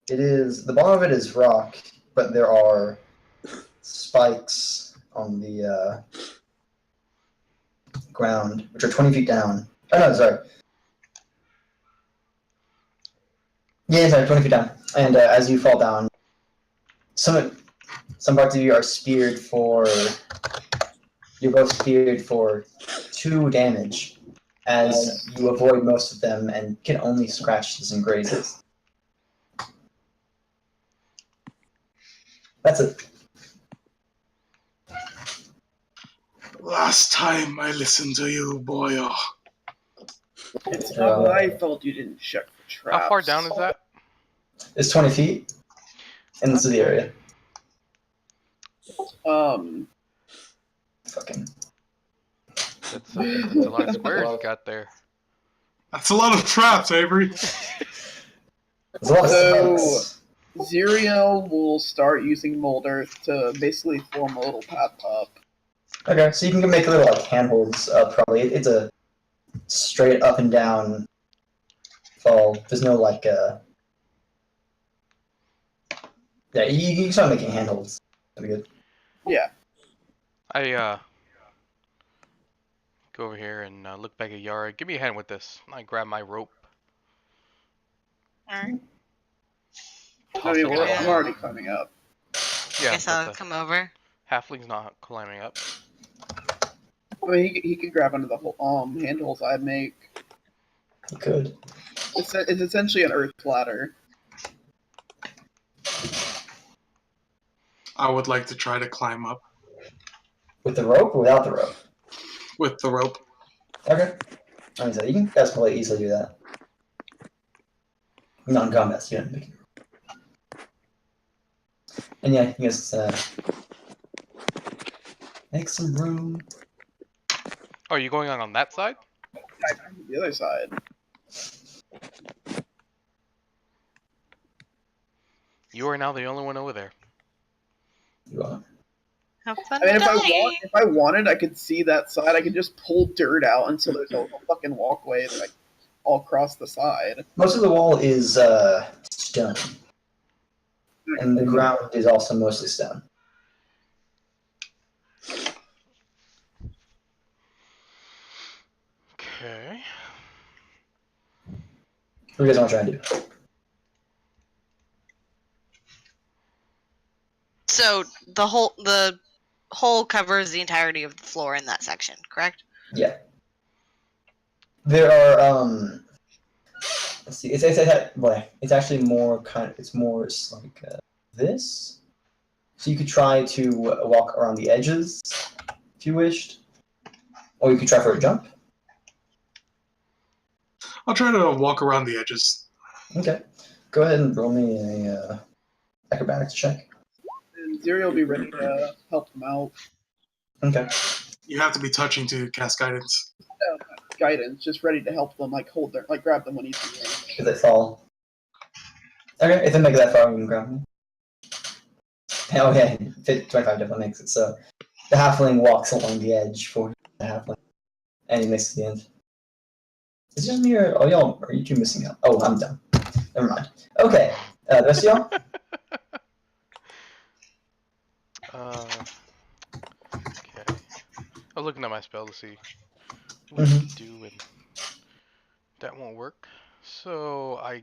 It is, the bottom of it is rock, but there are spikes on the ground, which are 20 feet down. Oh no, sorry. Yeah, sorry, 20 feet down. And as you fall down, some parts of you are speared for. You're both speared for 2 damage, as you avoid most of them and can only scratches and grazes. That's it. Last time I listened to you, boyo. It's not my fault you didn't check for traps. How far down is that? It's 20 feet into the area. Fucking. That's a lot of squares you got there. That's a lot of traps, Avery. There's a lot of So- spikes. Zeriel will start using mold earth to basically form a little path up. Okay, so you can make little like handholds. Probably it's a straight up and down fall. There's no like. Yeah, you can start making handholds. That'd be good. Yeah. I go over here and look back at Yara. Give me a hand with this. I grab my rope. Alright. I mean, Toss it I'm down. already climbing up. Yeah, Guess I'll but the come over. halfling's not climbing up. I mean, he could grab onto the whole handholds I make. You could. It's essentially an earth ladder. I would like to try to climb up With the rope or without the rope? with the rope. Okay. I mean, so you can guys probably easily do that. Non-combat student. And yeah, you guys make some room. Oh, are you going on that side? The other side. You are now the only one over there. You are. Have fun I mean, dying. if I wanted, I could see that side. I could just pull dirt out until there's a fucking walkway that all across the side. Most of the wall is stone, and the ground is also mostly stone. Okay. What do you guys want to try and do? So the hole covers the entirety of the floor in that section, correct? Yeah. There are let's see. It's actually more it's more like this. So you could try to walk around the edges if you wished, or you could try for a jump. I'll try to walk around the edges. Okay. Go ahead and roll me a acrobatics check. And Zeri will be ready to help them out. Okay. You have to be touching to cast guidance. Guidance, just ready to help them, grab them when he's in range. If they fall. Okay, if they make it that far, we can grab them. Okay, 25 definitely makes it. So the halfling walks along the edge for the halfling, and he makes it to the end. Is it just me or y'all? Are you two missing out? Oh, I'm done. Never mind. Okay, the rest of y'all. Okay. I was looking at my spell to see what to do, and that won't work. So I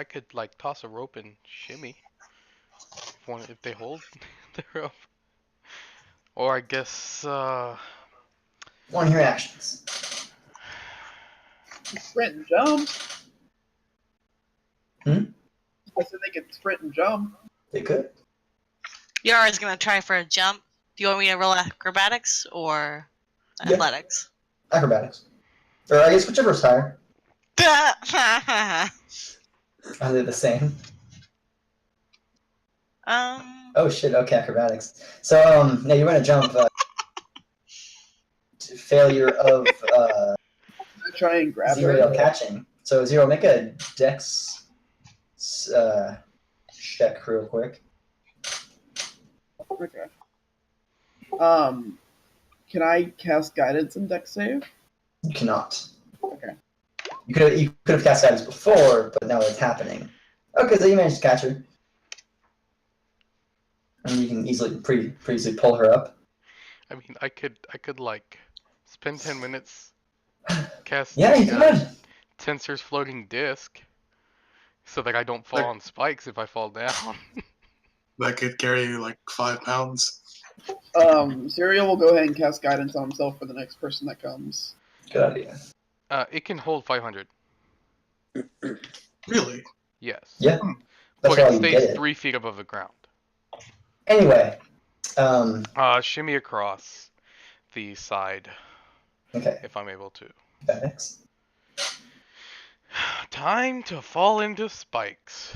could like toss a rope and shimmy if they hold the rope, or I guess One of your actions. Sprint and jump. Hmm? I said they could sprint and jump. They could. Yara's gonna try for a jump. Do you want me to roll acrobatics or Yeah. athletics? Acrobatics. Or I guess whichever's higher. Are they the same? Oh shit, okay, acrobatics. So, yeah, you want to jump, failure of, Try and grab Zero her. catching. So, Zero, make a dex, check real quick. Okay. Can I cast guidance and deck save? You cannot. Okay. You could have cast guidance before, but now it's happening. Okay, so you managed to catch her. And you can pretty easily pull her up. I mean, I could like spend 10 minutes casting Yeah, you could. Tensor's floating disc so that I don't fall on spikes if I fall down. That could carry you like 5 pounds. Zuriel will go ahead and cast guidance on himself for the next person that comes. Good idea. It can hold 500. Really? Yes. Yeah. But That's it why you stays get it. 3 feet above the ground. Anyway. Shimmy across the side Okay. if I'm able to. Next. Time to fall into spikes.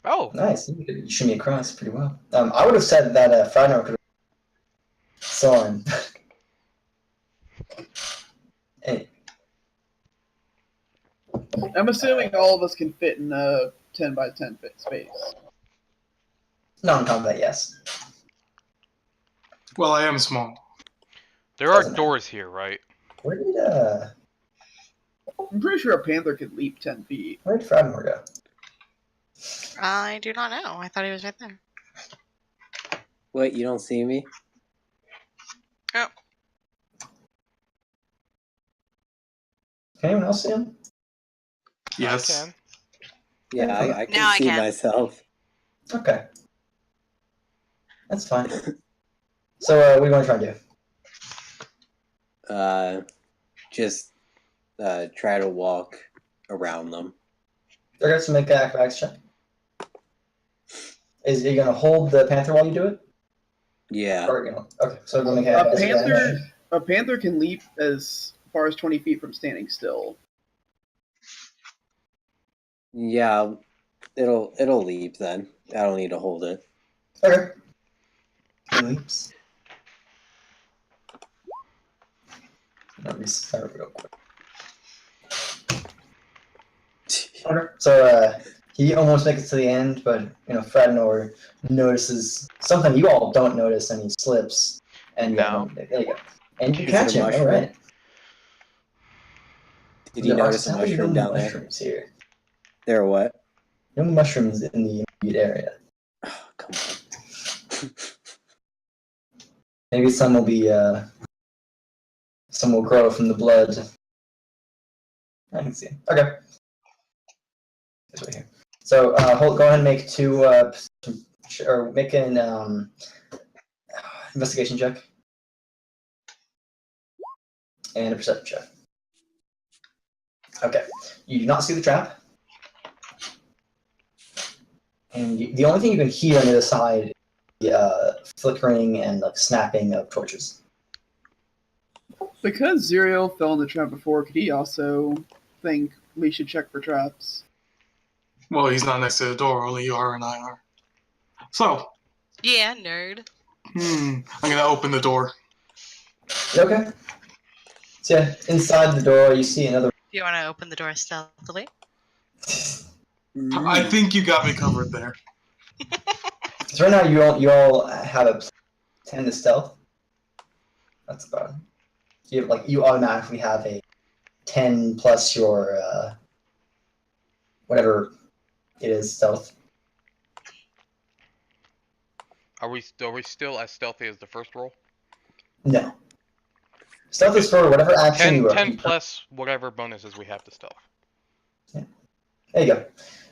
Oh, Nice. You could shimmy across pretty well. I would have said that Fragnar could have Soren. Hey, I'm assuming all of us can fit in a 10 by 10 space. non-combat, yes. Well, I am small. there are Doesn't matter. doors here, right? Where did I'm pretty sure a panther could leap 10 feet. Fragnar go? I do not know. I thought he was right there. What, you don't see me? Oh. Can anyone else see him? Yes. I can. Yeah, I can Now I see can. myself. Okay. That's fine. So, what do you want to try and do? Just try to walk around them. Okay, so make an acrobatics check. Is he going to hold the panther while you do it? Yeah. Or, okay, so we're going to make an disadvantage. A panther can leap as far as 20 feet from standing still. Yeah, it'll leap then. I don't need to hold it. Okay. He leaps. Let me restart real quick. Okay. So he almost makes it to the end, but Fradnor notices something you all don't notice, and he slips. And No. there you go. And you Is catch it a him. All mushroom? right. Did you notice a sadly mushroom no down there? mushrooms here. There are what? No mushrooms in the immediate area. Oh, come on. Maybe some will be. Some will grow from the blood. I can see. Okay. It's right here. So, Hult, go ahead and make two, or make an investigation check and a perception check. Okay. You do not see the trap, and the only thing you can hear on the other side is the flickering and like snapping of torches. Because Zuriel fell in the trap before, could he also think we should check for traps? Well, he's not next to the door. Only you are and I are. So, Yeah, nerd. I'm gonna open the door. Okay. So yeah, inside the door, you see another. Do you want to open the door stealthily? I think you got me covered there. So right now, you all have a 10 to stealth. That's about it. You automatically have a 10 plus your whatever it is stealth. Are we still as stealthy as the first roll? No. Stealth is for whatever action 10, you are. 10 plus whatever bonuses we have to stealth. There you go.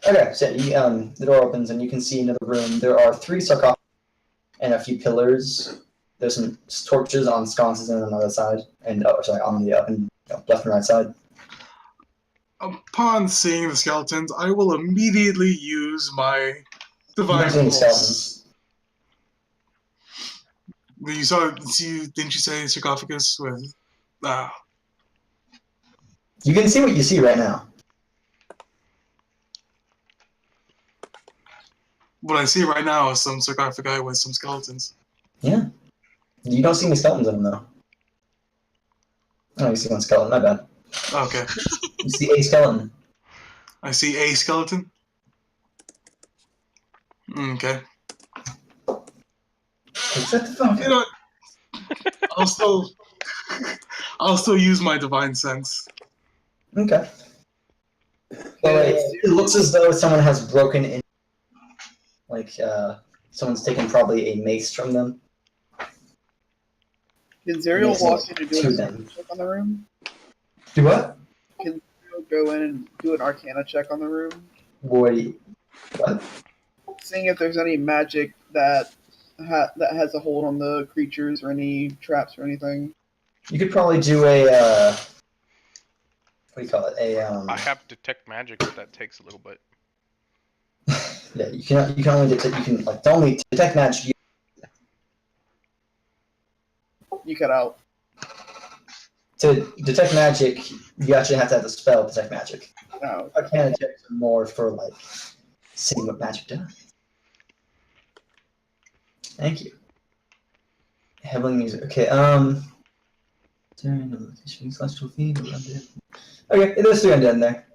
Okay, so the door opens and you can see another room. There are 3 sarcophagus and a few pillars. There's some torches on sconces on the other side, and on the up and left and right side. Upon seeing the skeletons, I will immediately use my divine You're not seeing pulse. skeletons. Didn't you say sarcophagus with? You can see what you see right now. What I see right now is some sarcophagi with some skeletons. Yeah. You don't see any skeletons in them, though. Oh, you see one skeleton. My bad. Okay. You see a skeleton. I see a skeleton. Okay. Shut the fuck You up. know what? I'll still use my divine sense. Okay. Well, it looks as though someone has broken in. Like, someone's taken probably a mace from them. Can Zerial Yes, walk in and do to a them. check on the room? Do what? Can Zerial go in and do an Arcana check on the room? What? Seeing if there's any magic that has a hold on the creatures or any traps or anything. You could probably do a, what do you call it? I have detect magic, but that takes a little bit. Yeah, you can only detect, the only detect magic You cut out. to detect magic, you actually have to have the spell detect magic. Oh, Arcana checks are more for, like, seeing what magic does. Thank you. Heavenly music. Okay, celestial fiend, undead. Okay, there's 3 undead in there.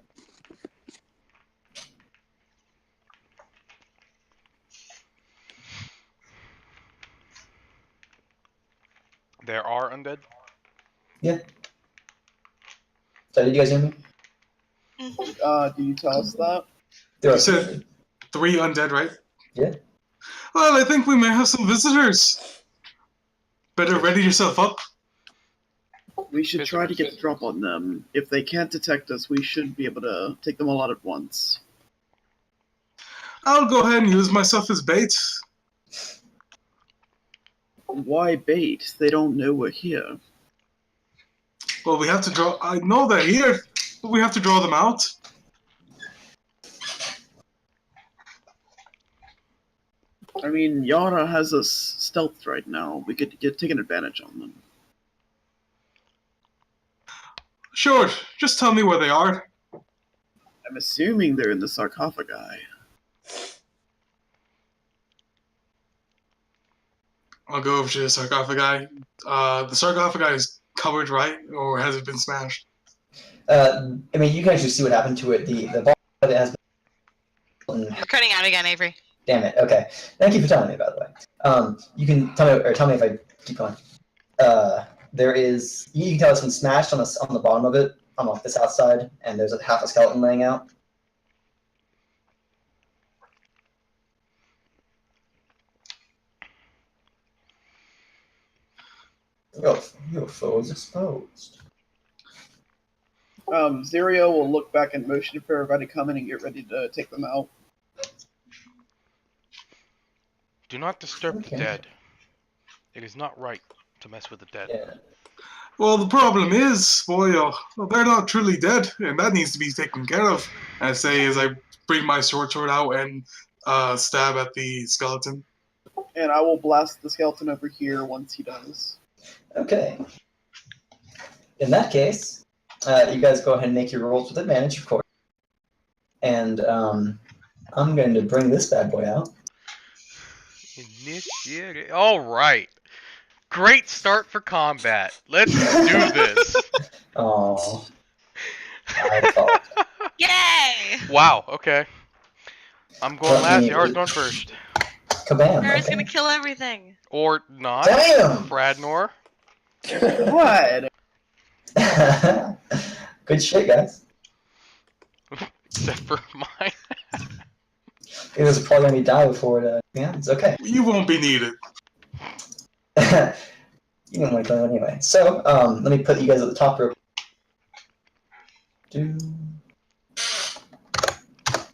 There are undead? So did you guys hear me? do you tell us that? There You are said 3 undead, right? Yeah. Well, I think we may have some visitors. Better ready yourself up. We should try to get the drop on them. If they can't detect us, we should be able to take them all out at once. I'll go ahead and use myself as bait. Why bait? They don't know we're here. Well, we have to draw. I know they're here, but we have to draw them out. I mean, Yara has us stealthed right now. We could get taken advantage on them. Sure, just tell me where they are. I'm assuming they're in the sarcophagi. I'll go over to the sarcophagi. The sarcophagi is covered, right? Or has it been smashed? I mean, you can actually see what happened to it. The ball that has been. You're cutting out again, Avery. Damn it. Okay. Thank you for telling me, by the way. You can tell me if I keep going. There is. You can tell it's been smashed on the bottom of it, on like the south side, and there's half a skeleton laying out. Your foe is exposed. Zerial will look back and motion for everybody to come in and get ready to take them out. Do not disturb Okay. the dead. It is not right to mess with the dead. Yeah. Well, the problem is, boy, they're not truly dead, and that needs to be taken care of. I say as I bring my sword out and stab at the skeleton. And I will blast the skeleton over here once he does. Okay. In that case, you guys go ahead and make your rolls with advantage, of course. And I'm going to bring this bad boy out. Initiate. All right. Great start for combat. Let's do this. Oh. I thought. Yay! Wow. Okay. I'm going Let last. me- Yara's going first. Kabam. Harry's Okay. gonna kill everything. Or not. Damn! Fradnor. What? Good shit, guys. Except for mine. It was probably going to die before it. Yeah, it's okay. You won't be needed. You didn't want to kill him anyway. So, let me put you guys at the top rope.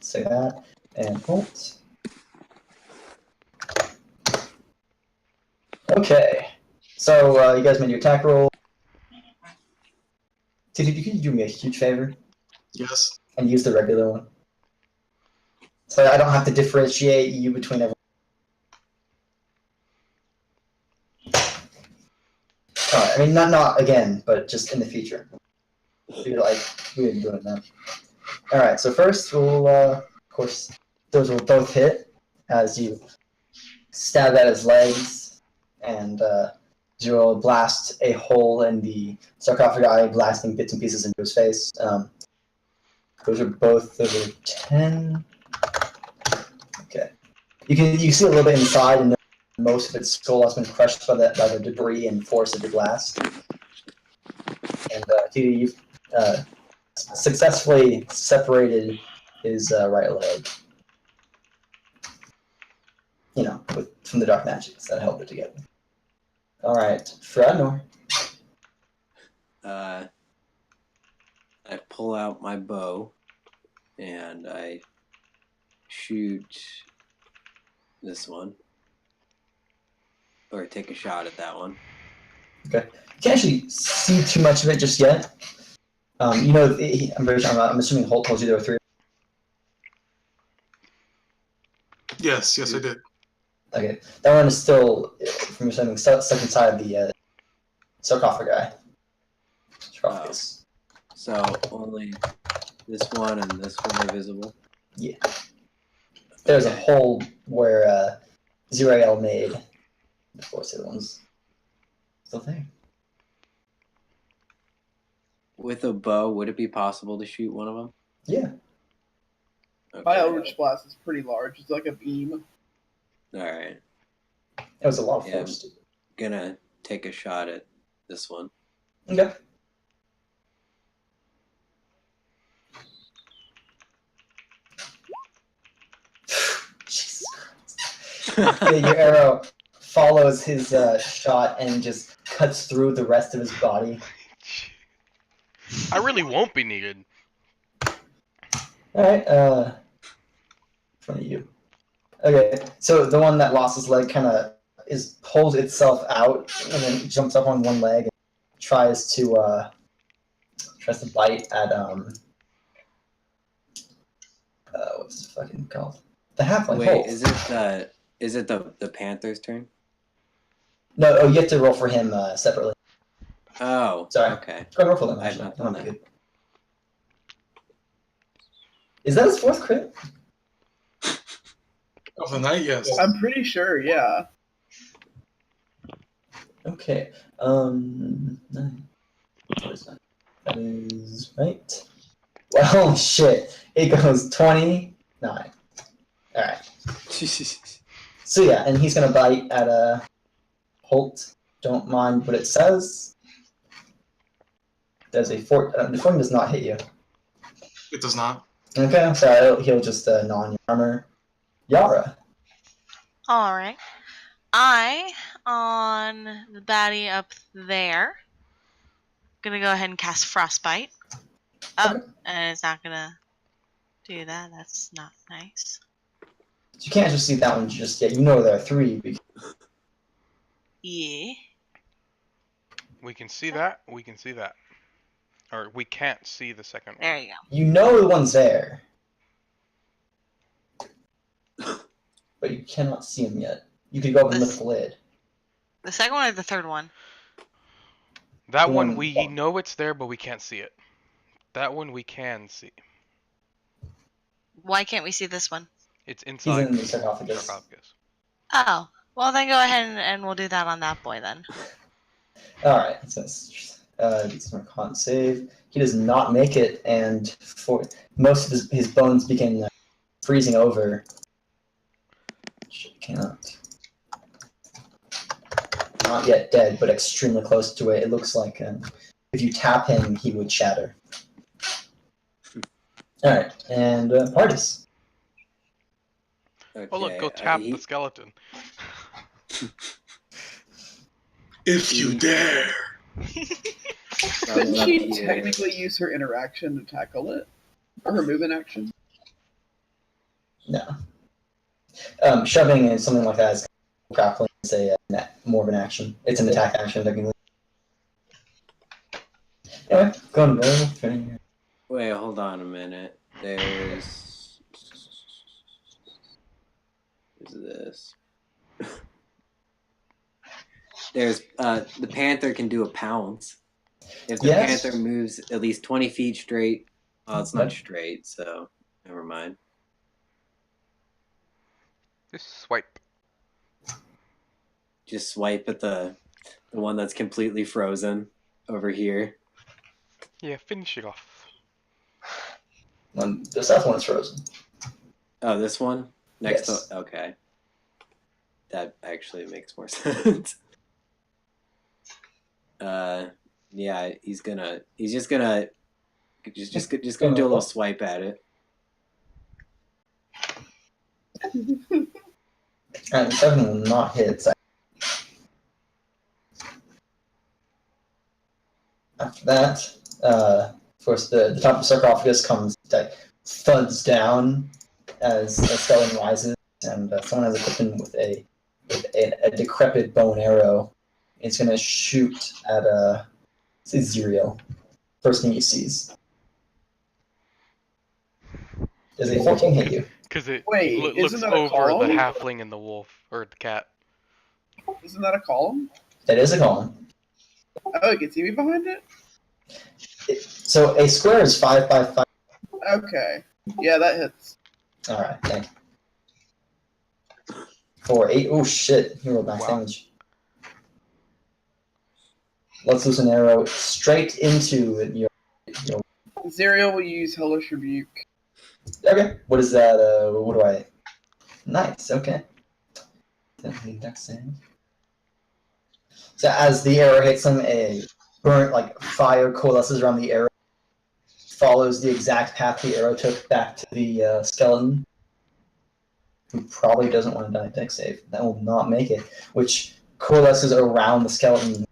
Say that. And Hult. Okay. So, you guys made your attack roll. Dude, you can do me a huge favor Yes. and use the regular one. So I don't have to differentiate you between everyone. I mean, not again, but just in the future. We're doing that. All right. So first, we'll of course, those will both hit as you stab at his legs, and you'll blast a hole in the sarcophagi, blasting bits and pieces into his face. Those are 10. Okay. You see a little bit inside, and most of its skull has been crushed by the debris and force of the blast. And you've successfully separated his right leg. From the dark magics that held it together. All right, Fradnor. I pull out my bow and I shoot this one, or take a shot at that one. Okay, you can't actually see too much of it just yet. I'm assuming Hult told you there were 3. Yes, I did. Okay, that one is still, from your understanding, stuck inside the sarcophagus. So only this one and this one are visible? Yeah. There's a hole where Zerael made the 4 other ones still there. With a bow, would it be possible to shoot one of them? Yeah. Okay. My Eldritch Blast is pretty large. It's like a beam. Alright. That was a lot of force. Gonna take a shot at this one. Okay. Jesus Christ. Your arrow follows his shot and just cuts through the rest of his body. I really won't be needed. Alright, in front of you. Okay, so the one that lost his leg kind of pulls itself out and then jumps up on one leg and tries to bite at what's it fucking called? The halfling. Wait, Hult. is it the Panther's turn? No, you have to roll for him separately. Oh, Sorry. okay. Go ahead and roll for them. I've Actually. not That done might be that. good. Is that his 4th crit? Of the night, yes. I'm pretty sure, yeah. Okay. 9. What is that? That is right. Well, shit. It goes 29. Alright. So yeah, and he's gonna bite at Hult. Don't mind what it says. There's a the 14 does not hit you. It does not. Okay, so he'll just gnaw on your armor. Yara. Alright. I, on the baddie up there, gonna go ahead and cast Frostbite. Oh, Okay. and it's not gonna do that. That's not nice. You can't just see that one just yet. You know there are 3. Yeah. We can see that. We can see that. Or we can't see the second one. There you go. You know the one's there. But you cannot see him yet. You could go up and lift the lid. The second one or the third one? That The one one- we know it's there, but we can't see it. That one we can see. Why can't we see this one? It's He's inside in the sarcophagus. sarcophagus. Oh, well then go ahead and we'll do that on that boy then. Alright, so it's a con save. He does not make it, and for most of his bones begin freezing over. Shit, cannot. Not yet dead, but extremely close to it. It looks like if you tap him, he would shatter. Alright, and Pardis. Okay. Oh look, go tap the skeleton. If you dare. Couldn't she technically use her interaction to tackle it? Or her movement action? No. Shoving and something like that is grappling. Is more of an action. It's an attack action, technically. Anyway, go and roll. Wait, hold on a minute. There's this. There's the panther can do a pounce. If the Yes. panther moves at least 20 feet straight, well, it's not Okay. straight, so never mind. Just swipe. Just swipe at the one that's completely frozen over here. Yeah, finish it off. The south one's frozen. Oh, this one next Yes. to okay. That actually makes more sense. Yeah, he's just gonna do a little swipe at it. And 7 will not hit. So after that, of course, the top of the sarcophagus comes, thuds down as a skeleton rises, and someone has equipped him with a decrepit bow and arrow. It's going to shoot at Zerial. First thing he sees. Does a 14 hit you? Because it Wait, looks isn't that a over the column? halfling and the wolf, or the cat. Isn't that a column? That is a column. Oh, you can see me behind it? So a square is 5 by 5. Okay. Yeah, that hits. Alright, thank you. For 8. Oh shit, he rolled max Wow. damage. Let's loose an arrow straight into your. Zerial will use Hellish Rebuke. Okay, what is that? What do I. Nice, okay. So as the arrow hits him, a burnt fire coalesces around the arrow, follows the exact path the arrow took back to the skeleton, who probably doesn't want to die dex save. That will not make it, which coalesces around the skeleton,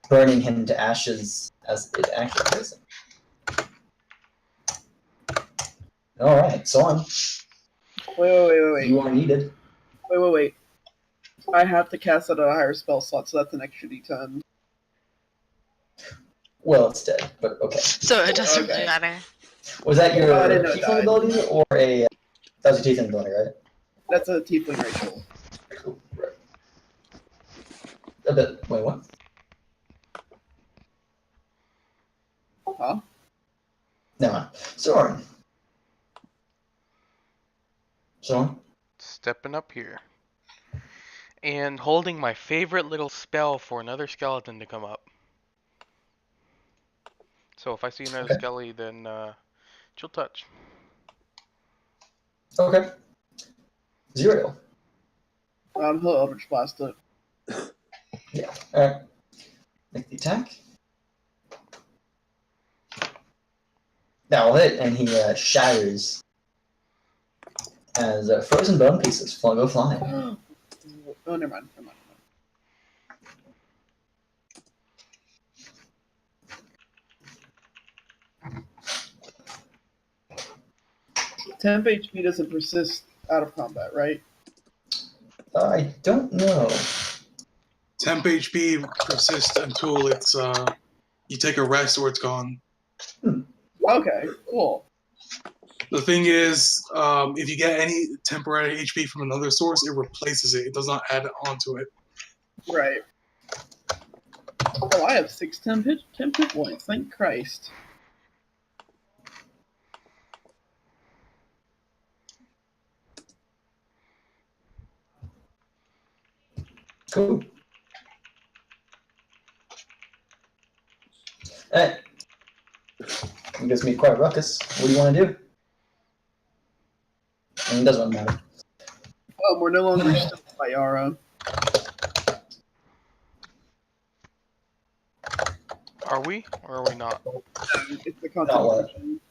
burning him to ashes as it actually kills him. Alright, so on. Wait. You are needed. Wait. I have to cast it at a higher spell slot, so that's an extra d10. Well, it's dead, but okay. So it doesn't Okay. really matter. Was that your I didn't know it tiefling died. ability or a... That was your tiefling ability, right? That's a tiefling ritual. Cool. Right. A bit. Wait, what? Huh? Never mind. Soren. Soren? Stepping up here. And holding my favorite little spell for another skeleton to come up. So if I see another Okay. skelly, then chill touch. Okay. Zero. He'll Eldritch Blast it. Yeah. Alright. Make the attack. That will hit, and he shatters as frozen bone pieces go flying. Oh, never mind. Temp HP doesn't persist out of combat, right? I don't know. Temp HP persists until it's you take a rest or it's gone. Okay, cool. The thing is, if you get any temporary HP from another source, it replaces it. It does not add onto it. Right. Oh, I have 6 temp hit points. Thank Christ. Cool. Alright. It gives me quite a ruckus. What do you want to do? I mean, it doesn't matter. Oh, we're no longer stuck by Yara. Are we, or are we not? It's the what? concentration.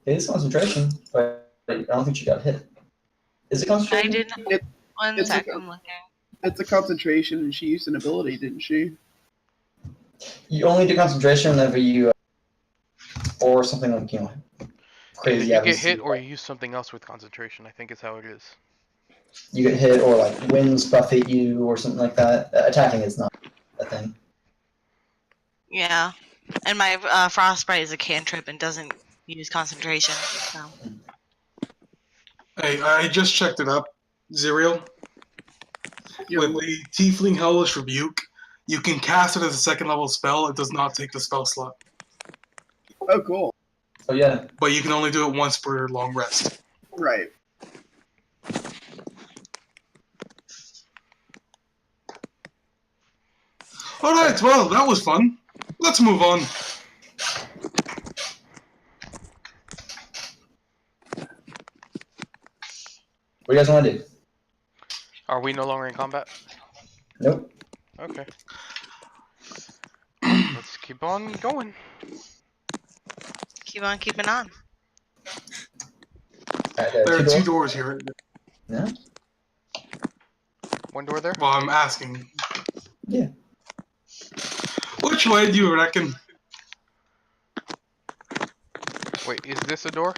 It is concentration, but I don't think she got hit. Is it I concentration? didn't. One it's second, okay. I'm looking. It's a concentration, and she used an ability, didn't she? You only do concentration whenever you, or something like, Either crazy. you get hit or you use something else with concentration, I think is how it is. You get hit, or winds buffet you, or something like that. Attacking is not a thing. Yeah, and my frostbite is a cantrip and doesn't use concentration. So. Hey, I just checked it up, Zerial. Yeah, With the Tiefling Hellish Rebuke, you can cast it as a second level spell. It does not take the spell slot. oh, cool. Oh yeah. But you can only do it once per long rest. Right. Alright, well, that was fun. Let's move on. What do you guys want to do? Are we no longer in combat? Nope. Okay. Let's keep on going. Keep on keeping on. Alright, There are two doors. doors here. Yeah. One door there? Well, I'm asking. Yeah. Which way do you reckon? Wait, is this a door?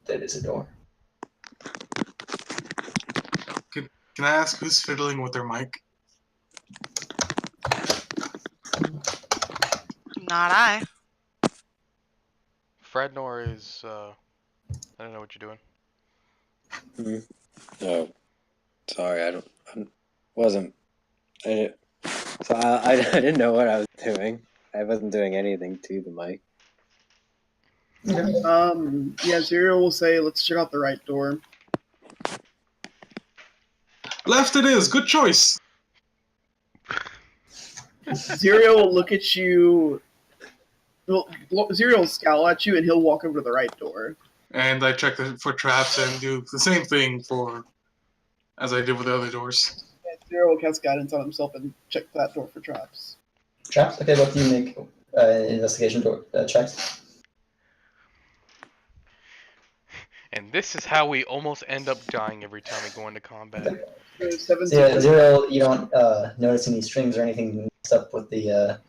That is a door. Can I ask who's fiddling with their mic? Not I. Fradnor is, I don't know what you're doing. Oh, sorry, I wasn't. I didn't know what I was doing. I wasn't doing anything to the mic. Okay. Yeah, Zero will say, let's check out the right door. Left it is. Good choice. Zero will look at you. Well, Zero will scowl at you, and he'll walk over to the right door. And I check for traps and do the same thing as I did with the other doors. And Zero will cast guidance on himself and check that door for traps. Traps? Okay, what do you make investigation door checks? And this is how we almost end up dying every time we go into combat. So 17. So yeah, Zero, you don't notice any strings or anything mixed up with the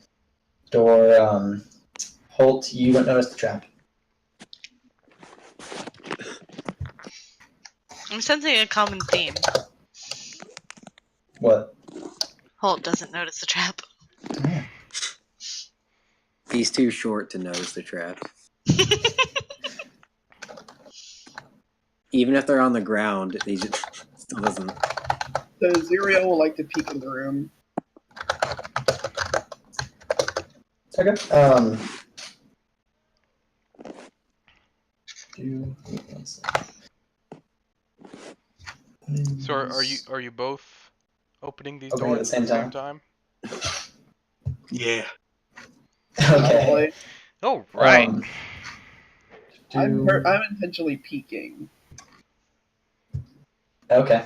door. Hult, you don't notice the trap. I'm sensing a common theme. What? Holt doesn't notice the trap. Yeah. He's too short to notice the trap. Even if they're on the ground, he just still doesn't. So Zero will like to peek in the room. Okay. So are you both opening these Opening doors at the same time? Yeah. Okay. Oh, right. I'm intentionally peeking. Okay.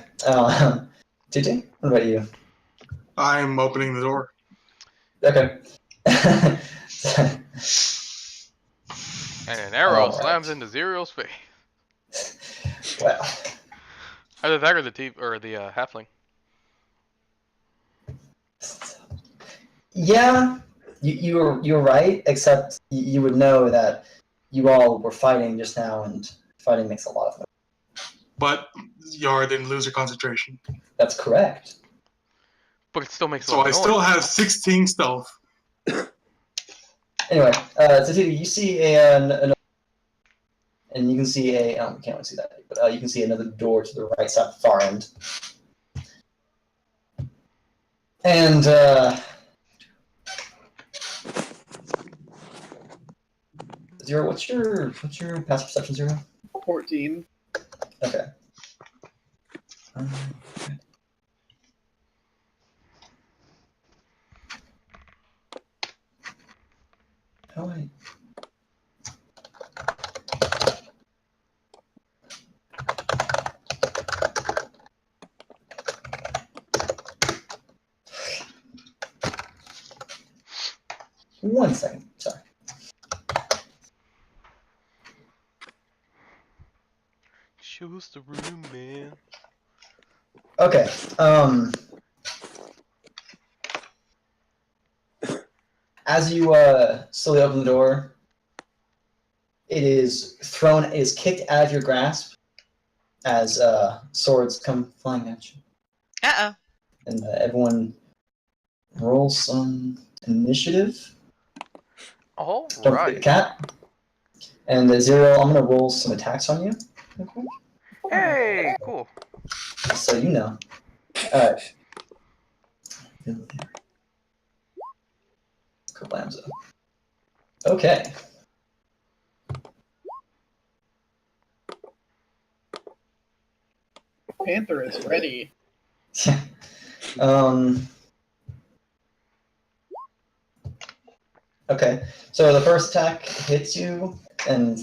TJ, what about you? I'm opening the door. Okay. And an arrow Alright. slams into Zero's face. Well, Either that or the halfling. yeah, you're right. Except you would know that you all were fighting just now, and fighting makes a lot of noise. But Yara didn't lose her concentration. That's correct. But it still makes a So lot I of noise. still have 16 stealth. Anyway, so TJ, you see and you can see we can't really see that, but you can see another door to the right side, far end. And Zero, what's your passive perception, Zero? 14. Okay. How I? One second. Sorry. Show us the room, man. Okay. As you slowly open the door, it is kicked out of your grasp as swords come flying at you. Uh-oh. And everyone roll some initiative. All Don't forget right. the cat. And Zero, I'm gonna roll some attacks on you. Okay. Hey, cool. So you know. Alright. Kablamza. Okay. Panther is ready. Okay. So the first attack hits you, and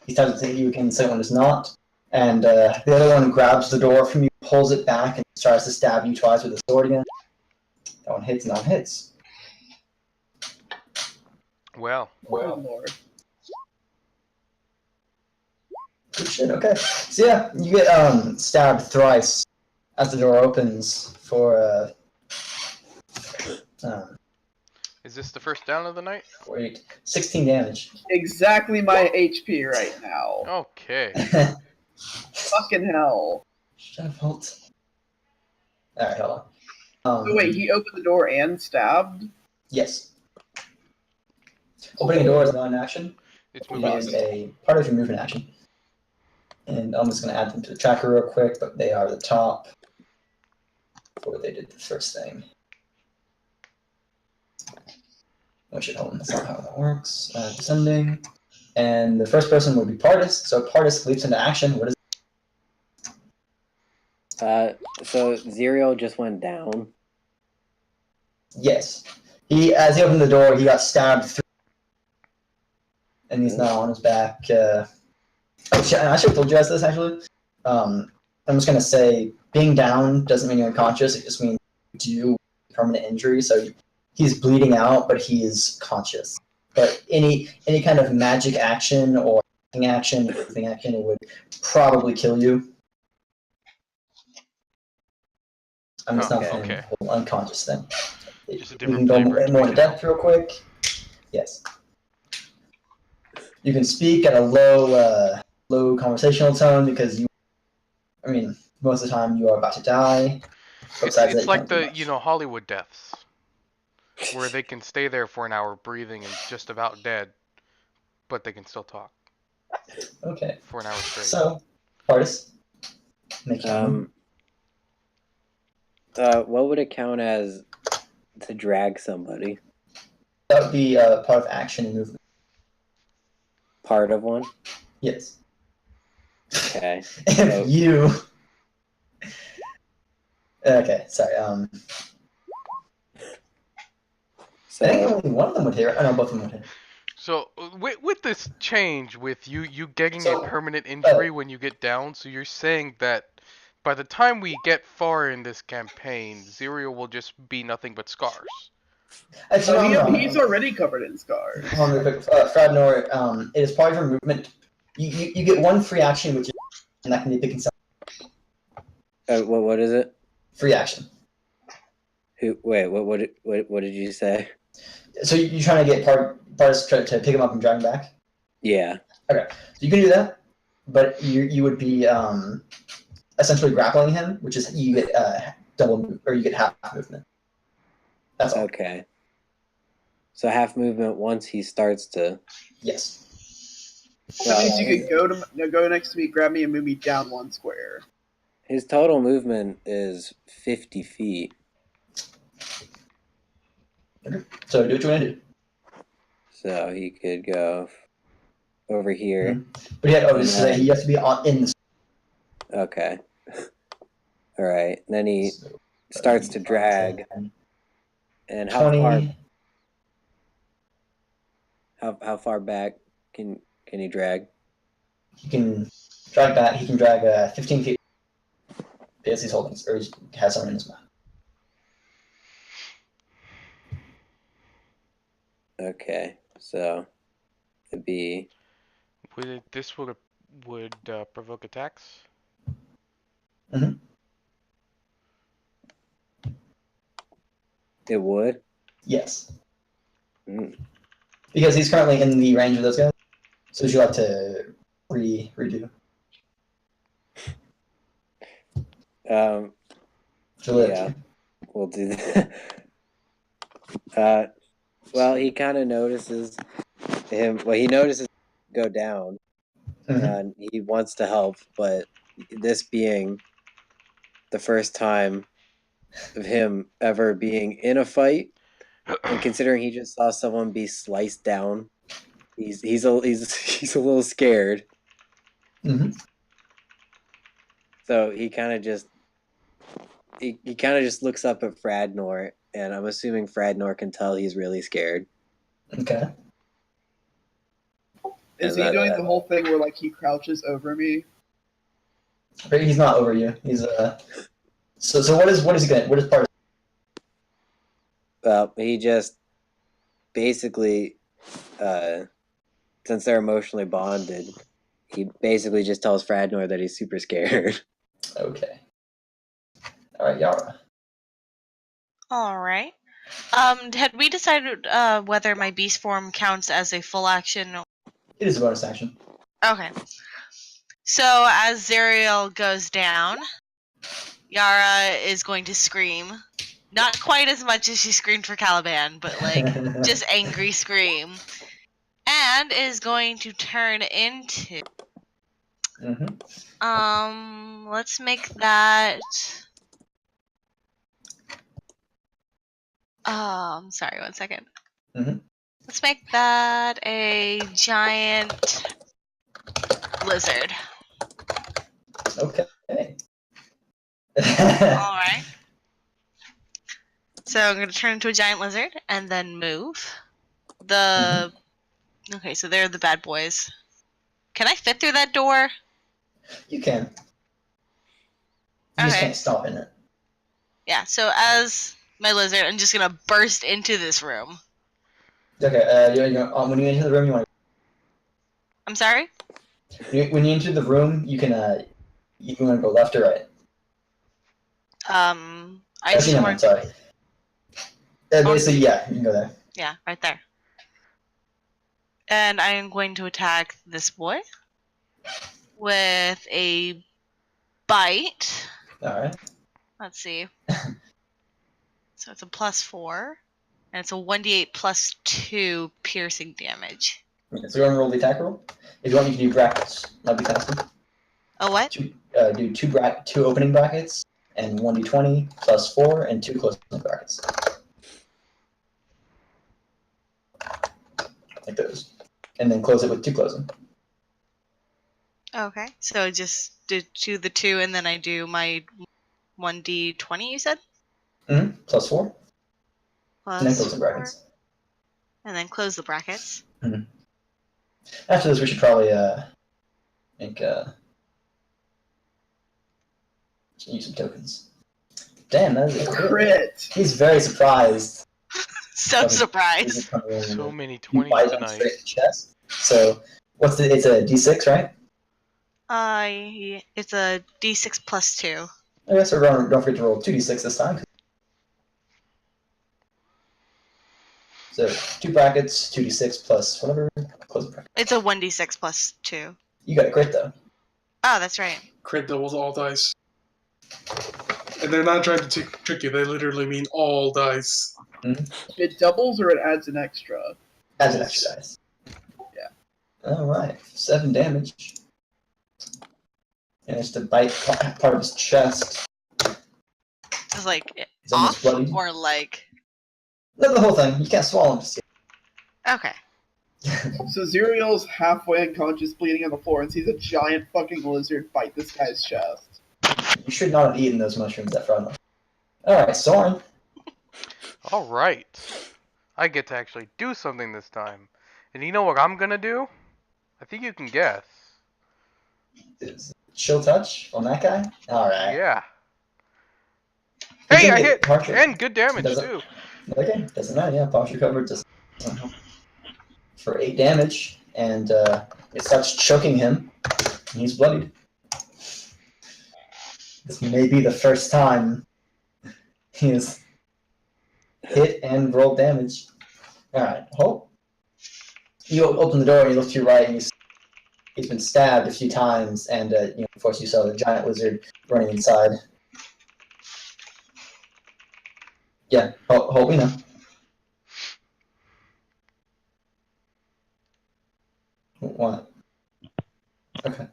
he starts to hit you again, the second one does not. And the other one grabs the door from you, pulls it back and tries to stab you twice with the sword again. That one hits, not hits. Well, Oh, Lord. Good shit, okay. So yeah, you get stabbed thrice as the door opens for is this the first down of the night? 16 damage. Exactly my HP right now. Okay. Fucking hell. Shut up, Hult. Alright, hold on. So wait, he opened the door and stabbed? Yes. Opening a door is not an action. It's It moving. is a part of your movement action. And I'm just going to add them to the tracker real quick, but they are the top before they did the first thing. We should hold on. That's not how that works. Descending. And the first person would be Pardis. So Pardis leaps into action. What is So Zerial just went down. Yes. As he opened the door, he got stabbed through. And he's now on his back. I should have told you guys this, actually. I'm just going to say, being down doesn't mean you're unconscious. It just means you do permanent injury. So he's bleeding out, but he is conscious. But any kind of magic action or action would probably kill you. I'm just not okay. the unconscious thing. Just a We different can go flavor to more make into it depth real quick. Yes. You can speak at a low conversational tone because most of the time you are about to die. It's like the Hollywood deaths, where they can stay there for an hour breathing and just about dead, but they can still talk. Okay. For an hour straight. So, Pardis, make your What would it count as to drag somebody? That would be part of action and movement. Part of one? Yes. Okay. If you. Okay, sorry. So I think only one of them would hit. I know both of them would hit. So with this change, with you getting So, a permanent injury when you get down, so you're saying that by the time we get far in this campaign, Zerial will just be nothing but scars. Actually, He's already covered in scars. Hold on real quick. Fradnor, it is part of your movement. You get one free action, which is, and that can be picking something. what is it? Free action. What did you say? So you're trying to get Pardis to pick him up and drag him back? Yeah. Okay, so you can do that, but you would be essentially grappling him, which is you get you get half movement. That's all. Okay. So half movement once he starts to. Yes. That means you could go next to me, grab me, and move me down 1 square. His total movement is 50 feet. Okay. So do what you want to do. So he could go over here. Mm-hmm. But he has to be in the. Okay. All right. Then he starts to drag. And how 20. How far back can he drag? He can drag back. He can drag 15 feet. Because he's holding, or he has something in his mouth. Okay. So it'd be. This would provoke attacks? Mm-hmm. It would? Yes. Mm. Because he's currently in the range of those guys. So would you like to redo? Yeah, we'll do that. Well, he kind of notices him. Well, he notices him go down, and he wants to help. But this being the first time of him ever being in a fight, and considering he just saw someone be sliced down, he's a little scared. Mm-hmm. So he kind of just looks up at Fradnor, and I'm assuming Fradnor can tell he's really scared. Okay. Is he doing the whole thing where like he crouches over me? But he's not over you. He's So what is he gonna? What is part of? Well, he just basically, since they're emotionally bonded, he basically just tells Fradnor that he's super scared. Okay. All right, Yara. All right. Had we decided whether my beast form counts as a full action? It is a bonus action. Okay. So as Zerial goes down, Yara is going to scream. Not quite as much as she screamed for Caliban, but like just angry scream. And is going to turn into let's make that sorry, 1 second. Let's make that a giant lizard. Okay. Alright. So I'm going to turn into a giant lizard and then move. Okay, so they're the bad boys. Can I fit through that door? You can. You just Okay. can't stop in it. Yeah, so as my lizard, I'm just going to burst into this room. Okay. When you enter the room, you want. I'm sorry? When you enter the room, you can you want to go left or right. I Actually, no, I'm sorry. Basically, yeah, you can go there. Yeah, right there. And I am going to attack this boy with a bite. Alright. Let's see. So it's a +4, and it's a 1d8 +2 piercing damage. Okay, so go and roll the attack roll. If you want, you can do brackets. That'd be faster. A what? Do two opening brackets and 1d20 +4 and 2 closing brackets. Like those. And then close it with 2 closing. Okay, so just do the 2, and then I do my 1d20, you said? +4. Plus And then closing brackets. And then close the brackets. After this, we should probably make use some tokens. Damn, that is a Crit. He's very surprised. So surprised. So many You 20s bite him tonight. straight in the chest. So, it's a d6, right? It's a d6 +2. Okay, so don't forget to roll 2d6 this time. So 2 brackets, 2d6 plus whatever. Close the bracket. It's a 1d6 +2. You got a crit though. Oh, that's right. Crit doubles all dice. And they're not trying to trick you. They literally mean all dice. It doubles or it adds an extra? Adds an extra dice. Yeah. Alright, 7 damage. And it's to bite part of his chest. It's like He's almost off bloody. or like. Not the whole thing. You can't swallow him just Okay. yet. So Zerial's halfway unconscious, bleeding on the floor, and sees a giant fucking lizard bite this guy's chest. You should not have eaten those mushrooms that front. Alright, Soren. Alright. I get to actually do something this time. And you know what I'm gonna do? I think you can guess. Chill touch on that guy? Alright. Yeah. Good Hey, thing I it hit! partial- And good damage, doesn't- too. Okay, doesn't matter, yeah, posture cover doesn't help. For 8 damage, and it starts choking him, and he's bloodied. This may be the first time he has hit and rolled damage. Alright, Hope. You open the door and you look to your right, and he's been stabbed a few times, and of course you saw the giant lizard running inside. Yeah, Hope, we know. What? Okay.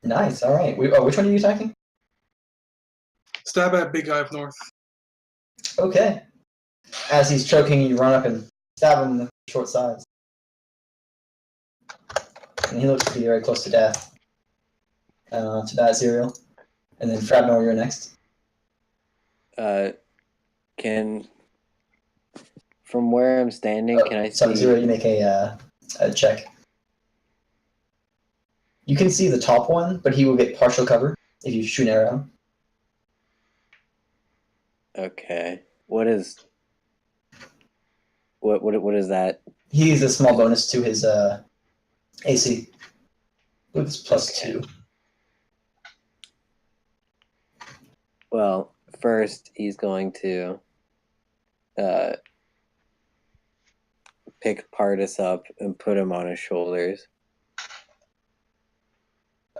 Nice, alright. Which one are you attacking? Stab at big guy up north. Okay. As he's choking, you run up and stab him in the short sides. And he looks to be very close to death. To that, Zerial. And then Fradnor, you're next. Can From where I'm standing, can I see? Sub-Zero, you make a check. You can see the top one, but he will get partial cover if you shoot an arrow. Okay. What is that? He has a small bonus to his AC. I believe it's +2. Well, first he's going to pick Pardis up and put him on his shoulders.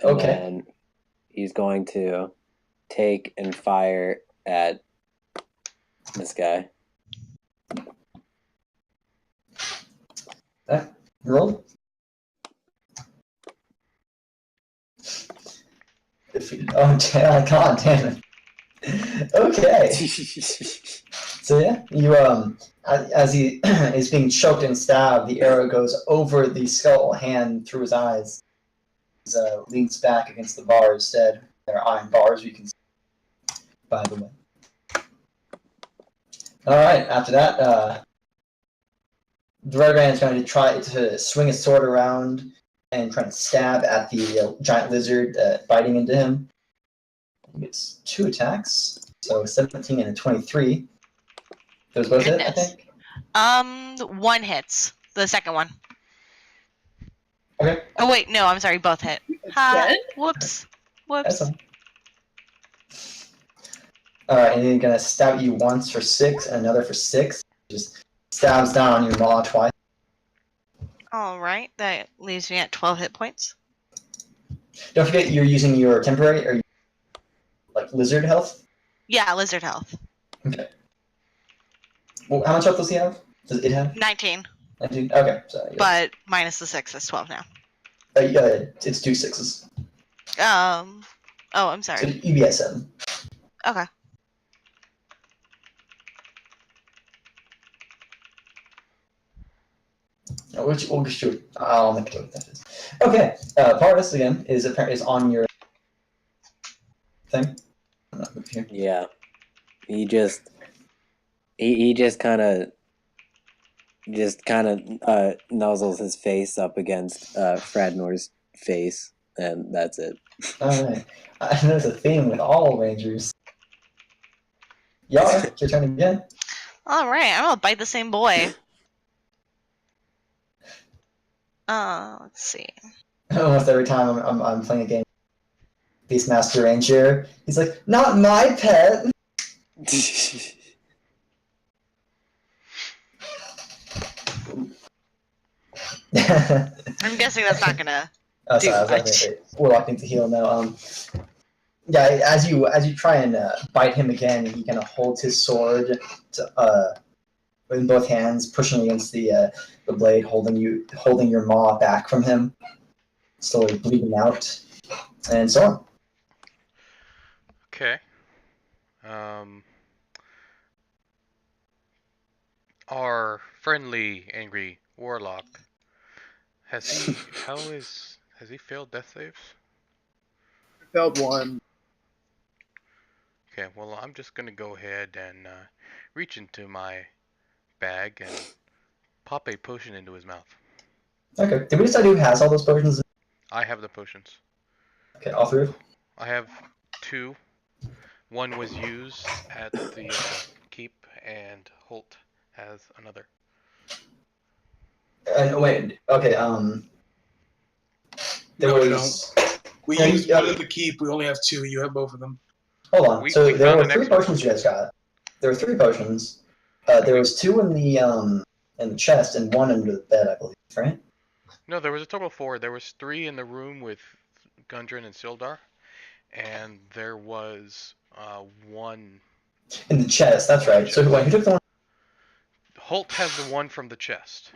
And Okay. then he's going to take and fire at this guy. Roll. Defeated. Oh, God damn it. Okay. So yeah, you as he is being choked and stabbed, the arrow goes over the skull, hand through his eyes. He leans back against the bar instead. There are iron bars you can see, by the way. Alright, after that, Dredran is going to try to swing his sword around and try to stab at the giant lizard biting into him. He gets 2 attacks, so 17 and a 23. Those both hit, I think? One hits. The second one. Okay. Oh wait, no, I'm sorry, both hit. Ha! Again? Whoops. That's Whoops. fine. Alright, and then he's gonna stab you once for 6 and another for 6. Just stabs down on your maw twice. Alright, that leaves me at 12 hit points. Don't forget you're using your temporary or like lizard health. Yeah, lizard health. Okay. Well, how much health does he have? Does it have? 19. 19? Okay, so yeah. But minus the 6 is 12 now. It's 2 6s. Oh, I'm sorry. So you'd be at 7. Okay. We'll just shoot. I'll make it what that is. Okay, Pardis again is on your thing. I'm not moving here. Yeah. He just kind of nuzzles his face up against Fradnor's face, and that's it. Alright. I know there's a theme with all rangers. Yara, it's your turn again. Alright, I'm gonna bite the same boy. Let's see. Almost every time I'm playing a game, Beastmaster Ranger, he's like, not my pet! I'm guessing that's not gonna Oh, do sorry, I was much. like, Warlock needs to heal now. Yeah, as you try and bite him again, he kind of holds his sword in both hands, pushing against the blade, holding your maw back from him, slowly bleeding out, and so on. Okay. Our friendly, angry warlock has he failed death saves? Failed one. Okay, well I'm just gonna go ahead and reach into my bag and pop a potion into his mouth. Okay. Did we decide who has all those potions? I have the potions. Okay, all 3. I have 2. One was used at the keep, and Hult has another. Wait. Okay. There No, we was. We Yeah, used yeah. one of the keep. We only have 2. You have both of them. Hold on. We So there found were an 3 extra. potions you guys got. There were 3 potions. There was 2 in the chest and 1 under the bed, I believe. Right? No, there was a total of 4. There was 3 in the room with Gundren and Sildar, and there was 1. In the chest. That's right. So who took the one? Hult has the 1 from the chest.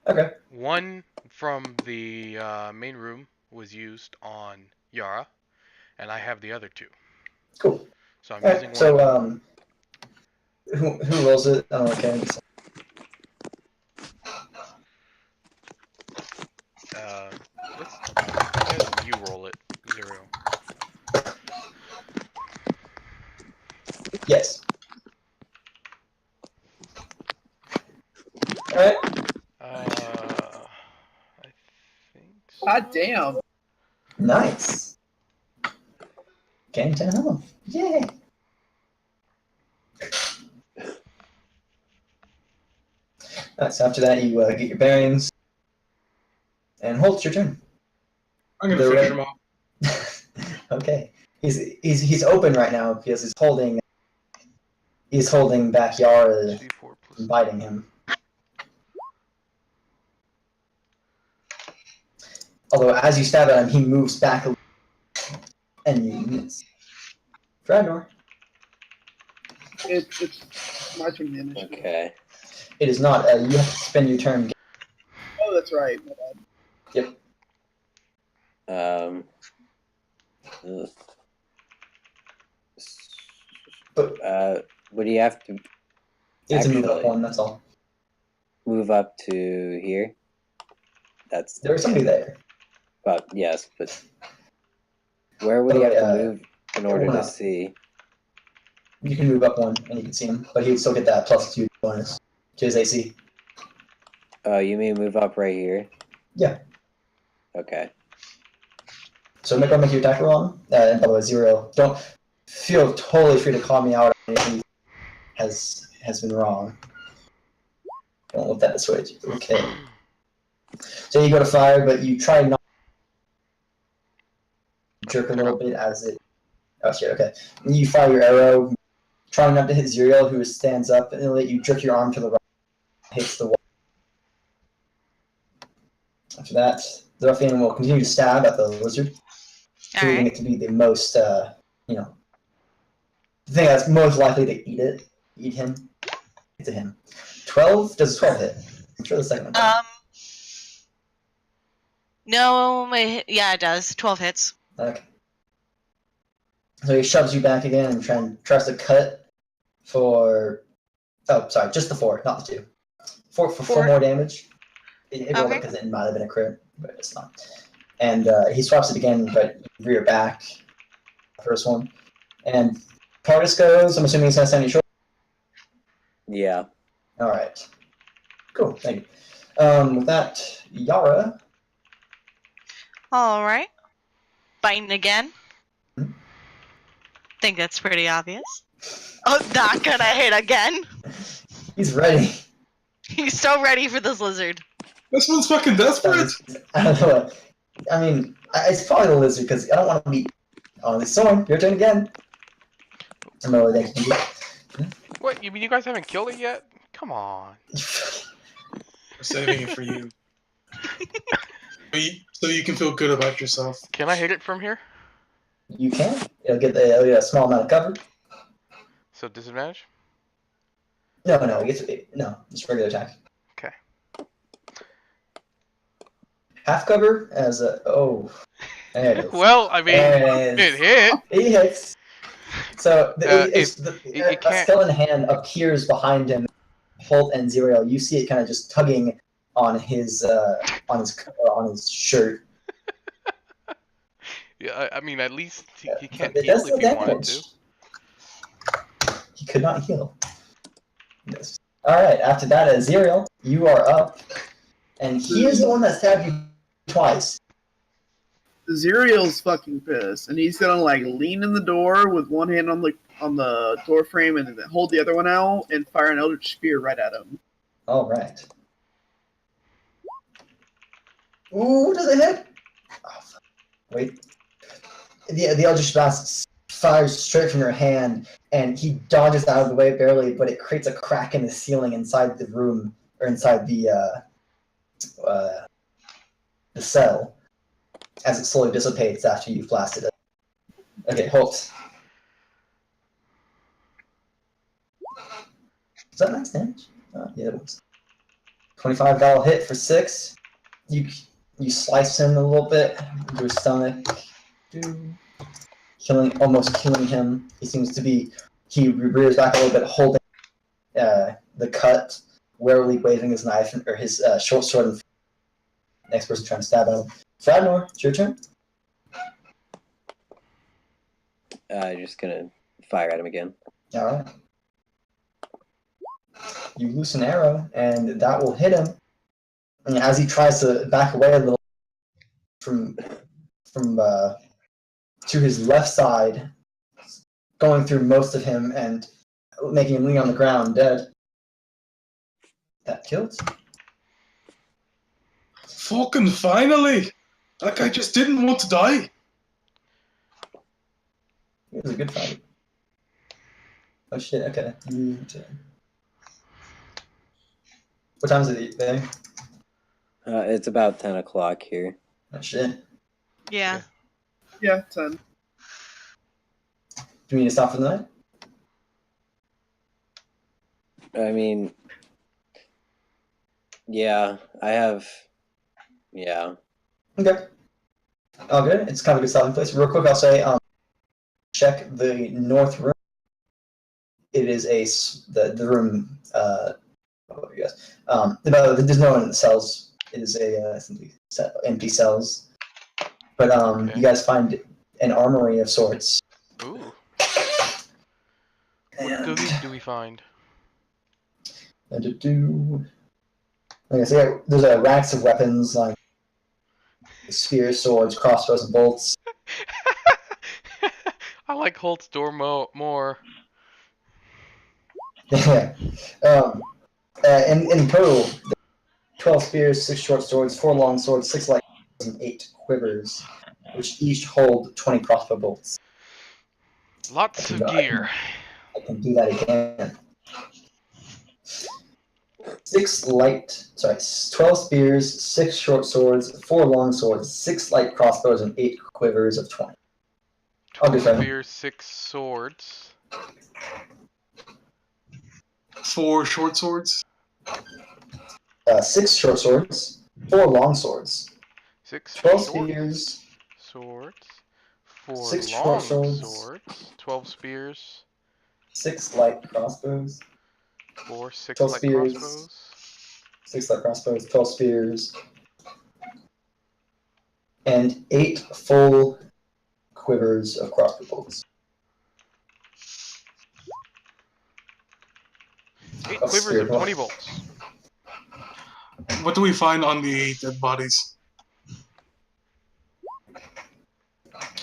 Okay. 1 from the main room was used on Yara, and I have the other 2. Cool. So I'm All using right. one. So who rolls it? Oh, okay. You roll it. 0. Yes. God damn. Nice. Gain 10 health. Yay. Alright, so after that, you get your bearings. And Hult, your turn. I'm gonna The finish red- him off. Okay. He's open right now because he's holding back Yara C4 plus from biting him. Although as you stab at him, he moves back a little, and you miss. Dragnor. It's my turn to the initiative. Okay. It is not. You have to spend your turn. Oh, that's right. My bad. Ugh. But Would he have to you have to move up Actually- one. That's all. move up to here? That's There's somebody there. Well, yes, but where would he have to move in order one to up. see? You can move up one, and you can see him, but he would still get that +2 bonus to his AC. Oh, you mean move up right here? Yeah. Okay. So make your attack roll on him. And by the way, 0. Don't feel totally free to call me out on anything has been wrong. Don't let that dissuade you. Okay. So you go to fire, but you try not to jerk a little bit as it. Oh shit. Okay. And you fire your arrow, trying not to hit Zuriel, who stands up, and let you jerk your arm to the right, hits the wall. After that, the ruffian will continue to stab at the lizard, believing Alright. it to be the most, the thing that's most likely to eat him. It's a him. 12? Does 12 hit? I'm sure the second one does. No, yeah, it does. 12 hits. Okay. So he shoves you back again and tries to cut for. Oh, sorry, just the 4, not the 2. 4 for 4 more damage. It rolled Okay. because it might have been a crit, but it's not. And he swaps it again, but rear back. First one. And Partis goes. I'm assuming he's going to stand on your shoulder. Yeah. Alright. Cool, thank you. With that, Yara. Alright. Biting again. Hmm? Think that's pretty obvious. Oh, not gonna hit again. He's ready. He's so ready for this lizard. This one's fucking desperate. I don't know. I mean, it's probably the lizard because I don't want to be on the sword. Your turn again. I don't know what they can do. What? You mean you guys haven't killed it yet? Come on. We're saving it for you. So you can feel good about yourself. Can I hit it from here? You can. It'll get a small amount of cover. So disadvantage? No, just regular attack. Okay. Half cover as a There it is. Well, I mean, There it it is. hit. He hits. So you a can't- skeleton hand appears behind him, Hult and Zuriel. You see it kind of just tugging on his shirt. Yeah, I mean, at least he can't But it heal does if no he wanted damage. to. He could not heal. Yes. All right. After that, Zuriel, you are up, and he is the one that stabbed you twice. Zuriel's fucking pissed, and he's gonna lean in the door with one hand on the door frame and then hold the other one out and fire an Eldritch Spear right at him. All right. Ooh, does it hit? Oh, fuck. Wait. The Eldritch Blast fires straight from your hand, and he dodges out of the way barely, but it creates a crack in the ceiling inside the room, or inside the cell, as it slowly dissipates after you've blasted it. Okay, Hult. Is that max damage? Yeah, it was. $25 hit for 6. You slice him a little bit into his stomach, almost killing him. He rears back a little bit, holding the cut, warily waving his knife or his short sword. Next person trying to stab at him. Fradnor, it's your turn. Just gonna fire at him again. All right. You loose an arrow, and that will hit him. And as he tries to back away a little, from to his left side, going through most of him and making him lean on the ground dead. That killed. Fucking finally! That guy just didn't want to die. It was a good fight. Oh shit, okay. What time is it there? It's about 10 o'clock here. Oh shit. Yeah. Yeah, 10. Do you need to stop for the night? I mean, yeah, I have. Yeah. Okay. All good. It's kind of a good stopping place. Real quick, I'll say, check the north room. It is the room. What you guys? There's no one in the cells. It is simply empty cells. But Okay. you guys find an armory of sorts. Ooh. And, What goodies do we find? like I say, there's racks of weapons like spears, swords, crossbows, and bolts. I like Hult's door more. Yeah. In total, 12 spears, 6 short swords, 4 long swords, 6 light swords, and 8 quivers, which each hold 20 crossbow bolts. Lots of gear. I can do that again. 12 spears, 6 short swords, 4 long swords, 6 light crossbows, and 8 quivers of 20. I'll do 7. Spears, 6 swords. 4 short swords. 6 short swords, 4 long swords, 6 12 short spears, swords. 4 6 long short swords, swords. 12 spears. 6 light crossbows, 4, 6 12 light spears. crossbows. 6 light crossbows, 12 spears, and 8 full quivers of crossbow bolts. 8 Of quivers spear of 20 bolts. What do we find on the dead bodies?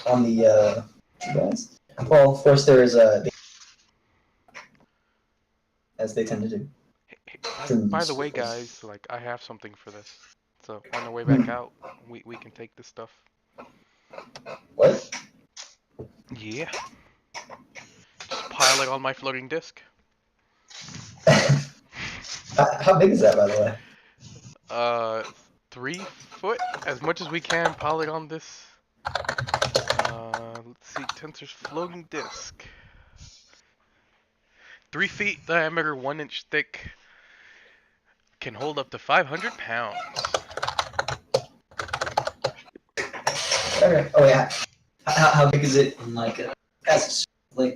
On the guys? Well, first there is as they tend to do. By the way, guys, like I have something for this. So on the way back out, we can take this stuff. What? Yeah. Just pile it on my floating disc. How big is that, by the way? 3 foot, as much as we can. Pile it on this. Let's see, Tensor's floating disc. 3 feet diameter, 1 inch thick. Can hold up to 500 pounds. Okay. Oh yeah. How big is it? In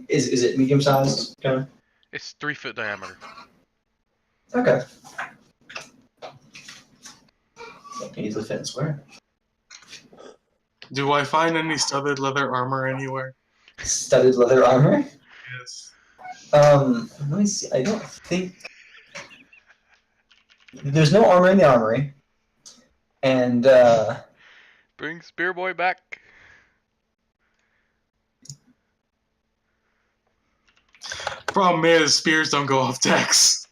is it medium sized? Kind of? It's 3 foot diameter. Okay. That can easily fit in square. Do I find any studded leather armor anywhere? Studded leather armor? Yes. Let me see. I don't think there's no armor in the armory, and Bring Spear Boy back. Problem is, spears don't go off decks.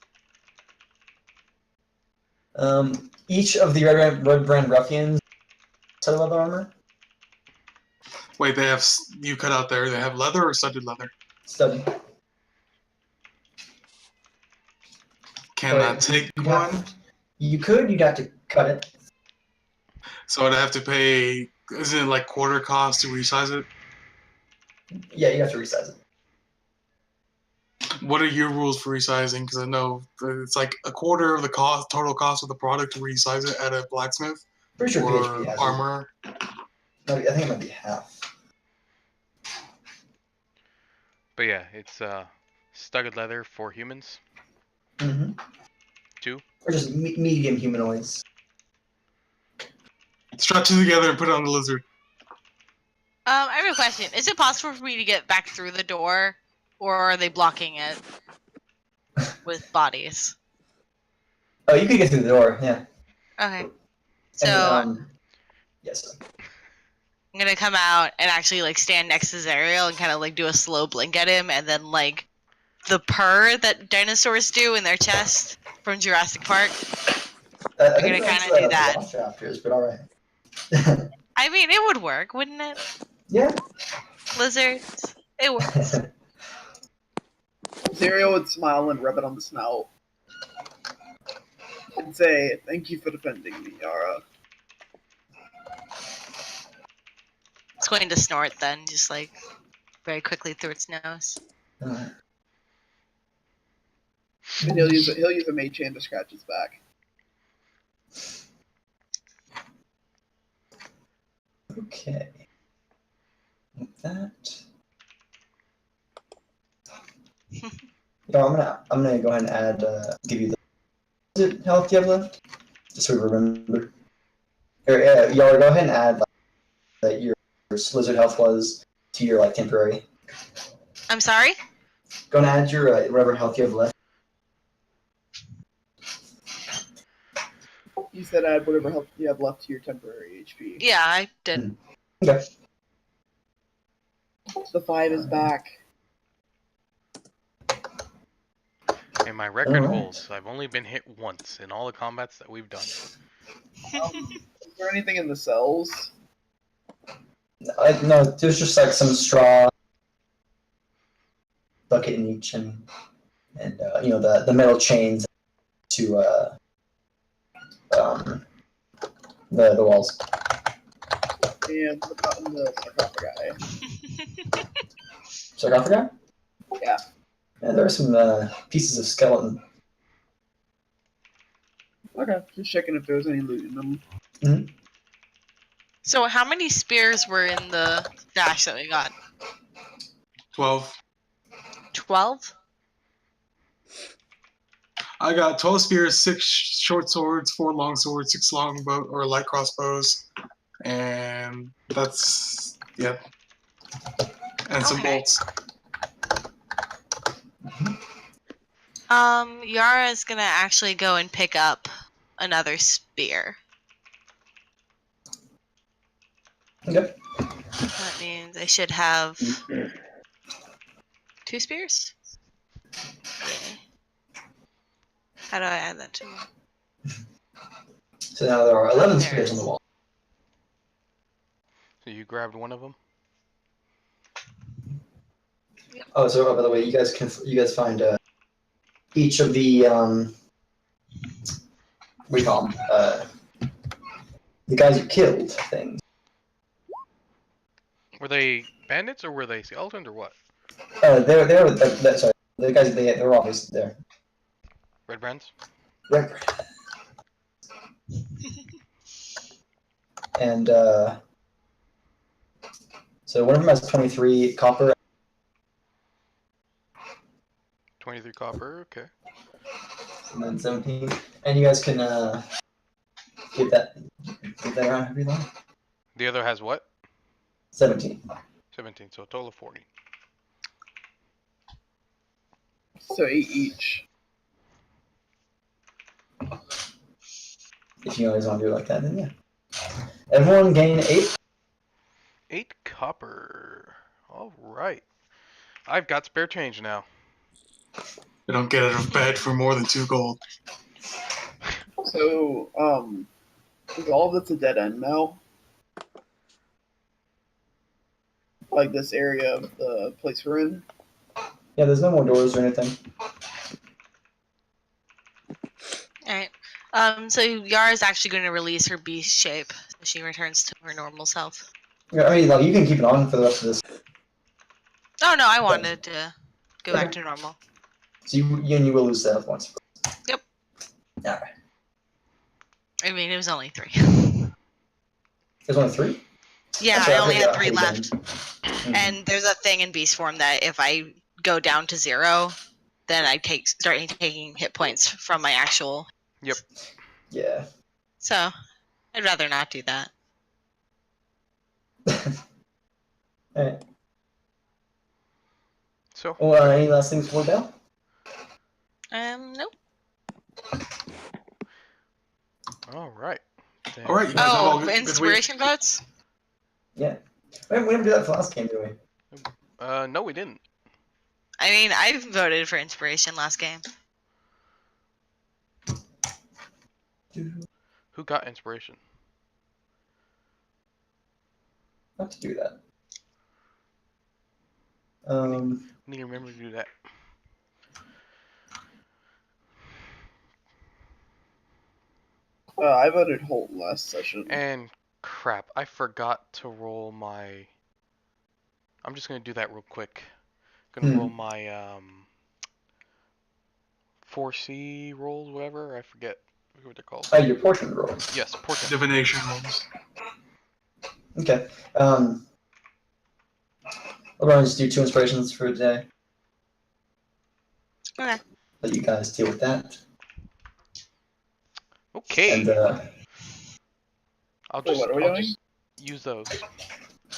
each of the Red Brand Ruffians set of leather armor. Wait, they have you cut out there. They have leather or studded leather. Studded. Can I take one? You'd have to cut it. So I'd have to pay. Isn't it like quarter cost to resize it? Yeah, you have to resize it. What are your rules for resizing? Because I know it's like a quarter of the total cost of the product to resize it at a blacksmith. Pretty sure or PHP has armor. No, I think it might be half. But yeah, it's studded leather for humans. Mm-hmm. 2. Or just medium humanoids. Stretch it together and put it on the lizard. I have a question. Is it possible for me to get back through the door, or are they blocking it with bodies? Oh, you could get through the door, yeah. Okay. So And, Yes. I'm gonna come out and actually like stand next to Zariel and kind of like do a slow blink at him, and then like the purr that dinosaurs do in their chest from Jurassic Park. I We're think gonna that's kind of do that. Velociraptors, but all right. I mean, it would work, wouldn't it? Yeah. Lizards, it works. Zerial would smile and rub it on the snout. And say, "Thank you for defending me, Yara." It's going to snort then, just like very quickly through its nose. Alright. And he'll use a mage hand to scratch his back. Okay. Like that. I'm gonna go ahead and add give you the is it health you have left? Just so we remember. Or, y'all go ahead and add like your lizard health was to your like temporary. I'm sorry? Go and add your whatever health you have left. You said add whatever health you have left to your temporary HP. Yeah, I did. Okay. The 5 is back. And my record Alright. holds. I've only been hit once in all the combats that we've done. Is there anything in the cells? No, there's just like some straw bucket in each, and you know the metal chains to the walls. And what about in the sarcophagi? Sarcophagi? Yeah. Yeah, there are some pieces of skeleton. Okay, just checking if there's any loot in them. So how many spears were in the dash that we got? 12. 12? I got 12 spears, 6 short swords, 4 long swords, 6 longbow or light crossbows, and that's and some Okay. bolts. Yara is gonna actually go and pick up another spear. Okay. That means I should have 2 spears? Yeah. How do I add that to one? So now there are 11 There spears it on the is. wall. So you grabbed one of them? Oh, so by the way, you guys find each of the what do you call them? The guys you killed things. Were they bandits or were they skeletons or what? Sorry, the guys they're always there. Red brands? Right. And so one of them has 23 copper. 23 copper, okay. And then 17. And you guys can give that around every line. The other has what? 17. 17, so a total of 40. So 8 each. If you guys want to do it like that, then yeah. Everyone gain 8. 8 copper. Alright. I've got spare change now. I don't get out of bed for more than 2 gold. So, is all of this a dead end now? Like this area of the place we're in? Yeah, there's no more doors or anything. Alright. So Yara's actually going to release her beast shape, so she returns to her normal self. Yeah, I mean, like you can keep it on for the rest of this. Oh no, I wanted to go back to normal. So you will lose that once. Yep. Alright. I mean, it was only 3. There's only 3? Yeah, That's right, I only had forgot 3 how you left. done. And there's a thing in beast form that if I go down to 0, then I start taking hit points from my actual. Yep. Yeah. So, I'd rather not do that. Alright. So, Well, any last things for Bell? Nope. alright. Damn. All right, you guys have all Oh, good week. inspiration votes? Yeah. We didn't do that for the last game, did we? No, we didn't. I mean, I voted for inspiration last game. Who got inspiration? Not to do that. I need to remember to do that. I voted Hult last session. And crap, I forgot to roll my. I'm just gonna do that real quick. Gonna roll my 4C rolls, whatever. I forget what they're called. Oh, your portrait rolls. Yes, portent. Divination rolls. Okay. I'll probably just do 2 inspirations for today. Okay. Let you guys deal with that. Okay. And I'll Wait, what are we doing? just use those.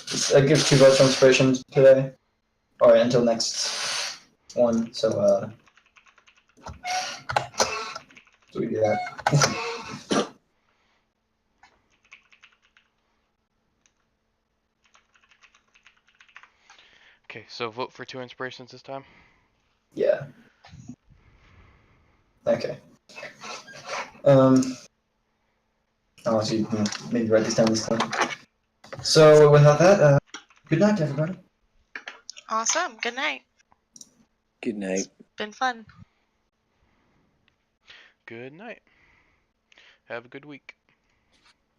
just, give 2 votes for inspirations today. Or until next one. So we do that. Okay, so vote for 2 inspirations this time. Yeah. Okay. I'll actually maybe write this down this time. So without that, good night, everybody. Awesome. Good night. Good night. Been fun. Good night. Have a good week.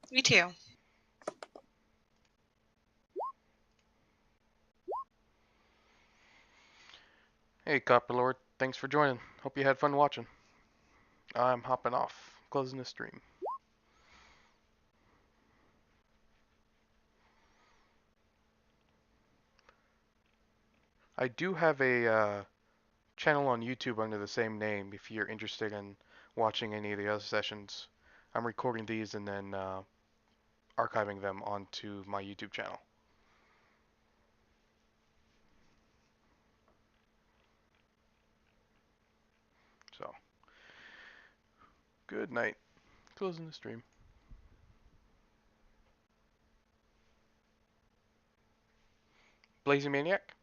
You too. Hey, Copper Lord. Thanks for joining. Hope you had fun watching. I'm hopping off. Closing the stream. I do have a channel on YouTube under the same name if you're interested in watching any of the other sessions. I'm recording these and then archiving them onto my YouTube channel. So, good night. Closing the stream. Blazing Maniac?